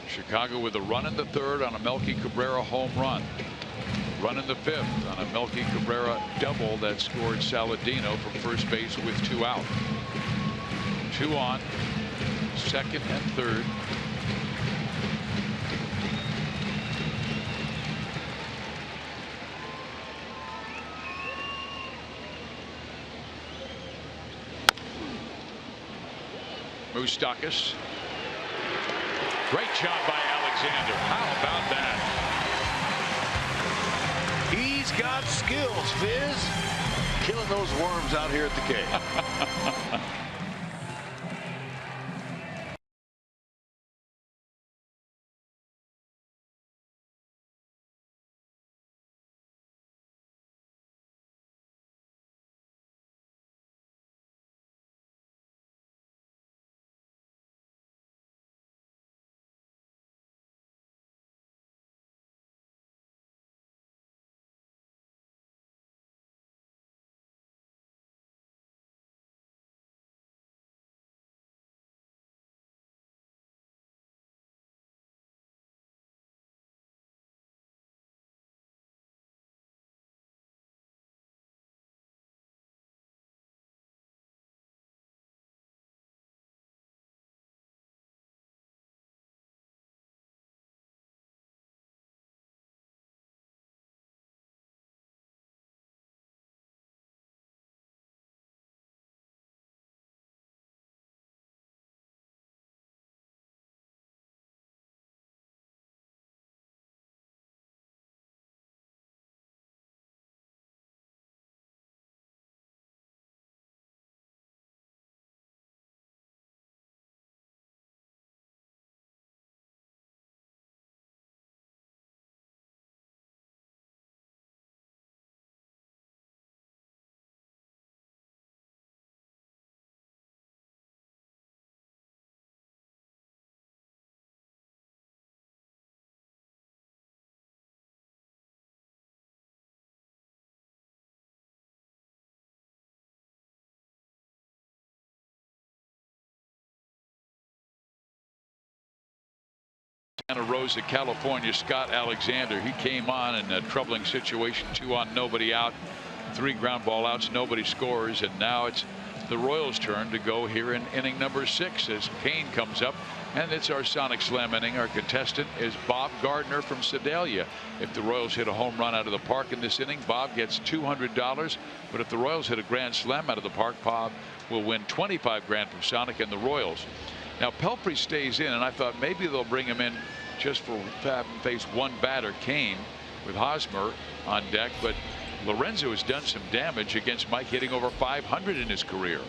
Chicago with a run in the 3rd on a Melky Cabrera home run. Run in the 5th on a Melky Cabrera double that scored Saladino from first base with 2 out. 2 on, 2nd and 3rd. Moustakas. Great job by Alexander. How about that? He's got skills, Fizz. Killing those worms out here at the K. Santa Rosa, California, Scott Alexander. He came on in a troubling situation, 2 on, nobody out, 3 ground ball outs, nobody scores, and now it's the Royals' turn to go here in inning number 6 as Kane comes up, and it's our Sonic Slam inning. Our contestant is Bob Gardner from Sedalia. If the Royals hit a home run out of the park in this inning, Bob gets $200, but if the Royals hit a grand slam out of the park, Bob will win $25 grand from Sonic and the Royals. Now Pelfrey stays in, and I thought maybe they'll bring him in just for have him face one batter, Kane, with Hosmer on deck, but Lorenzo has done some damage against Mike, hitting over 500 in his career.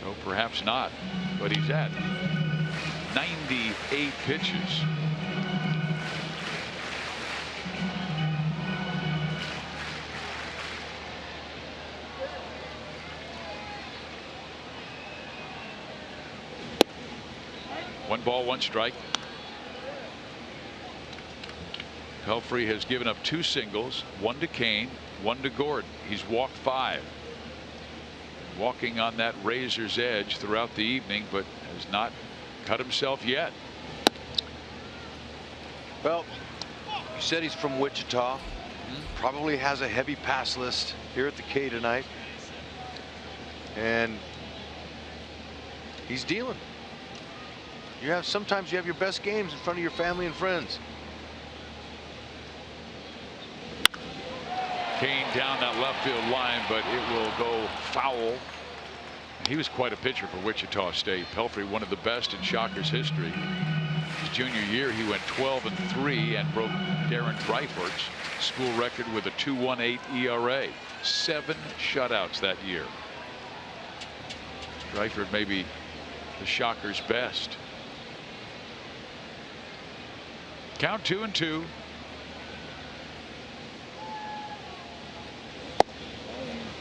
So perhaps not, but he's at 98 pitches. One ball, one strike. Pelfrey has given up 2 singles, 1 to Kane, 1 to Gordon. He's walked 5. Walking on that razor's edge throughout the evening, but has not cut himself yet. Well, you said he's from Wichita. Probably has a heavy pass list here at the K tonight. And he's dealing. Sometimes you have your best games in front of your family and friends. Kane down that left field line, but it will go foul. He was quite a pitcher for Wichita State. Pelfrey, one of the best in Shockers history. His junior year, he went 12-3 and broke Darren Dreifert's school record with a 2.18 ERA. 7 shutouts that year. Dreifert maybe the Shockers' best. Count 2-2.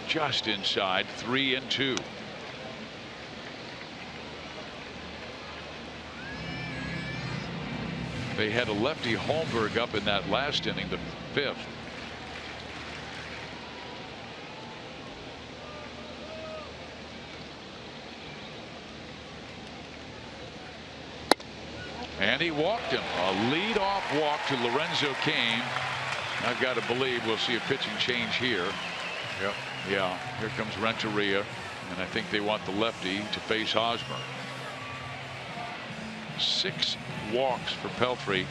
Just inside, 3-2. They had a lefty Holmberg up in that last inning, the 5th. And he walked him. A lead-off walk to Lorenzo Kane. I've got to believe we'll see a pitching change here. Yep. Yeah, here comes Renteria, and I think they want the lefty to face Hosmer. 6 walks for Pelfrey.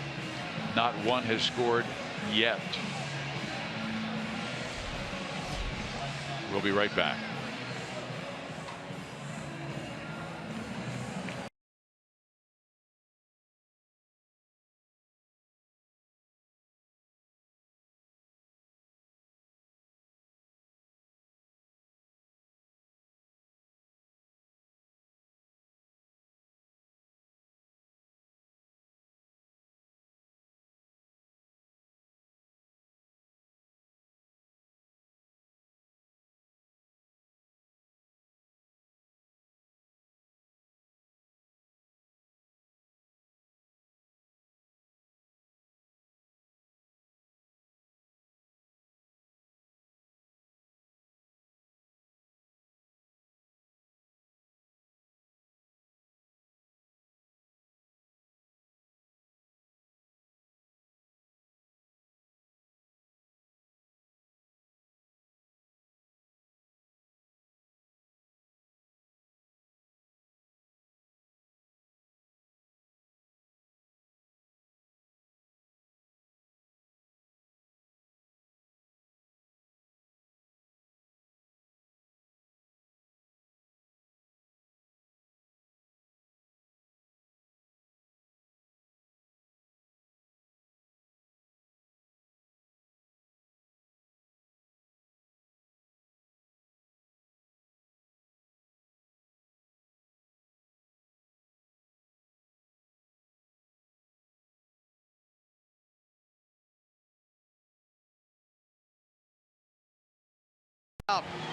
Not one has scored yet. We'll be right back.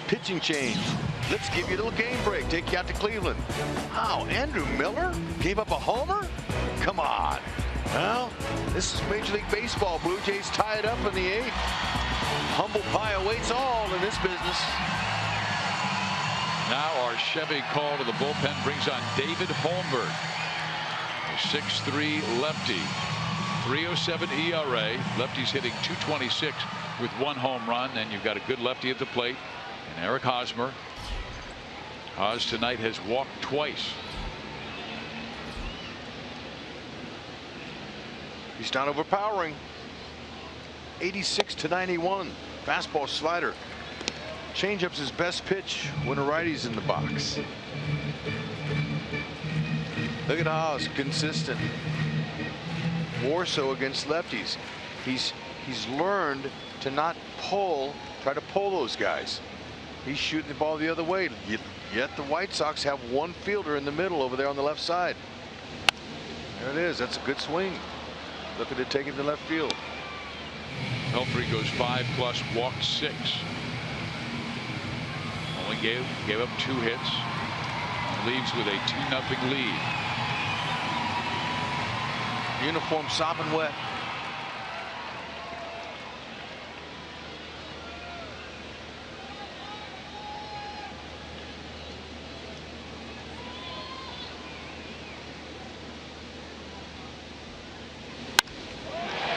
Pitching change. Let's give you a little game break. Take you out to Cleveland. Wow, Andrew Miller gave up a homer? Come on. Well, this is Major League Baseball. Blue Jays tie it up in the 8th. Humble pie awaits all in this business. Now our Chevy call to the bullpen brings on David Holmberg. 6'3" lefty. 3.07 ERA. Lefty's hitting .226 with 1 home run, and you've got a good lefty at the plate, and Eric Hosmer. Hos tonight has walked twice. He's not overpowering. 86 to 91. Fastball, slider. Changeup's his best pitch when a righty's in the box. Look at Hos, consistent. More so against lefties. He's learned to not try to pull those guys. He's shooting the ball the other way. Yet the White Sox have one fielder in the middle over there on the left side. There it is. That's a good swing. Looking to take it to left field. Pelfrey goes 5+, walked 6. Only gave up 2 hits. Leaves with a 2-0 lead. Uniform sopping wet.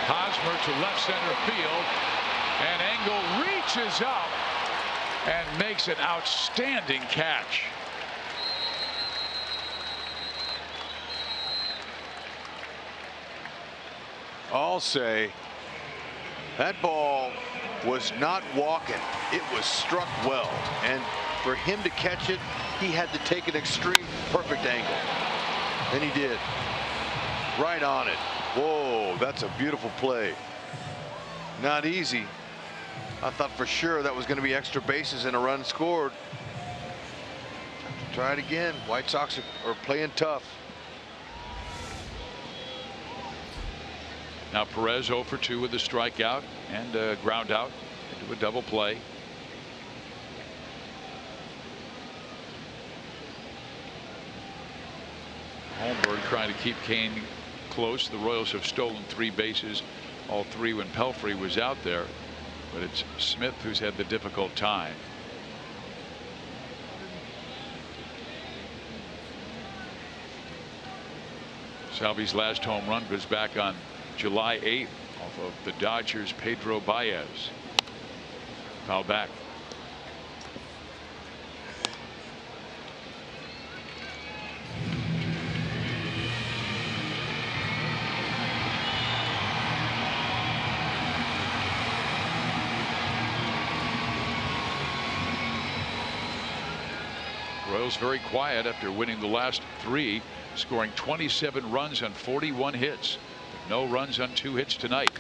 Hosmer to left center field, and Engel reaches up and makes an outstanding catch. I'll say that ball was not walking. It was struck well, and for him to catch it, he had to take an extreme perfect angle, and he did. Right on it. Whoa, that's a beautiful play. Not easy. I thought for sure that was going to be extra bases and a run scored. Try it again. White Sox are playing tough. Now Perez 0 for 2 with a strikeout and a ground out into a double play. Holmberg trying to keep Kane close. The Royals have stolen 3 bases, all 3 when Pelfrey was out there, but it's Smith who's had the difficult time. Salvi's last home run goes back on July 8th off of the Dodgers' Pedro Baez. Foul back. Royals very quiet after winning the last 3, scoring 27 runs on 41 hits. No runs on 2 hits tonight.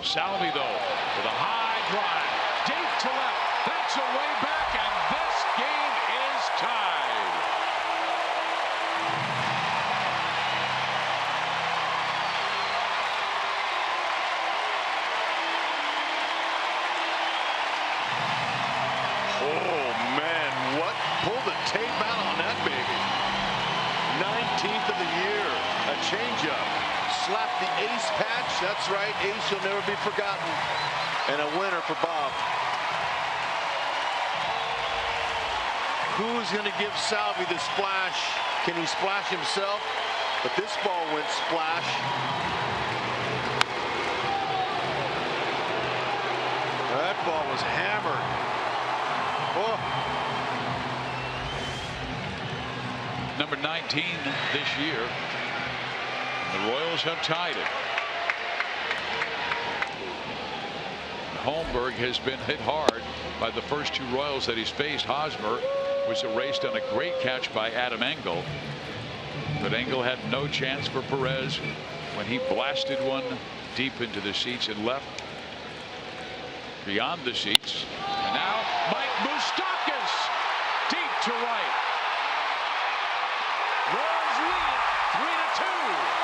Salvi, though, with a high drive, deep to left. That's a way back, and this game is tied. Oh, man, what? Pull the tape out on that baby. 19th of the year. A changeup. Slap the ace patch. That's right. Ace will never be forgotten. And a winner for Bob. Who's going to give Salvi the splash? Can he splash himself? But this ball went splash. That ball was hammered. Oh. Number 19 this year. The Royals have tied it. Holmberg has been hit hard by the first 2 Royals that he's faced. Hosmer was erased on a great catch by Adam Engel, but Engel had no chance for Perez when he blasted one deep into the seats and left beyond the seats. And now Mike Moustakas deep to right. Royals lead 3-2.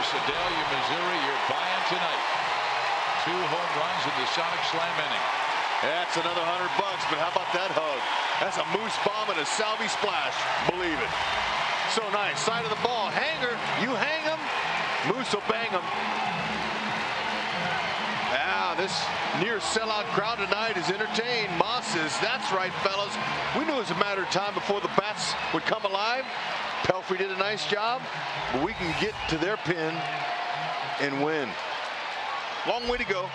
Sedalia, Missouri, you're buying tonight. 2 home runs in the Sonic Slam inning. That's another $100, but how about that hug? That's a Moose bomb and a Salvi splash. Believe it. So nice. Side of the ball. Hanger. You hang him. Moose will bang him. this near sellout crowd tonight is entertained. Moss says, that's right, fellas. We knew it was a matter of time before the bats would come alive. Pelfrey did a nice job, but we can get to their pin and win. Long way to go.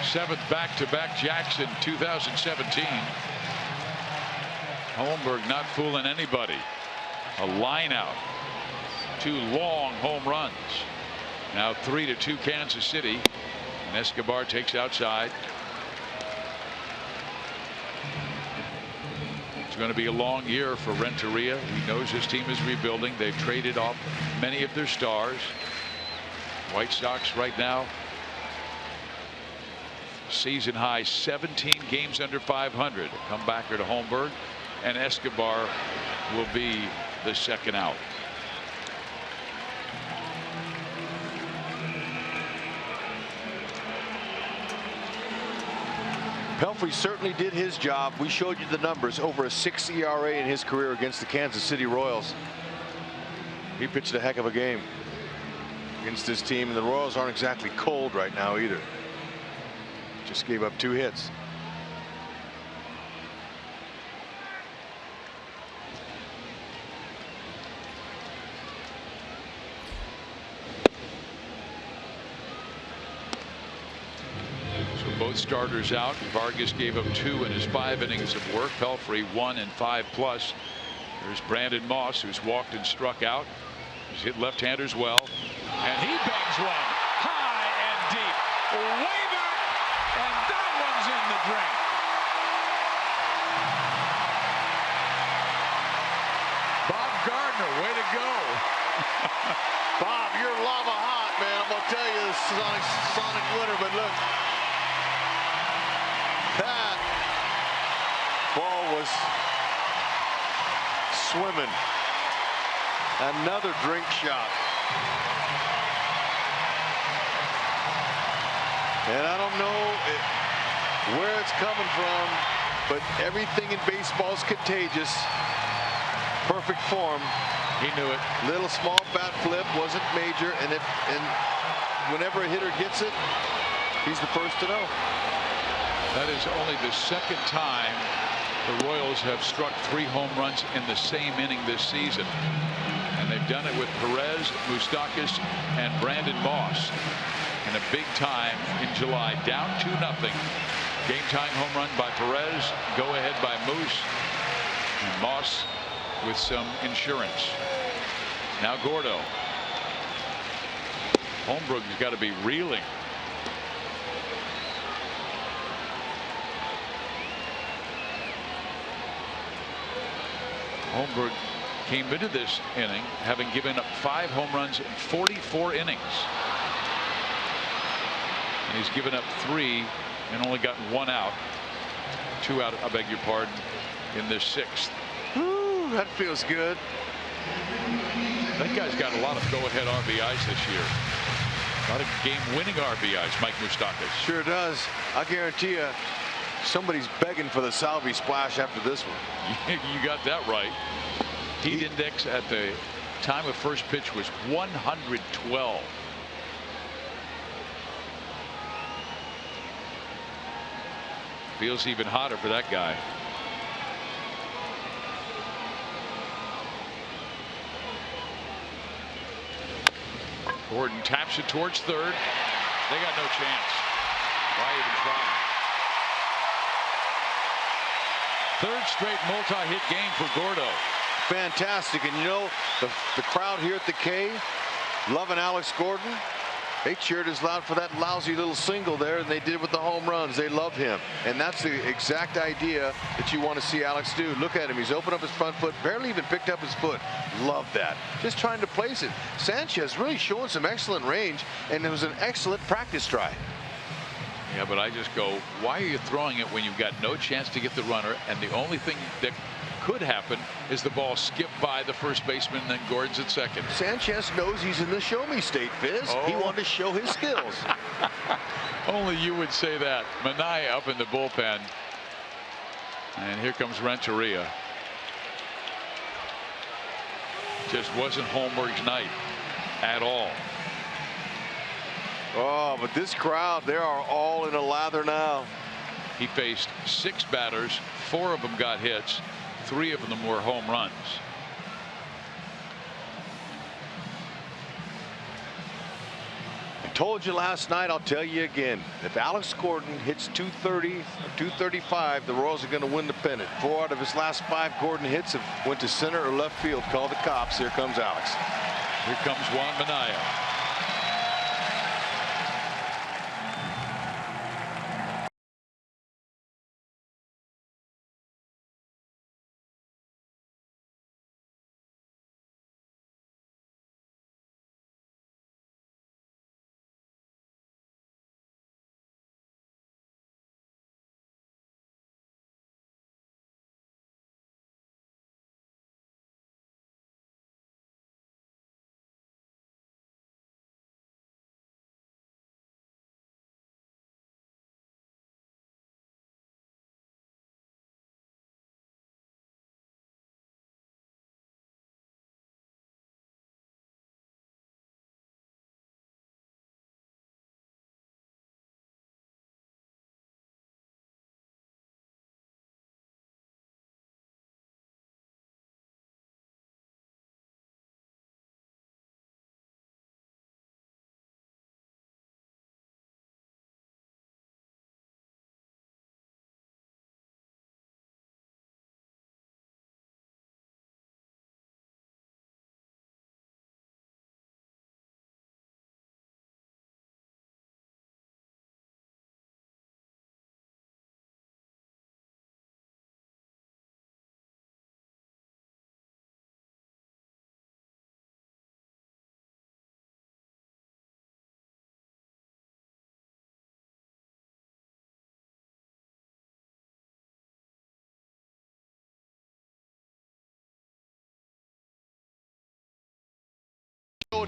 7th back-to-back Jackson 2017. Holmberg not fooling anybody. A line out. 2 long home runs. Now 3-2 Kansas City. And Escobar takes outside. It's going to be a long year for Renteria. He knows his team is rebuilding. They've traded off many of their stars. White Sox right now season high 17 games under 500. A comebacker to Holmberg, and Escobar will be the second out. Pelfrey certainly did his job. We showed you the numbers. Over a 6 ERA in his career against the Kansas City Royals. He pitched a heck of a game against this team, and the Royals aren't exactly cold right now either. Just gave up 2 hits. So both starters out. Vargas gave up 2 in his 5 innings of work. Pelfrey 1 in 5+. There's Brandon Moss, who's walked and struck out. He's hit left-handers well, and he bangs one high and deep, way back, and that one's in the drink. Bob Gardner, way to go. Bob, you're lava hot, man. I'm gonna tell you, this Sonic winner, but look, that ball was swimming. Another drink shot. And I don't know where it's coming from, but everything in baseball is contagious. Perfect form. He knew it. Little small bat flip, wasn't major, and whenever a hitter gets it, he's the first to know. That is only the 2nd time the Royals have struck 3 home runs in the same inning this season. And they've done it with Perez, Moustakas, and Brandon Moss. And a big time in July, down 2-0. Game-tying home run by Perez, go-ahead by Moose, and Moss with some insurance. Now Gordo. Holmberg's got to be reeling. Holmberg came into this inning having given up 5 home runs in 44 innings. And he's given up 3 and only gotten 1 out. 2 out, I beg your pardon, in this 6th. Ooh, that feels good. That guy's got a lot of go-ahead RBIs this year. A lot of game-winning RBIs, Mike Moustakas. Sure does. I guarantee you, somebody's begging for the Salvi splash after this one. You got that right. Heat index at the time of first pitch was 112. Feels even hotter for that guy. Gordon taps it towards third. They got no chance. Why even try? Third straight multi-hit game for Gordo. Fantastic. And you know, the crowd here at the K loving Alex Gordon. They cheered as loud for that lousy little single there, and they did it with the home runs. They love him, and that's the exact idea that you want to see Alex do. Look at him. He's opened up his front foot, barely even picked up his foot. Love that. Just trying to place it. Sanchez really showing some excellent range, and it was an excellent practice try. Yeah, but I just go, why are you throwing it when you've got no chance to get the runner, and the only thing that could happen is the ball skip by the first baseman, and then Gordon's at second. Sanchez knows he's in the show-me state, Fizz. Oh. He wanted to show his skills. Only you would say that. Minaya up in the bullpen, and here comes Renteria. Just wasn't Holmberg's night at all. Oh, but this crowd, they are all in a lather now. He faced 6 batters, 4 of them got hits, 3 of them were home runs. I told you last night, I'll tell you again. If Alex Gordon hits 230 or 235, the Royals are going to win the pennant. 4 out of his last 5 Gordon hits have went to center or left field. Call the cops. Here comes Alex. Here comes Juan Minaya.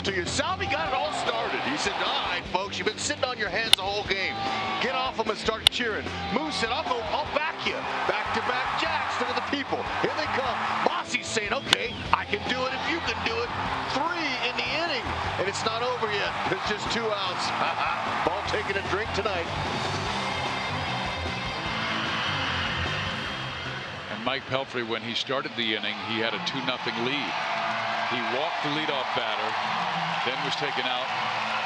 To you. Salvi got it all started. He said, all right, folks, you've been sitting on your hands the whole game. Get off them and start cheering. Moose said, I'll back you. Back-to-back jacks. Look at the people. Here they come. Mossy's saying, okay, I can do it if you can do it. 3 in the inning. And it's not over yet. It's just 2 outs. Ball taking a drink tonight. And Mike Pelfrey, when he started the inning, he had a 2-0 lead. He walked the leadoff batter, then was taken out,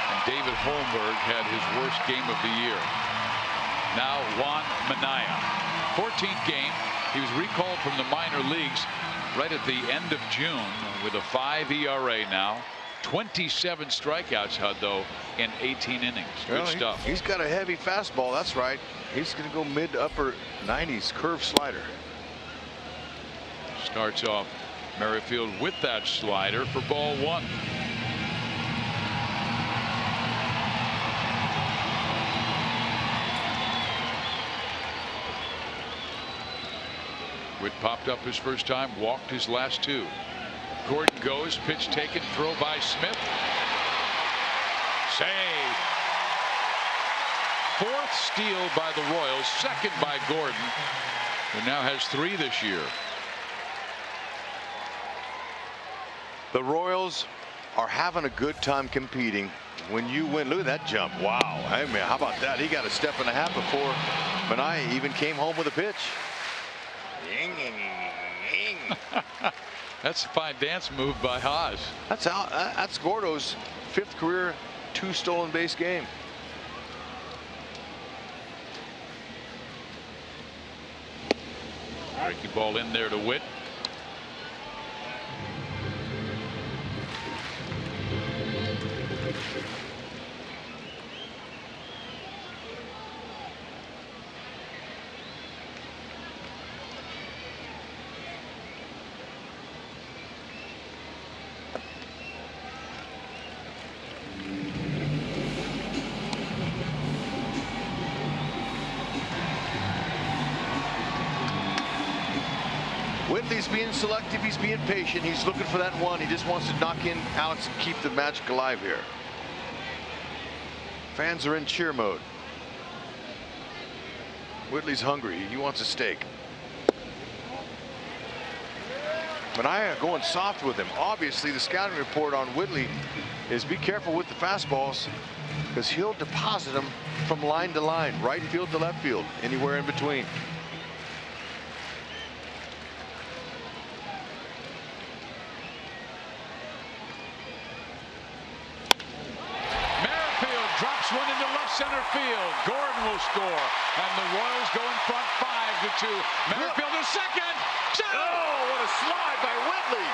and David Holmberg had his worst game of the year. Now Juan Minaya, 14th game. He was recalled from the minor leagues right at the end of June with a 5 ERA now. 27 strikeouts, Hud, though, in 18 innings. Good stuff. He's got a heavy fastball. That's right. He's going to go mid to upper 90s curve slider. Starts off Merrifield with that slider for ball 1. Witt popped up his first time, walked his last 2. Gordon goes, pitch taken, throw by Smith. Save. 4th steal by the Royals, 2nd by Gordon, who now has 3 this year. The Royals are having a good time competing. When you win, look at that jump. Wow. Hey, man, how about that? He got a step and a half before Minaya even came home with a pitch. That's a fine dance move by Haas. That's Gordo's 5th career 2 stolen base game. Breaking ball in there to Witt. Whitley's being selective. He's being patient. He's looking for that one. He just wants to knock in Alex and keep the magic alive here. Fans are in cheer mode. Whitley's hungry. He wants a steak. But I am going soft with him. Obviously, the scouting report on Whitley is be careful with the fastballs, because he'll deposit them from line to line, right field to left field, anywhere in between. Drops one into left center field. Gordon will score, and the Royals go in front 5-2. Merrifield is second. Oh, what a slide by Whitley!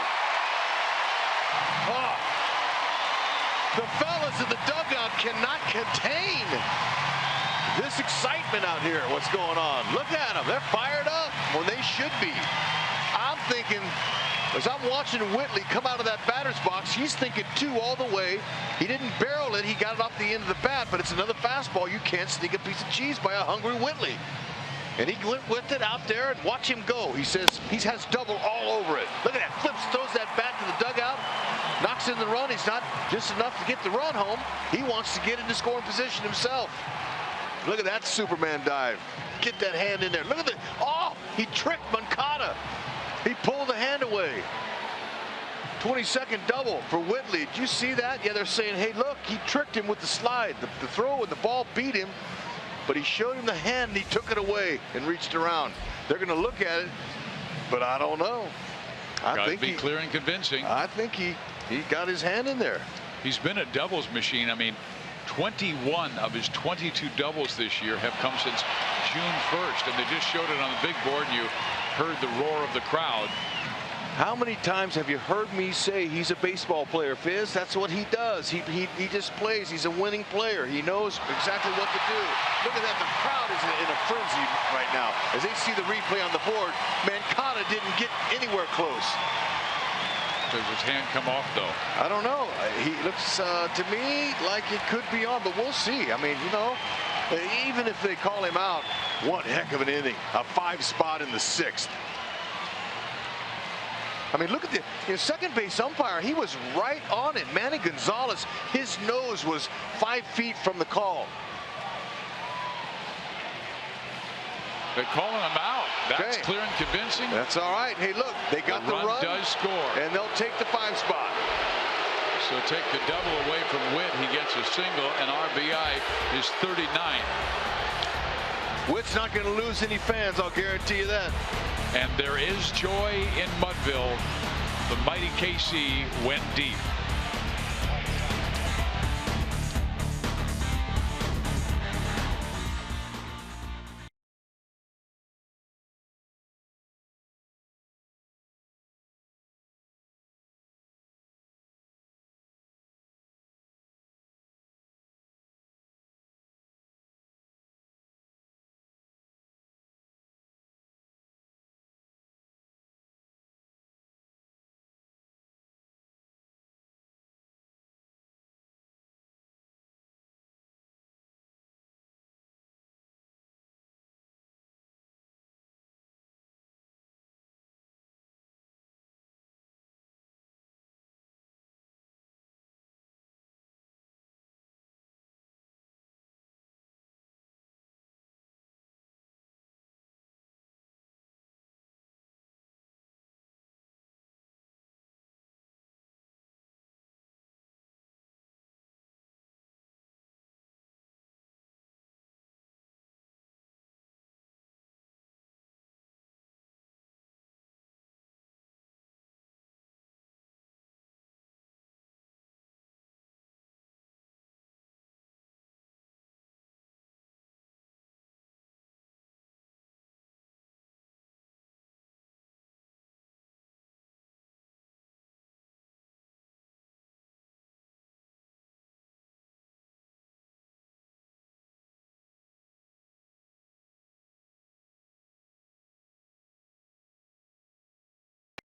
Oh. The fellas in the dugout cannot contain this excitement out here. What's going on? Look at them. They're fired up when they should be. I'm thinking, as I'm watching Whitley come out of that batter's box, he's thinking 2 all the way. He didn't barrel it. He got it off the end of the bat, but it's another fastball. You can't sneak a piece of cheese by a hungry Whitley. And he went with it out there, and watch him go. He says he has double all over it. Look at that. Flips, throws that bat to the dugout, knocks in the run. He's not just enough to get the run home. He wants to get into scoring position himself. Look at that Superman dive. Get that hand in there. Look at the, oh, he tricked Moncada. He pulled the hand away. 22nd double for Whitley. Did you see that? Yeah, they're saying, hey, look, he tricked him with the slide. The throw and the ball beat him, but he showed him the hand and he took it away and reached around. They're going to look at it, but I don't know. Got to be clear and convincing. I think he got his hand in there. He's been a doubles machine. I mean, 21 of his 22 doubles this year have come since June 1st, and they just showed it on the big board, and you heard the roar of the crowd. How many times have you heard me say he's a baseball player, Fizz? That's what he does. He just plays. He's a winning player. He knows exactly what to do. Look at that. The crowd is in a frenzy right now as they see the replay on the board. Moncada didn't get anywhere close. Does his hand come off, though? I don't know. He looks to me like it could be on, but we'll see. I mean, you know, even if they call him out, one heck of an inning. A 5 spot in the 6th. I mean, look at the second base umpire. He was right on it. Manny Gonzalez, his nose was 5 feet from the call. They're calling him out. That's clear and convincing. That's all right. Hey, look, they got the run. Does score. And they'll take the 5 spot. So take the double away from Witt. He gets a single, and RBI is 39. Witt's not going to lose any fans, I'll guarantee you that. And there is joy in Mudville. The mighty KC went deep.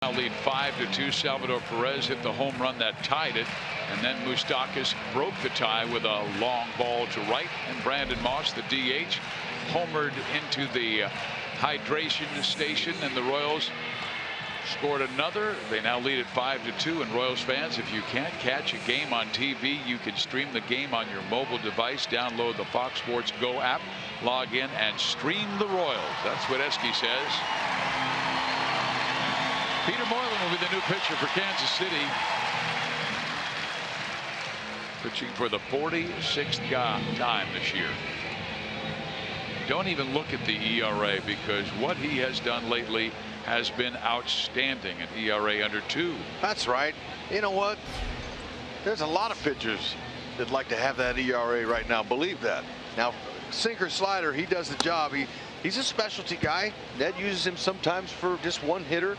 Now lead 5-2. Salvador Perez hit the home run that tied it, and then Moustakas broke the tie with a long ball to right, and Brandon Moss, the DH, homered into the hydration station, and the Royals scored another. They now lead at 5-2. And Royals fans, if you can't catch a game on TV, you can stream the game on your mobile device. Download the Fox Sports Go app, log in, and stream the Royals. That's what Esky says. Peter Moylan will be the new pitcher for Kansas City. Pitching for the 46th time this year. Don't even look at the ERA, because what he has done lately has been outstanding. An ERA under 2. That's right. You know what? There's a lot of pitchers that like to have that ERA right now. Believe that. Now, sinker slider, he does the job. He's a specialty guy. Ned uses him sometimes for just one hitter,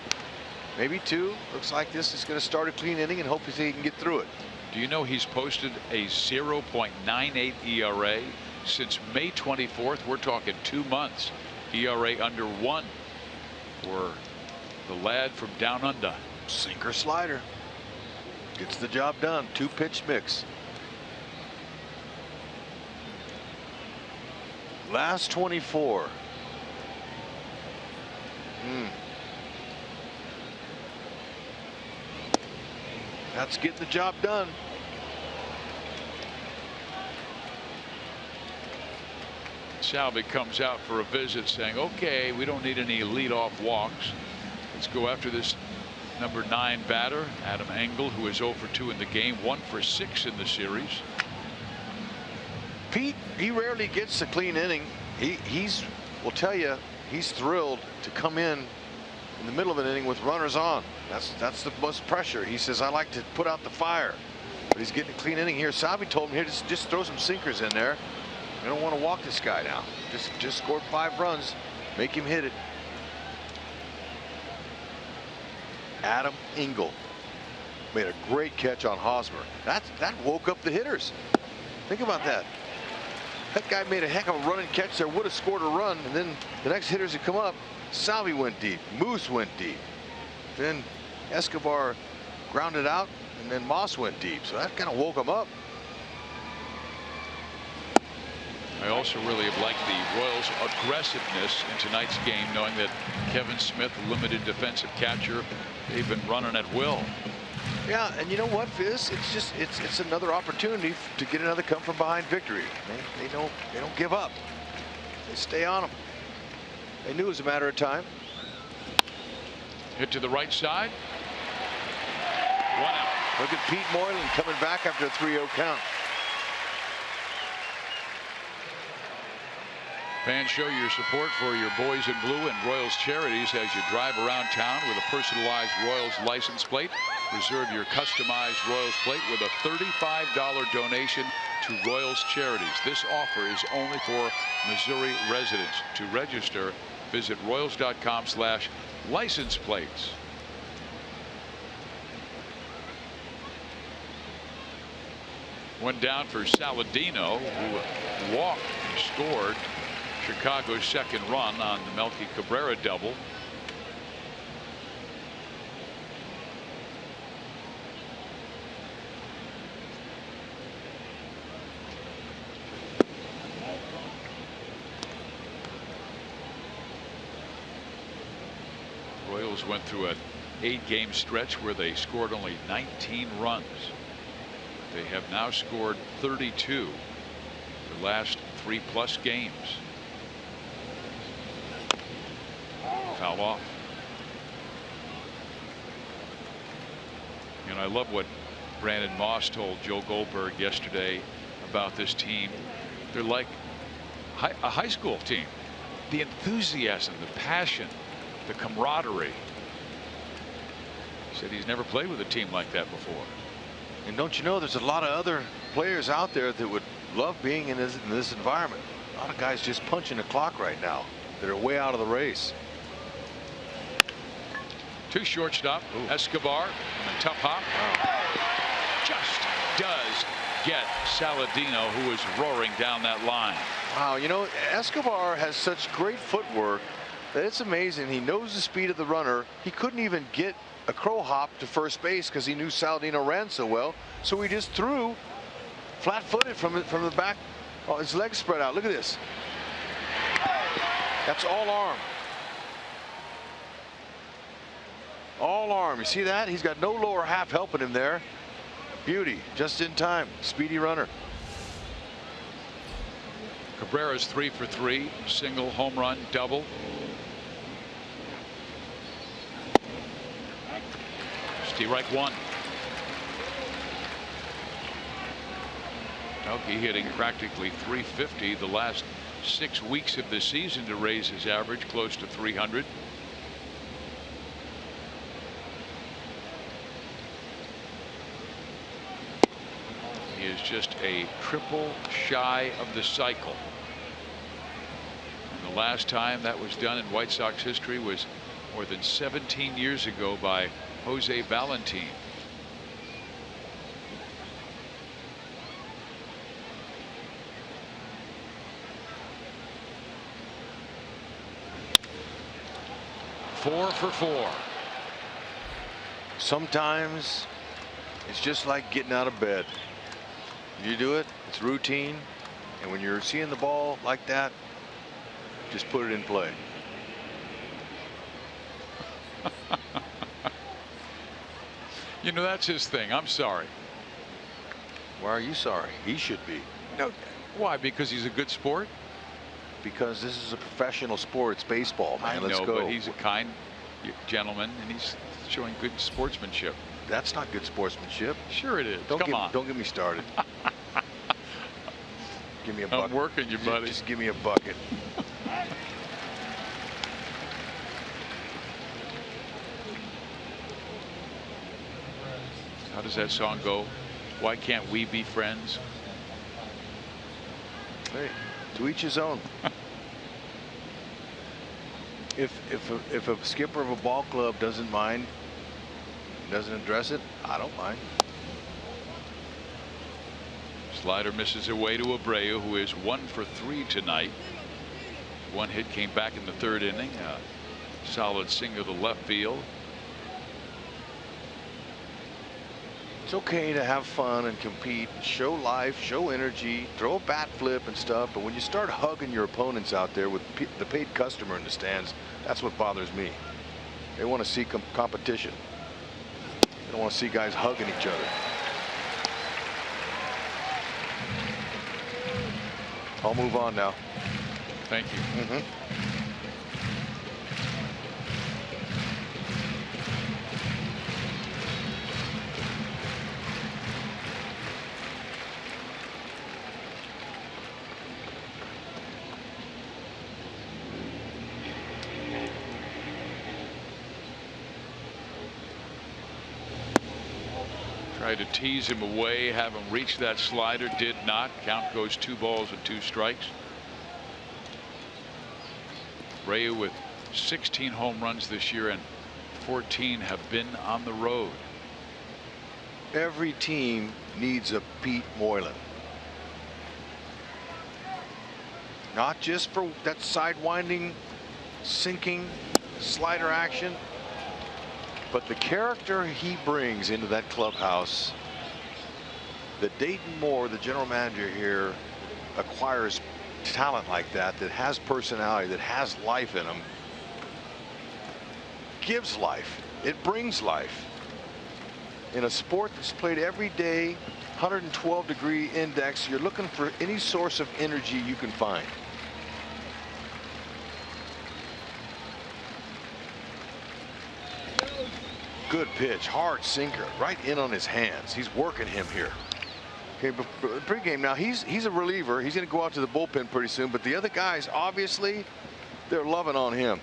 maybe 2. Looks like this is going to start a clean inning, and hopefully he can get through it. Do you know he's posted a 0.98 ERA since May 24th? We're talking 2 months. ERA under 1 for the lad from down under. Sinker slider gets the job done. 2-pitch mix. Last 24. That's getting the job done. Salvi comes out for a visit, saying, okay, we don't need any leadoff walks. Let's go after this number 9 batter, Adam Engel, who is 0 for 2 in the game, 1 for 6 in the series. Pete, he rarely gets a clean inning. We'll tell you, he's thrilled to come in the middle of an inning with runners on. That's the most pressure. He says, I like to put out the fire. But he's getting a clean inning here. Salvi told him here, just throw some sinkers in there. We don't want to walk this guy now. Just scored 5 runs. Make him hit it. Adam Engel made a great catch on Hosmer. That woke up the hitters. Think about that. That guy made a heck of a running catch there. Would have scored a run. And then the next hitters that come up, Salvi went deep. Moose went deep. Then Escobar grounded out. And then Moss went deep. So that kind of woke him up. I also really have liked the Royals' aggressiveness in tonight's game, knowing that Kevin Smith, limited defensive catcher, they've been running at will. Yeah, and you know what, Fizz? It's another opportunity to get another come from behind victory. They don't give up. They stay on them. They knew it was a matter of time. Hit to the right side. 1 out. Look at Pete Moylan coming back after a 3-0 count. Fans, show your support for your boys in blue and Royals charities as you drive around town with a personalized Royals license plate. Reserve your customized Royals plate with a $35 donation to Royals charities. This offer is only for Missouri residents. To register, visit royals.com/license plates. One down for Saladino, who walked and scored Chicago's second run on the Melky Cabrera double. Royals went through an 8-game stretch where they scored only 19 runs. They have now scored 32 the last 3+ games. Foul off. And I love what Brandon Moss told Joe Goldberg yesterday about this team. They're like a high school team. The enthusiasm, the passion, the camaraderie. He said he's never played with a team like that before. And don't you know, there's a lot of other players out there that would love being in this environment. A lot of guys just punching the clock right now that are way out of the race. To shortstop. Ooh. Escobar and a tough hop. Wow. Just does get Saladino, who is roaring down that line. Wow, you know, Escobar has such great footwork that it's amazing. He knows the speed of the runner. He couldn't even get a crow hop to first base because he knew Saladino ran so well. So he just threw flat-footed from the back. Oh, his legs spread out. Look at this. That's all arm. All arm. You see that? He's got no lower half helping him there. Beauty. Just in time. Speedy runner. Cabrera's 3 for 3. Single, home run, double. Strike one. Melky hitting practically .350 the last 6 weeks of the season to raise his average close to .300. He is just a triple shy of the cycle. And the last time that was done in White Sox history was more than 17 years ago by Jose Valentin. Four for four. Sometimes it's just like getting out of bed. You do it, it's routine, and when you're seeing the ball like that, just put it in play. You know, that's his thing. I'm sorry. Why are you sorry? He should be. No, why? Because he's a good sport? Because this is a professional sport. It's baseball, man. Let's go. But he's a kind gentleman, and he's showing good sportsmanship. That's not good sportsmanship. Sure it is. Come on. Don't get me started. Give me a bucket. I'm working you, buddy. Just give me a bucket. How does that song go? Why can't we be friends? Hey, to each his own. If a skipper of a ball club doesn't mind, doesn't address it, I don't mind. Slider misses away to Abreu, who is 1 for 3 tonight. One hit came back in the 3rd inning. A solid single to left field. It's okay to have fun and compete, show life, show energy, throw a bat flip and stuff, but when you start hugging your opponents out there with the paid customer in the stands, that's what bothers me. They want to see competition. They don't want to see guys hugging each other. I'll move on now. Thank you. Tried to tease him away, have him reach that slider, did not. Count goes 2 balls and 2 strikes. Abreu with 16 home runs this year, and 14 have been on the road. Every team needs a Pete Moylan. Not just for that sidewinding, sinking slider action, but the character he brings into that clubhouse. That Dayton Moore, the general manager here, acquires talent like that, that has personality, that has life in him. Gives life. It brings life. In a sport that's played every day, 112-degree index, you're looking for any source of energy you can find. Good pitch, hard sinker, right in on his hands. He's working him here. Okay, but pregame now, he's a reliever. He's going to go out to the bullpen pretty soon, but the other guys, obviously, they're loving on him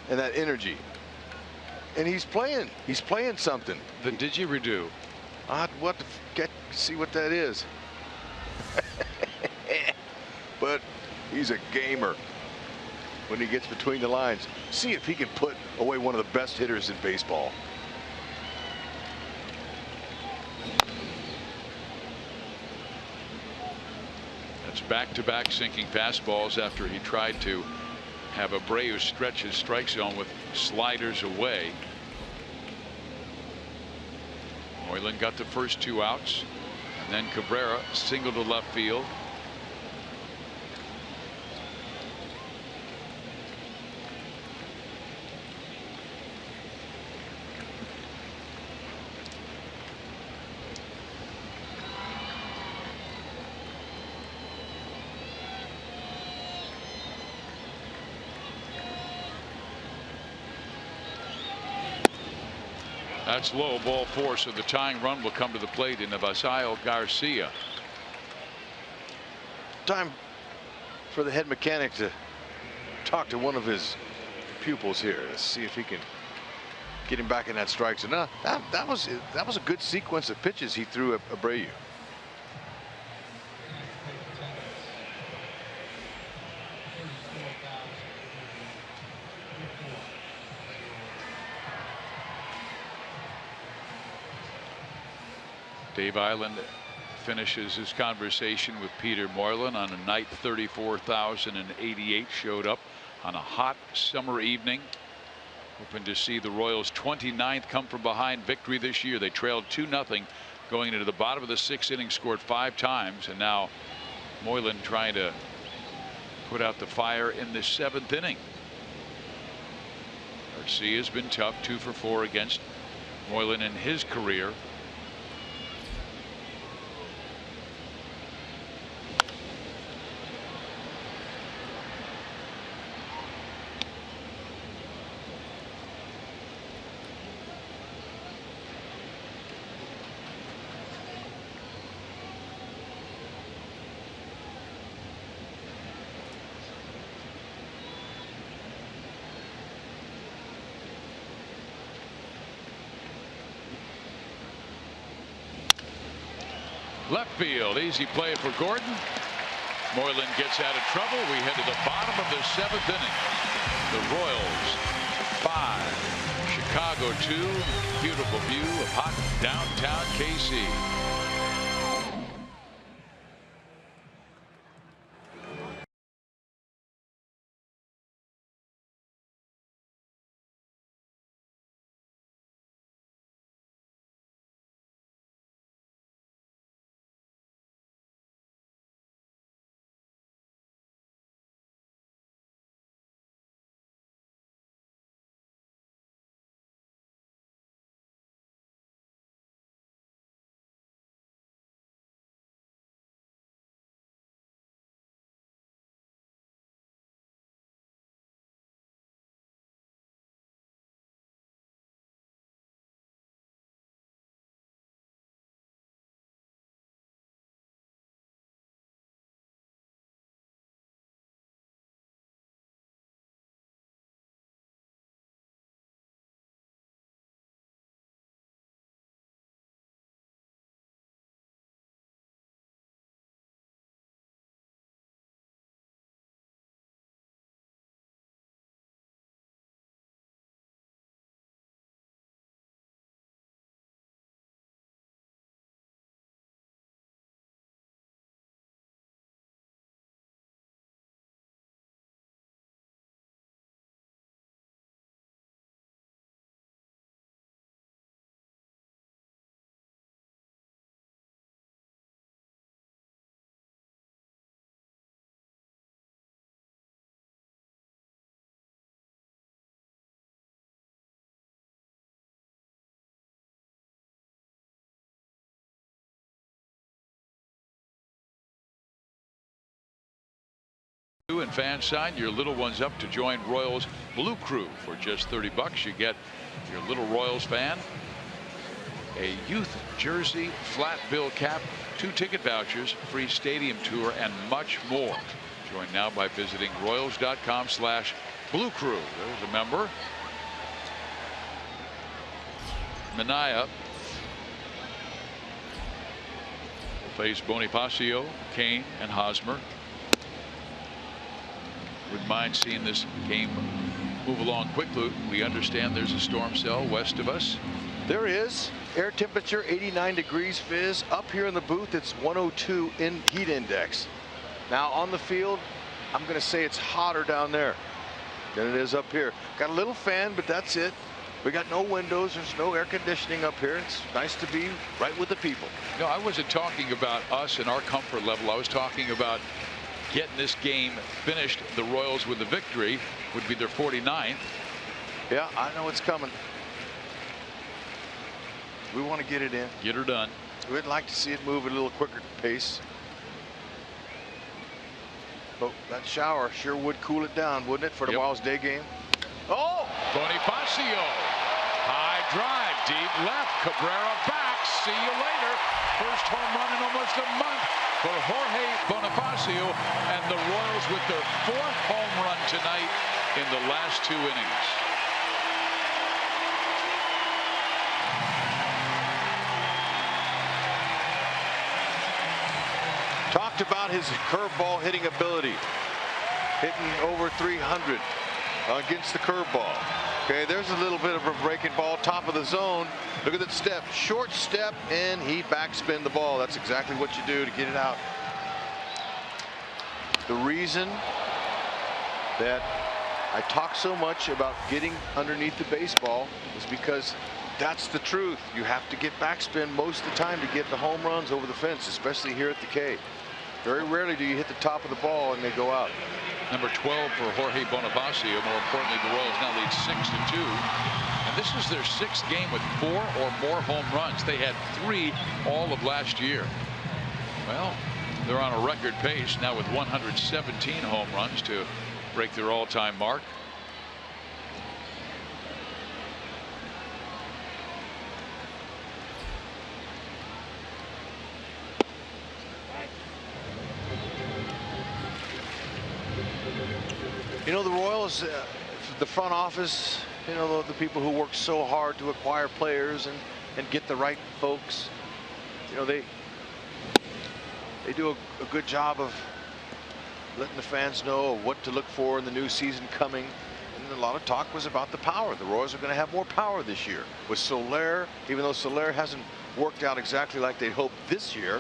and that energy. And he's playing something. The didgeridoo. What the see what that is. But he's a gamer when he gets between the lines. See if he can put away one of the best hitters in baseball. That's back-to-back sinking fastballs after he tried to have Abreu stretch his strike zone with sliders away. Moylan got the first 2 outs, and then Cabrera single to left field. That's low, ball 4, so the tying run will come to the plate in Avisail Garcia. Time for the head mechanic to talk to one of his pupils here. Let's see if he can get him back in that strike zone. No, that was a good sequence of pitches he threw at Abreu. Dave Island finishes his conversation with Peter Moylan on a night 34,088 showed up on a hot summer evening, hoping to see the Royals' 29th come from behind victory this year. They trailed 2-0 going into the bottom of the 6th inning, scored 5 times, and now Moylan trying to put out the fire in the 7th inning. Garcia's been tough, 2 for 4 against Moylan in his career. Left field, easy play for Gordon. Moylan gets out of trouble. We head to the bottom of the 7th inning. The Royals 5, Chicago 2. Beautiful view of hot downtown KC. And fan sign your little ones up to join Royals Blue Crew for just $30. You get, if you're a little Royals fan, a youth jersey, flat bill cap, 2 ticket vouchers, free stadium tour, and much more. Join now by visiting Royals.com/Blue Crew. There's a member. Minaya will face Bonifacio, Kane, and Hosmer. Wouldn't mind seeing this game move along quickly. We understand there's a storm cell west of us. There is. Air temperature 89 degrees Fizz. Up here in the booth it's 102 in heat index. Now on the field I'm going to say it's hotter down there than it is up here. Got a little fan, but that's it. We got no windows. There's no air conditioning up here. It's nice to be right with the people. No, I wasn't talking about us and our comfort level. I was talking about getting this game finished. The Royals with the victory would be their 49th. Yeah, I know it's coming. We want to get it in. Get her done. We'd like to see it move at a little quicker pace. But that shower sure would cool it down, wouldn't it, for tomorrow's day game? Oh! Bonifacio. High drive deep left. Cabrera back. See you later. First home run in almost a month for Jorge Bonifacio, and the Royals with their 4th home run tonight in the last 2 innings. Talked about his curveball hitting ability, hitting over 300 against the curveball. Okay, there's a little bit of a breaking ball, top of the zone. Look at that step, short step, and he backspin the ball. That's exactly what you do to get it out. The reason that I talk so much about getting underneath the baseball is because that's the truth. You have to get backspin most of the time to get the home runs over the fence, especially here at the K. Very rarely do you hit the top of the ball and they go out. Number 12 for Jorge Bonifacio. More importantly, the Royals now lead 6-2. And this is their 6th game with 4 or more home runs. They had 3 all of last year. Well, they're on a record pace now with 117 home runs to break their all-time mark. You know, the Royals, the front office, you know, the people who work so hard to acquire players and get the right folks, you know, they do a good job of letting the fans know what to look for in the new season coming. And a lot of talk was about the power. The Royals are going to have more power this year with Soler. Even though Soler hasn't worked out exactly like they hoped this year,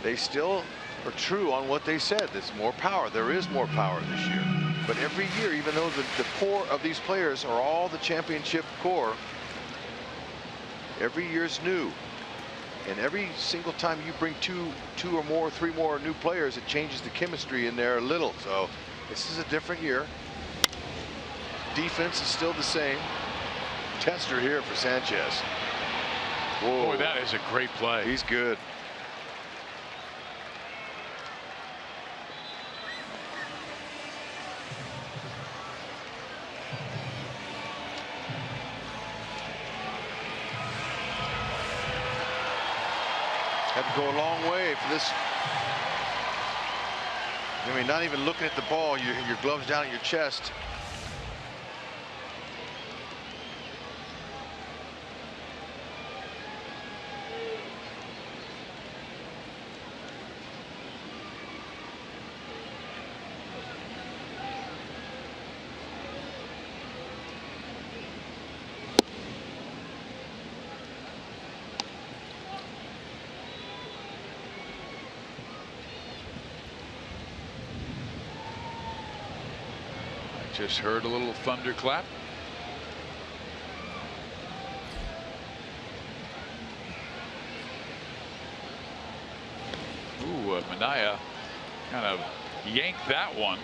they still are true on what they said. There's more power. There is more power this year. But every year, even though the core of these players are all the championship core, every year's new. And every single time you bring two or more, 3 more new players, it changes the chemistry in there a little. So this is a different year. Defense is still the same. Tester here for Sanchez. Whoa. Boy, that is a great play. He's good. Had to go a long way for this. I mean, not even looking at the ball, your gloves down at your chest. Just heard a little thunderclap. Ooh, Minaya kind of yanked that one.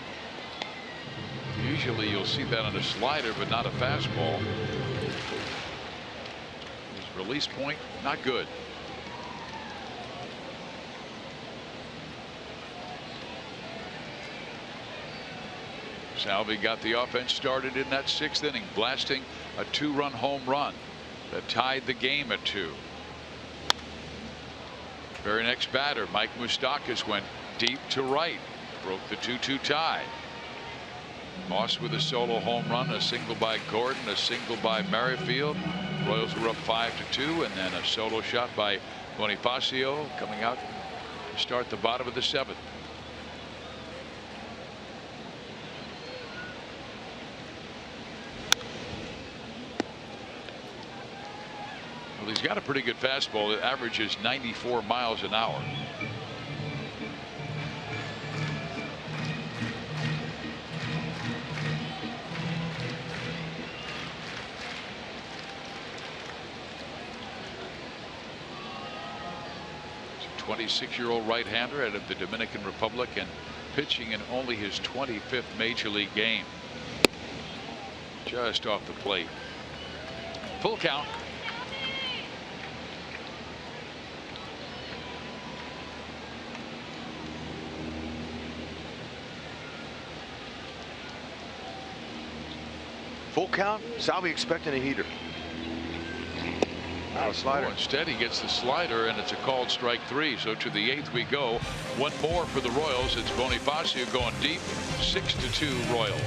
Usually you'll see that on a slider, but not a fastball. His release point, not good. Salvi got the offense started in that 6th inning, blasting a 2-run home run that tied the game at 2. Very next batter, Mike Moustakas, went deep to right, broke the 2-2 tie. Moss with a solo home run, a single by Gordon, a single by Merrifield. Royals were up 5-2, and then a solo shot by Bonifacio coming out to start the bottom of the 7th. Well, he's got a pretty good fastball. It averages 94 miles an hour. He's a 26-year-old right-hander out of the Dominican Republic and pitching in only his 25th major league game. Just off the plate. Full count. Full count. Salvi expecting a heater. Slider. Instead, he gets the slider, and it's a called strike 3. So to the 8th we go. One more for the Royals. It's Bonifacio going deep. 6-2 Royals.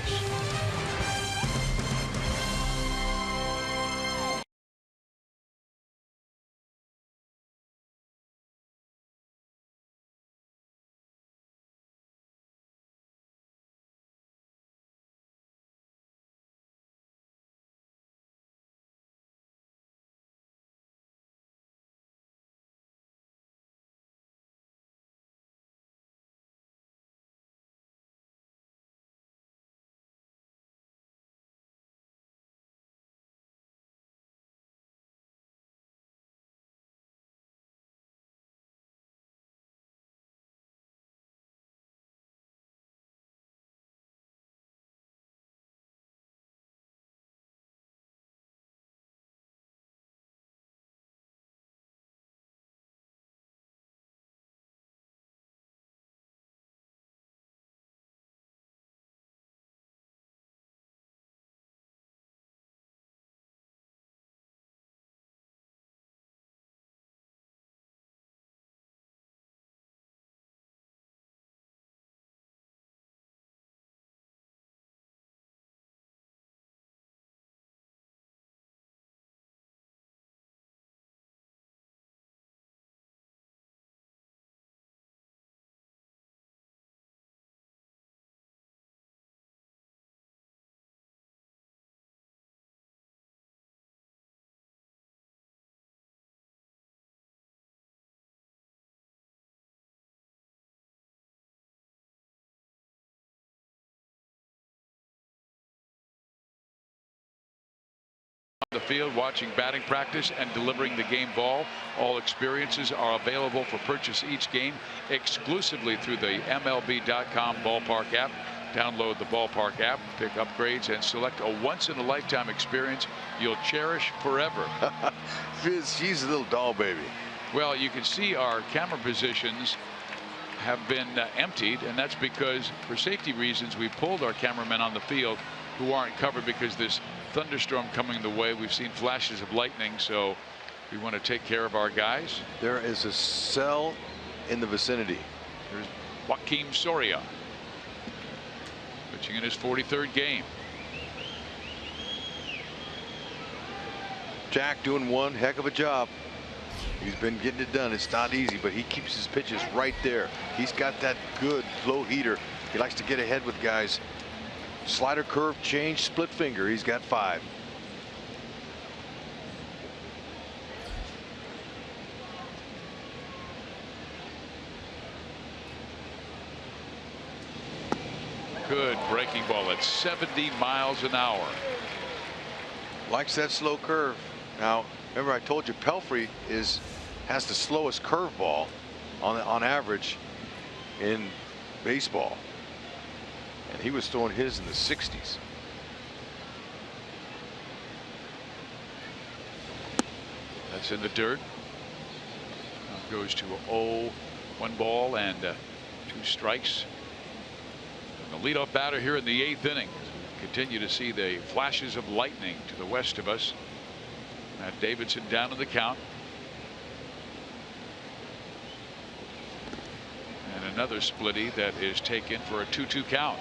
The field watching batting practice and delivering the game ball. All experiences are available for purchase each game exclusively through the MLB.com ballpark app. Download the ballpark app, pick upgrades, and select a once-in-a-lifetime experience you'll cherish forever. She's a little doll baby. Well, you can see our camera positions have been emptied, and that's because for safety reasons we pulled our cameramen on the field who aren't covered because this thunderstorm coming the way. We've seen flashes of lightning, so we want to take care of our guys. There is a cell in the vicinity. There's Joaquin Soria pitching in his 43rd game. Jack doing one heck of a job. He's been getting it done. It's not easy, but he keeps his pitches right there. He's got that good low heater. He likes to get ahead with guys. Slider, curve, change, split finger. He's got 5. Good breaking ball at 70 miles an hour. Likes that slow curve. Now, remember I told you Pelfrey has the slowest curveball on average in baseball. And he was throwing his in the 60s. That's in the dirt. Now goes to 0, 1 ball and 2 strikes. And the leadoff batter here in the 8th inning. We continue to see the flashes of lightning to the west of us. Matt Davidson down in the count. And another splitty that is taken for a 2-2 count.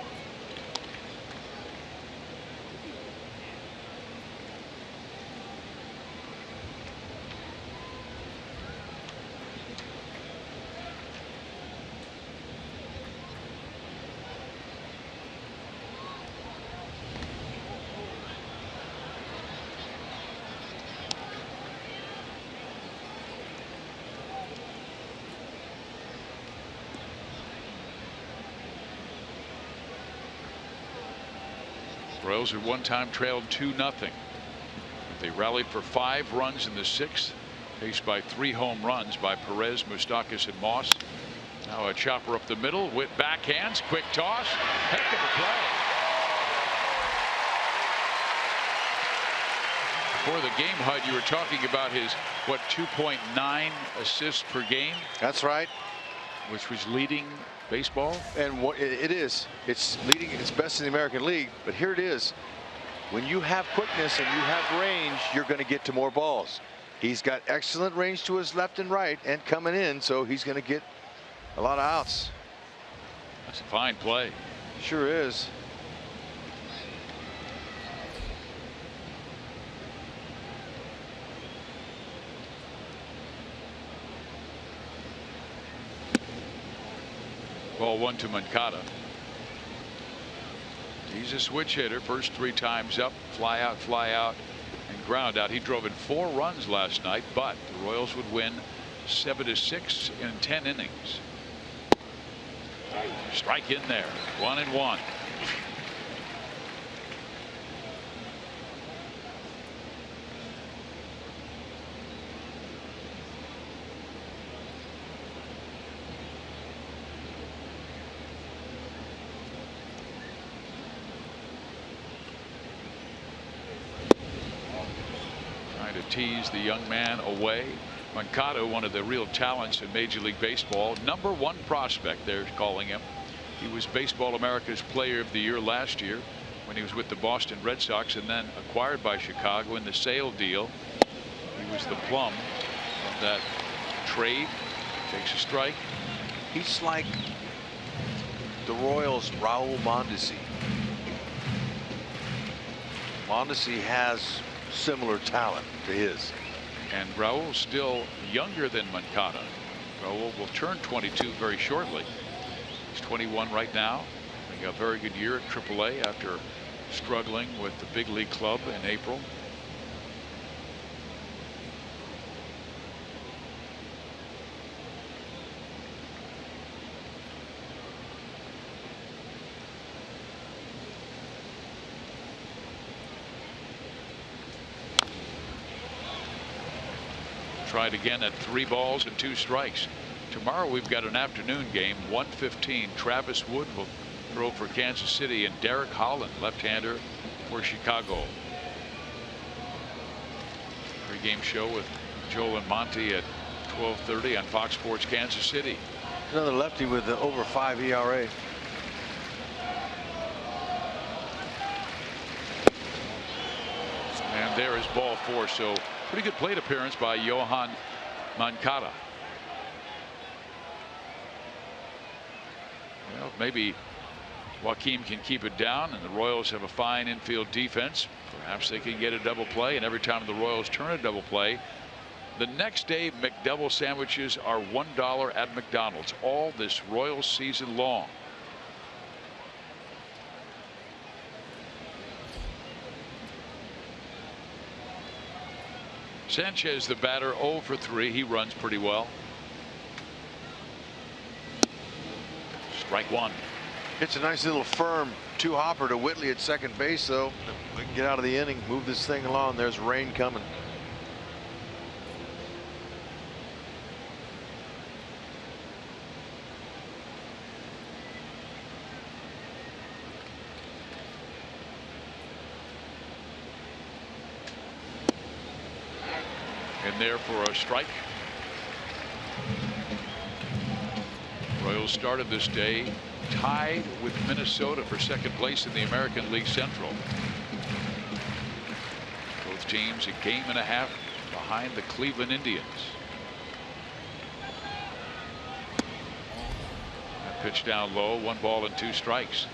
Royals had one time trailed 2-0. They rallied for 5 runs in the 6th, paced by 3 home runs by Perez, Moustakas, and Moss. Now a chopper up the middle with backhands, quick toss, heck of a play. Before the game, Hud, you were talking about his 2.9 assists per game. That's right. Which was leading baseball. And what it is, it's leading, it's best in the American League. But here it is, when you have quickness and you have range, you're going to get to more balls. He's got excellent range to his left and right and coming in, so he's going to get a lot of outs. That's a fine play. Sure is. Ball 1 to Moncada. He's a switch hitter. First 3 times up, fly out, and ground out. He drove in 4 runs last night, but the Royals would win 7-6 in 10 innings. Strike in there. 1-1. Tease the young man away. Moncada, one of the real talents in Major League Baseball, #1 prospect they're calling him. He was Baseball America's Player of the Year last year when he was with the Boston Red Sox, and then acquired by Chicago in the sale deal. He was the plum of that trade. Takes a strike. He's like the Royals' Raul Mondesi. Mondesi has similar talent to his. And Raul still younger than Moncada. Raul will turn 22 very shortly. He's 21 right now. He got a very good year at AAA after struggling with the big league club in April. Tried again at 3 balls and 2 strikes. Tomorrow we've got an afternoon game, 1:15. Travis Wood will throw for Kansas City, and Derek Holland, left-hander, for Chicago. Pregame show with Joel and Monty at 12:30 on Fox Sports Kansas City. Another lefty with the over 5 ERA. And there is ball 4. So pretty good plate appearance by Johan Moncada. Well, maybe Joaquin can keep it down, and the Royals have a fine infield defense. Perhaps they can get a double play, and every time the Royals turn a double play, the next day McDouble sandwiches are $1 at McDonald's all this Royals season long. Sanchez, the batter, 0 for 3. He runs pretty well. Strike 1. It's a nice little firm 2-hopper to Whitley at second base, though. We can get out of the inning, move this thing along. There's rain coming. In there for a strike. Royals started this day tied with Minnesota for second place in the American League Central. Both teams a game and a half behind the Cleveland Indians. That pitch down low, 1 ball and 2 strikes.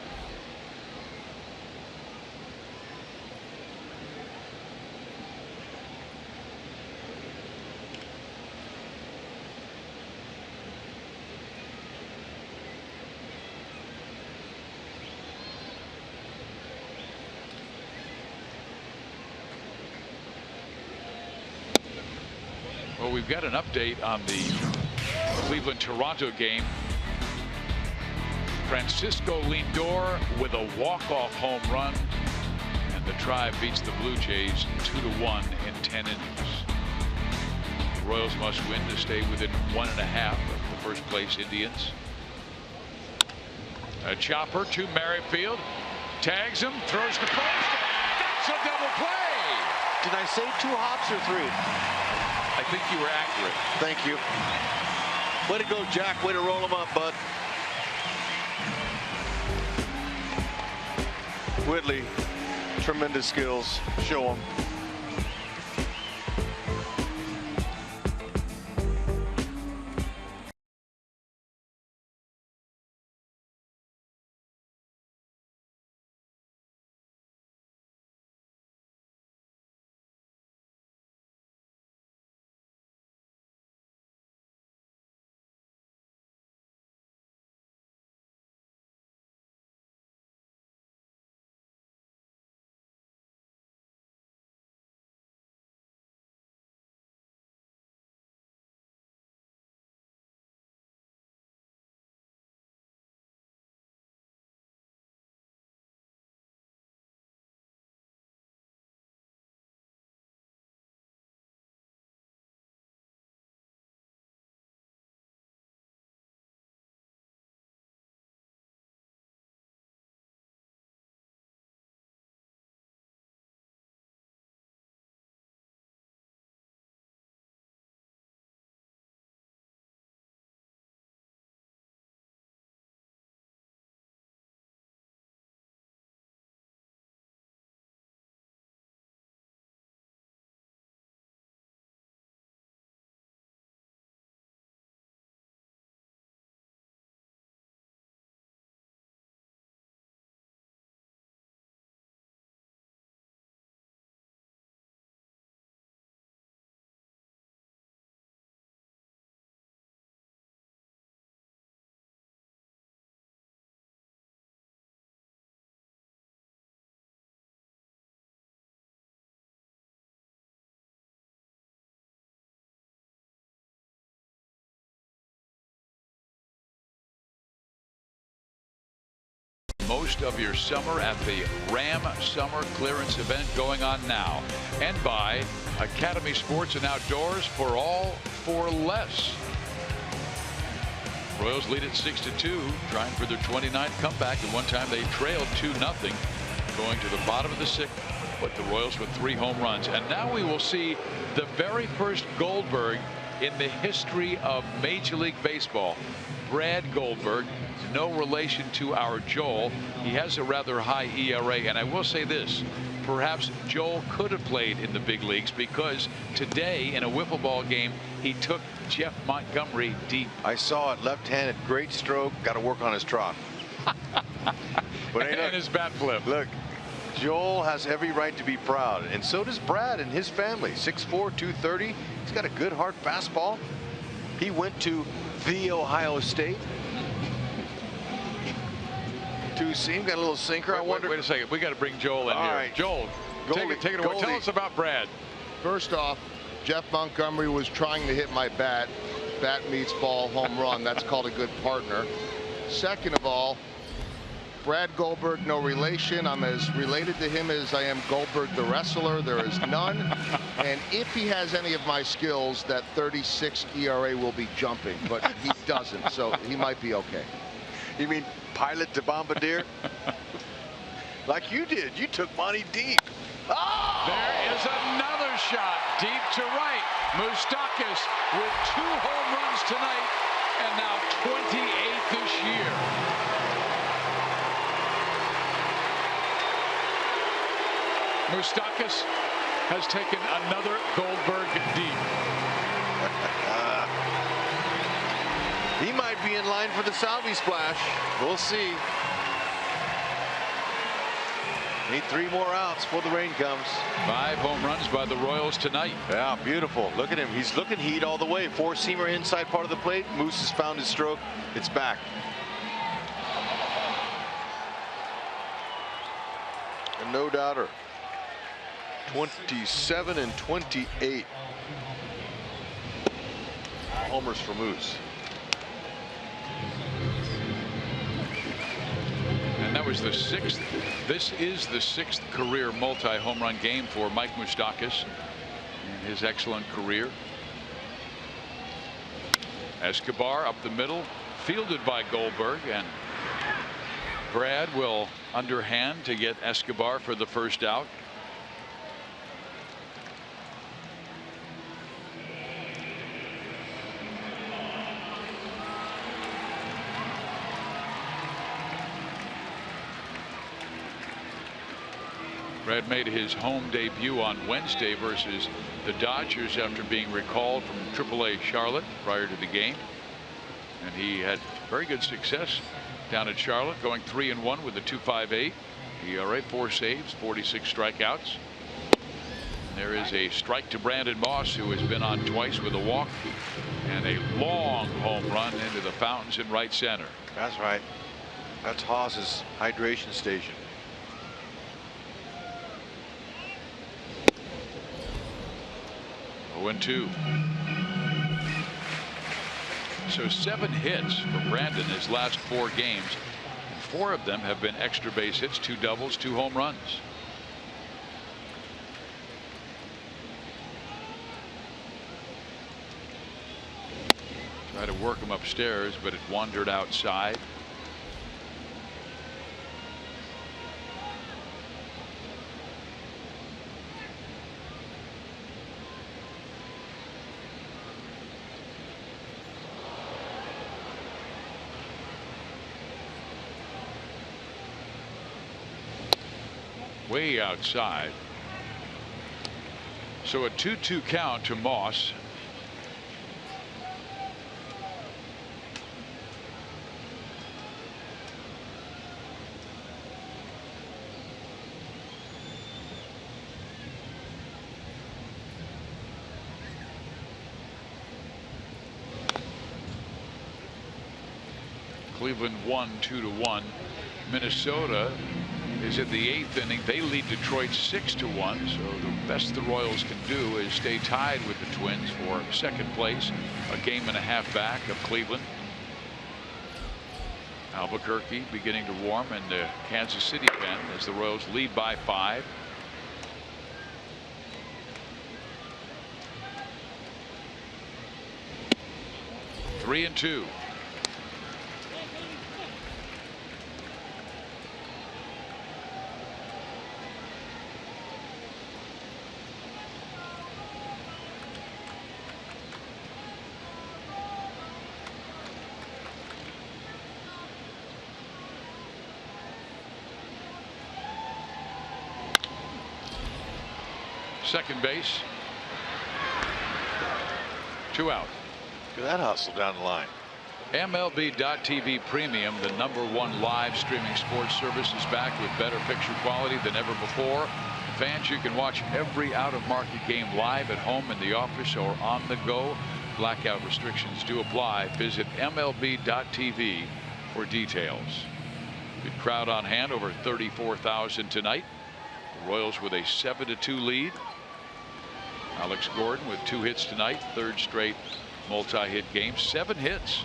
Well, we've got an update on the Cleveland-Toronto game. Francisco Lindor with a walk-off home run, and the Tribe beats the Blue Jays 2-1 in 10 innings. The Royals must win to stay within 1.5 of the first place Indians. A chopper to Merrifield, tags him, throws to first. That's a double play. Did I say 2 hops or 3? I think you were accurate. Thank you. Way to go, Jack. Way to roll him up, bud. Whitley, tremendous skills. Show him. most of your summer at the Ram Summer Clearance event going on now. And by Academy Sports and Outdoors, for all for less. Royals lead at 6-2, trying for their 29th comeback. And one time they trailed 2-0 going to the bottom of the 6th, but the Royals with 3 home runs. And now we will see the very first Goldberg in the history of Major League Baseball. Brad Goldberg, no relation to our Joel. He has a rather high ERA, and I will say this, perhaps Joel could have played in the big leagues, because today in a wiffle ball game he took Jeff Montgomery deep. I saw it, left-handed, great stroke, got to work on his trot. But and his bat flip. Look, Joel has every right to be proud, and so does Brad and his family. 6'4", 230. He's got a good hard fastball. He went to the Ohio State. Two-seam, got a little sinker. I wonder. Wait a second. We got to bring Joel in All here. right. Joel, take it away. Tell us about Brad. First off, Jeff Montgomery was trying to hit my bat. Bat meets ball, home run. That's called a good partner. Second of all, Brad Goldberg, no relation. I'm as related to him as I am Goldberg the wrestler. There is none. And if he has any of my skills, that 36 ERA will be jumping, but he doesn't, so he might be okay. You mean pilot to Bombardier? Like you did. You took Monty deep. Oh! There is another shot deep to right. Moustakas with 2 home runs tonight, and now 28 this year. Moustakas has taken another Goldberg deep. He might be in line for the Salvi splash. We'll see. Need 3 more outs before the rain comes. 5 home runs by the Royals tonight. Yeah, beautiful. Look at him. He's looking heat all the way. 4-seamer inside part of the plate. Moose has found his stroke. It's back. And no doubter. 27 and 28 homers for Moose. And that was the 6th. This is the 6th career multi-home run game for Mike Moustakas in his excellent career. Escobar up the middle, fielded by Goldberg, and Brad will underhand to get Escobar for the first out. Brad made his home debut on Wednesday versus the Dodgers after being recalled from AAA Charlotte prior to the game. And he had very good success down at Charlotte, going 3-1 with a 2.58 ERA, 4 saves, 46 strikeouts. And there is a strike to Brandon Moss, who has been on twice with a walk, and a long home run into the fountains in right center. That's right. That's Haas's hydration station. And 2. So 7 hits for Brandon his last 4 games. 4 of them have been extra base hits, 2 doubles, 2 home runs. Try to work him upstairs, but it wandered outside. Way outside. So a 2-2 count to Moss. Cleveland won 2-1. Minnesota is in the 8th inning. They lead Detroit 6-1. So the best the Royals can do is stay tied with the Twins for 2nd place, a game and a half back of Cleveland. Albuquerque beginning to warm in the Kansas City pen as the Royals lead by 5. Three and 2. Second base. 2 out. Look at that hustle down the line. MLB.TV Premium, the #1 live streaming sports service, is back with better picture quality than ever before. Fans, you can watch every out-of-market game live at home, in the office, or on the go. Blackout restrictions do apply. Visit MLB.TV for details. Good crowd on hand, over 34,000 tonight. The Royals with a 7-2 lead. Alex Gordon with 2 hits tonight, 3rd straight multi-hit game, 7 hits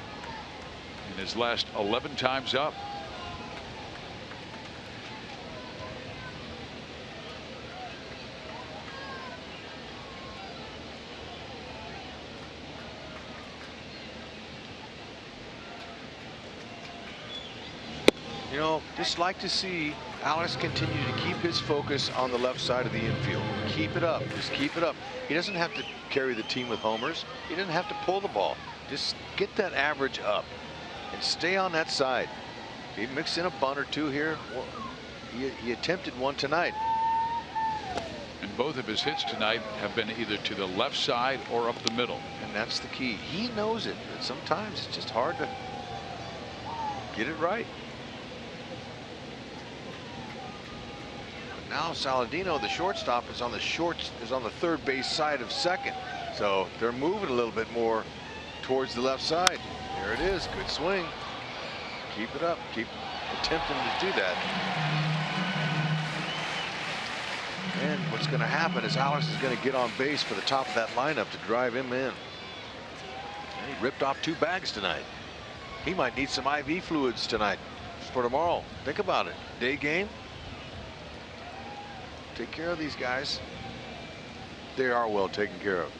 in his last 11 times up. You know, just like to see Alex continue to keep his focus on the left side of the infield. Keep it up. Just keep it up. He doesn't have to carry the team with homers. He doesn't have to pull the ball. Just get that average up and stay on that side. He mixed in a bunt or 2 here. Well, he attempted one tonight. And both of his hits tonight have been either to the left side or up the middle. And that's the key. He knows it. But sometimes it's just hard to get it right. Now Saladino, the shortstop, is on the 3rd base side of second. So they're moving a little bit more towards the left side. There it is. Good swing. Keep it up. Keep attempting to do that. And what's going to happen is Alex is going to get on base for the top of that lineup to drive him in. And he ripped off 2 bags tonight. He might need some IV fluids tonight for tomorrow. Think about it. Day game. Take care of these guys. They are well taken care of.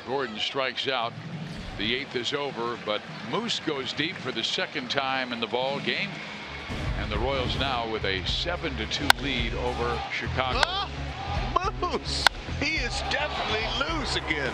Gordon strikes out. The 8th is over, but Moose goes deep for the 2nd time in the ball game, and the Royals now with a 7-2 lead over Chicago. Moose, he is definitely loose again.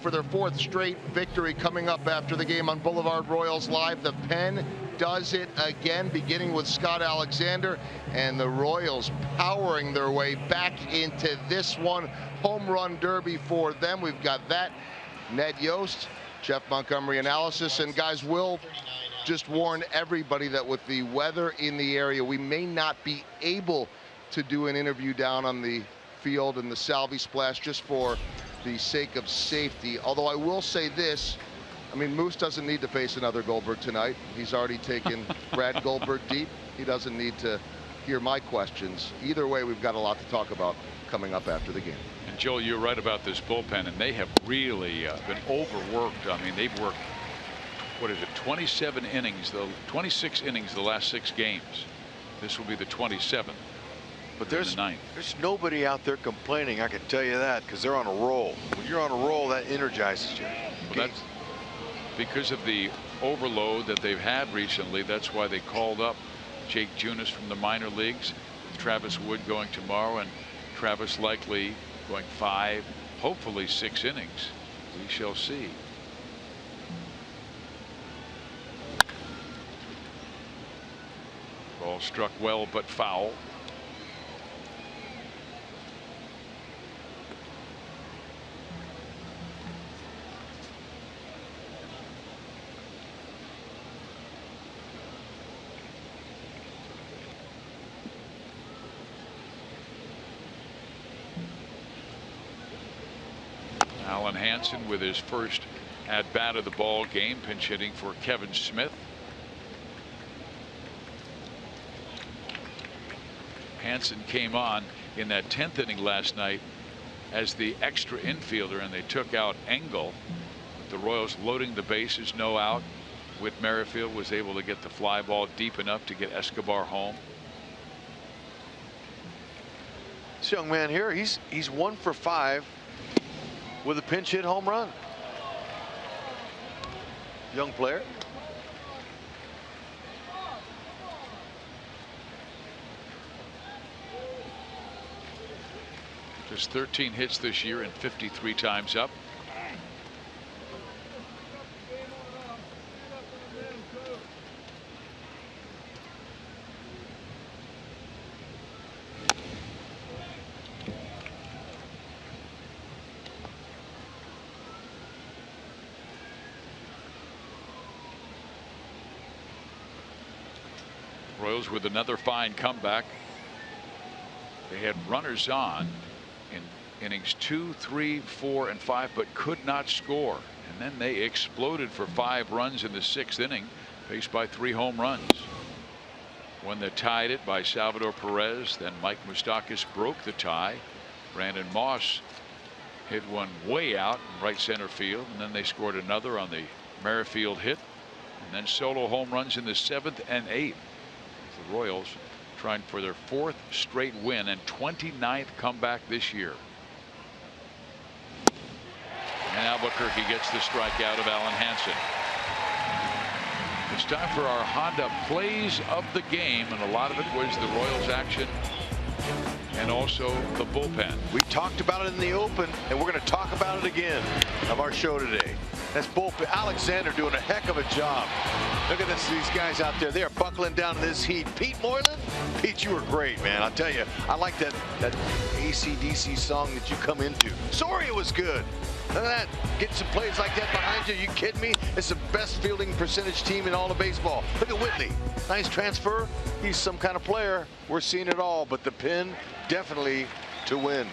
For their 4th straight victory coming up after the game on Boulevard Royals Live. The pen does it again, beginning with Scott Alexander, and the Royals powering their way back into this one. Home run derby for them. We've got that. Ned Yost, Jeff Montgomery analysis, and guys, we'll just warn everybody that with the weather in the area, we may not be able to do an interview down on the field in the Salvi Splash just for the sake of safety. Although I will say this, I mean, Moose doesn't need to face another Goldberg tonight. He's already taken Brad Goldberg deep. He doesn't need to hear my questions. Either way, we've got a lot to talk about coming up after the game. And Joel, you're right about this bullpen, and they have really been overworked. I mean, they've worked, what is it, 27 innings, 26 innings the last 6 games. This will be the 27th. But there's nobody out there complaining, I can tell you that, because they're on a roll. When you're on a roll, that energizes you. Well, that's because of the overload that they've had recently. That's why they called up Jake Junis from the minor leagues, with Travis Wood going tomorrow, and Travis likely going 5, hopefully 6 innings. We shall see. Ball struck well but foul. Alan Hansen with his first at bat of the ball game, pinch hitting for Kevin Smith. Hansen came on in that 10th inning last night as the extra infielder, and they took out Engel. The Royals loading the bases, no out. Whit Merrifield was able to get the fly ball deep enough to get Escobar home. This young man here, he's 1 for 5 with a pinch hit home run. Young player. Just 13 hits this year and 53 times up. Royals with another fine comeback. They had runners on in innings 2, 3, 4, and 5, but could not score. And then they exploded for 5 runs in the 6th inning, faced by 3 home runs. One that tied it by Salvador Perez. Then Mike Moustakas broke the tie. Brandon Moss hit one way out in right center field, and then they scored another on the Merrifield hit, and then solo home runs in the 7th and 8th. The Royals trying for their 4th straight win and 29th comeback this year. And Albuquerque gets the strikeout of Alan Hansen. It's time for our Honda plays of the game, and a lot of it was the Royals action and also the bullpen. We talked about it in the open, and we're going to talk about it again of our show today. That's bullpen. Alexander doing a heck of a job. Look at these guys out there. They are buckling down in this heat. Pete Moylan, Pete, you were great, man. I'll tell you, I like that AC/DC song that you come into. Soria was good. Look at that. Getting some plays like that behind you. You kidding me? It's the best fielding percentage team in all of baseball. Look at Whitley. Nice transfer. He's some kind of player. We're seeing it all, but the pin definitely to win.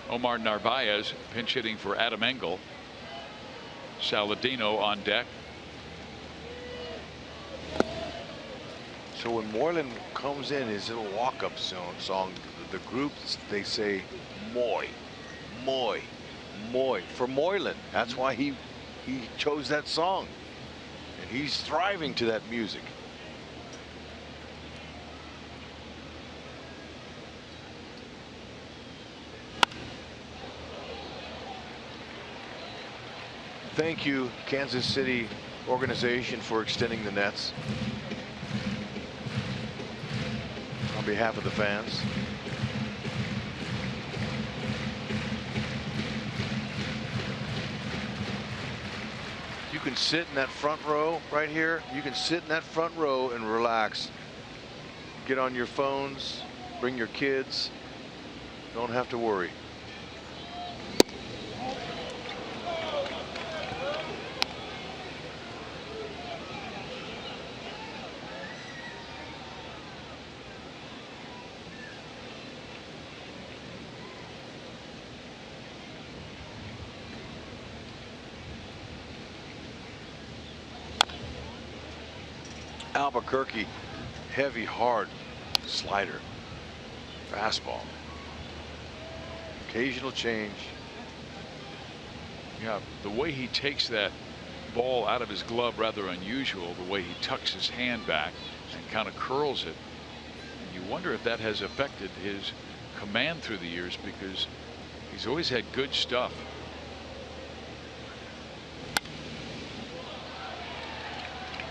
Omar Narvaez pinch hitting for Adam Engel. Saladino on deck. So when Moylan comes in, his little walk-up song, the groups, they say Moy, Moy, Moy for Moylan. That's why he chose that song, and he's thriving to that music. Thank you, Kansas City organization, for extending the nets on behalf of the fans. You can sit in that front row right here. You can sit in that front row and relax. Get on your phones, bring your kids. Don't have to worry. Albuquerque, heavy, hard slider, fastball, occasional change. Yeah, the way he takes that ball out of his glove, rather unusual. The way he tucks his hand back and kind of curls it. And you wonder if that has affected his command through the years, because he's always had good stuff.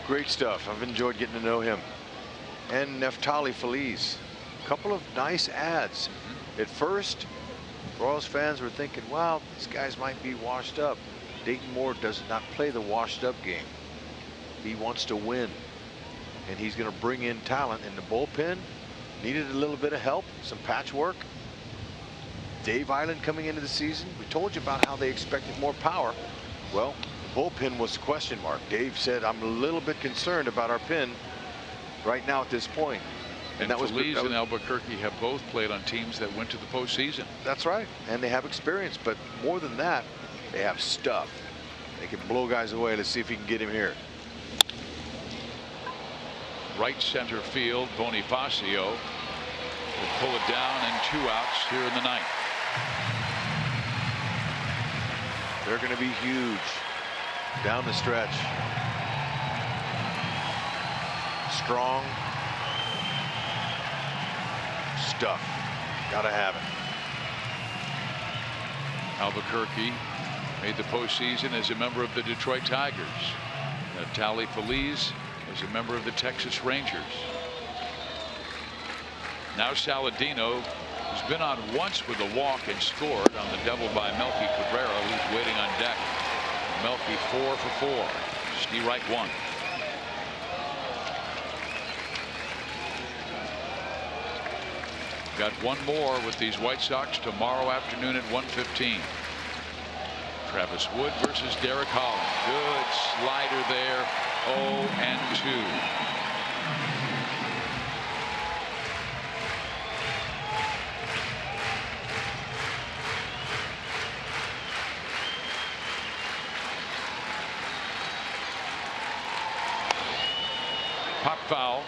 Great stuff. I've enjoyed getting to know him. And Neftali Feliz, a couple of nice ads. At first, Royals fans were thinking, wow, these guys might be washed up. Dayton Moore does not play the washed up game. He wants to win, and he's going to bring in talent. In the bullpen, needed a little bit of help, some patchwork. Dave Island coming into the season, we told you about how they expected more power. Well, the bullpen was a question mark. Dave said, I'm a little bit concerned about our pen right now at this point. And that was Feliz and Albuquerque have both played on teams that went to the postseason. That's right, and they have experience, but more than that, they have stuff. They can blow guys away. Let's see if he can get him here. Right center field, Bonifacio will pull it down, and 2 outs here in the ninth. They're going to be huge down the stretch. Strong stuff. Gotta have it. Albuquerque made the postseason as a member of the Detroit Tigers. Neftali Feliz is a member of the Texas Rangers. Now Saladino, who's been on once with a walk and scored on the double by Melky Cabrera, who's waiting on deck. Melky 4 for 4. Strike 1. Got one more with these White Sox tomorrow afternoon at 1:15. Travis Wood versus Derek Holland. Good slider there. 0-2. Pop foul.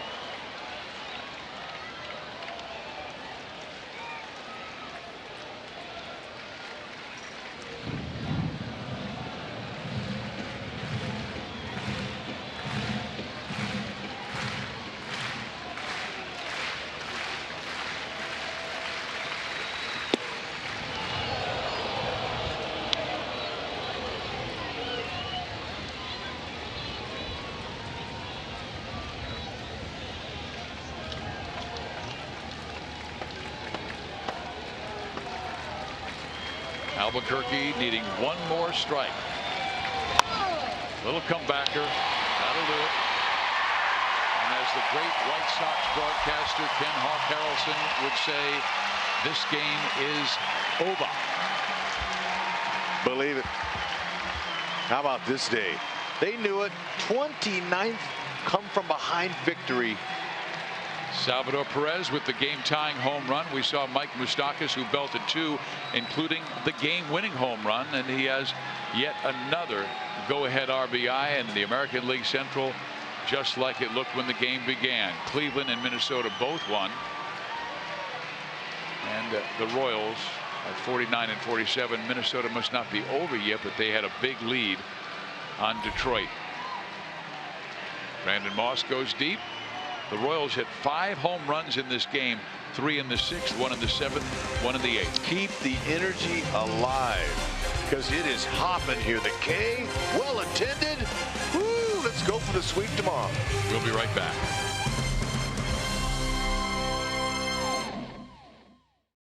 Albuquerque needing one more strike. Little comebacker. That'll do it. And as the great White Sox broadcaster Ken Hawk Harrelson would say, this game is over. Believe it. How about this day? They knew it. 29th come from behind victory. Salvador Perez with the game-tying home run. We saw Mike Moustakas, who belted 2, including the game-winning home run, and he has yet another go-ahead RBI in the American League Central, just like it looked when the game began. Cleveland and Minnesota both won, and the Royals at 49 and 47. Minnesota must not be over yet, but they had a big lead on Detroit. Brandon Moss goes deep. The Royals hit 5 home runs in this game, 3 in the 6th, 1 in the 7th, 1 in the 8th. Keep the energy alive, because it is hopping here. The K, well attended. Woo, let's go for the sweep tomorrow. We'll be right back.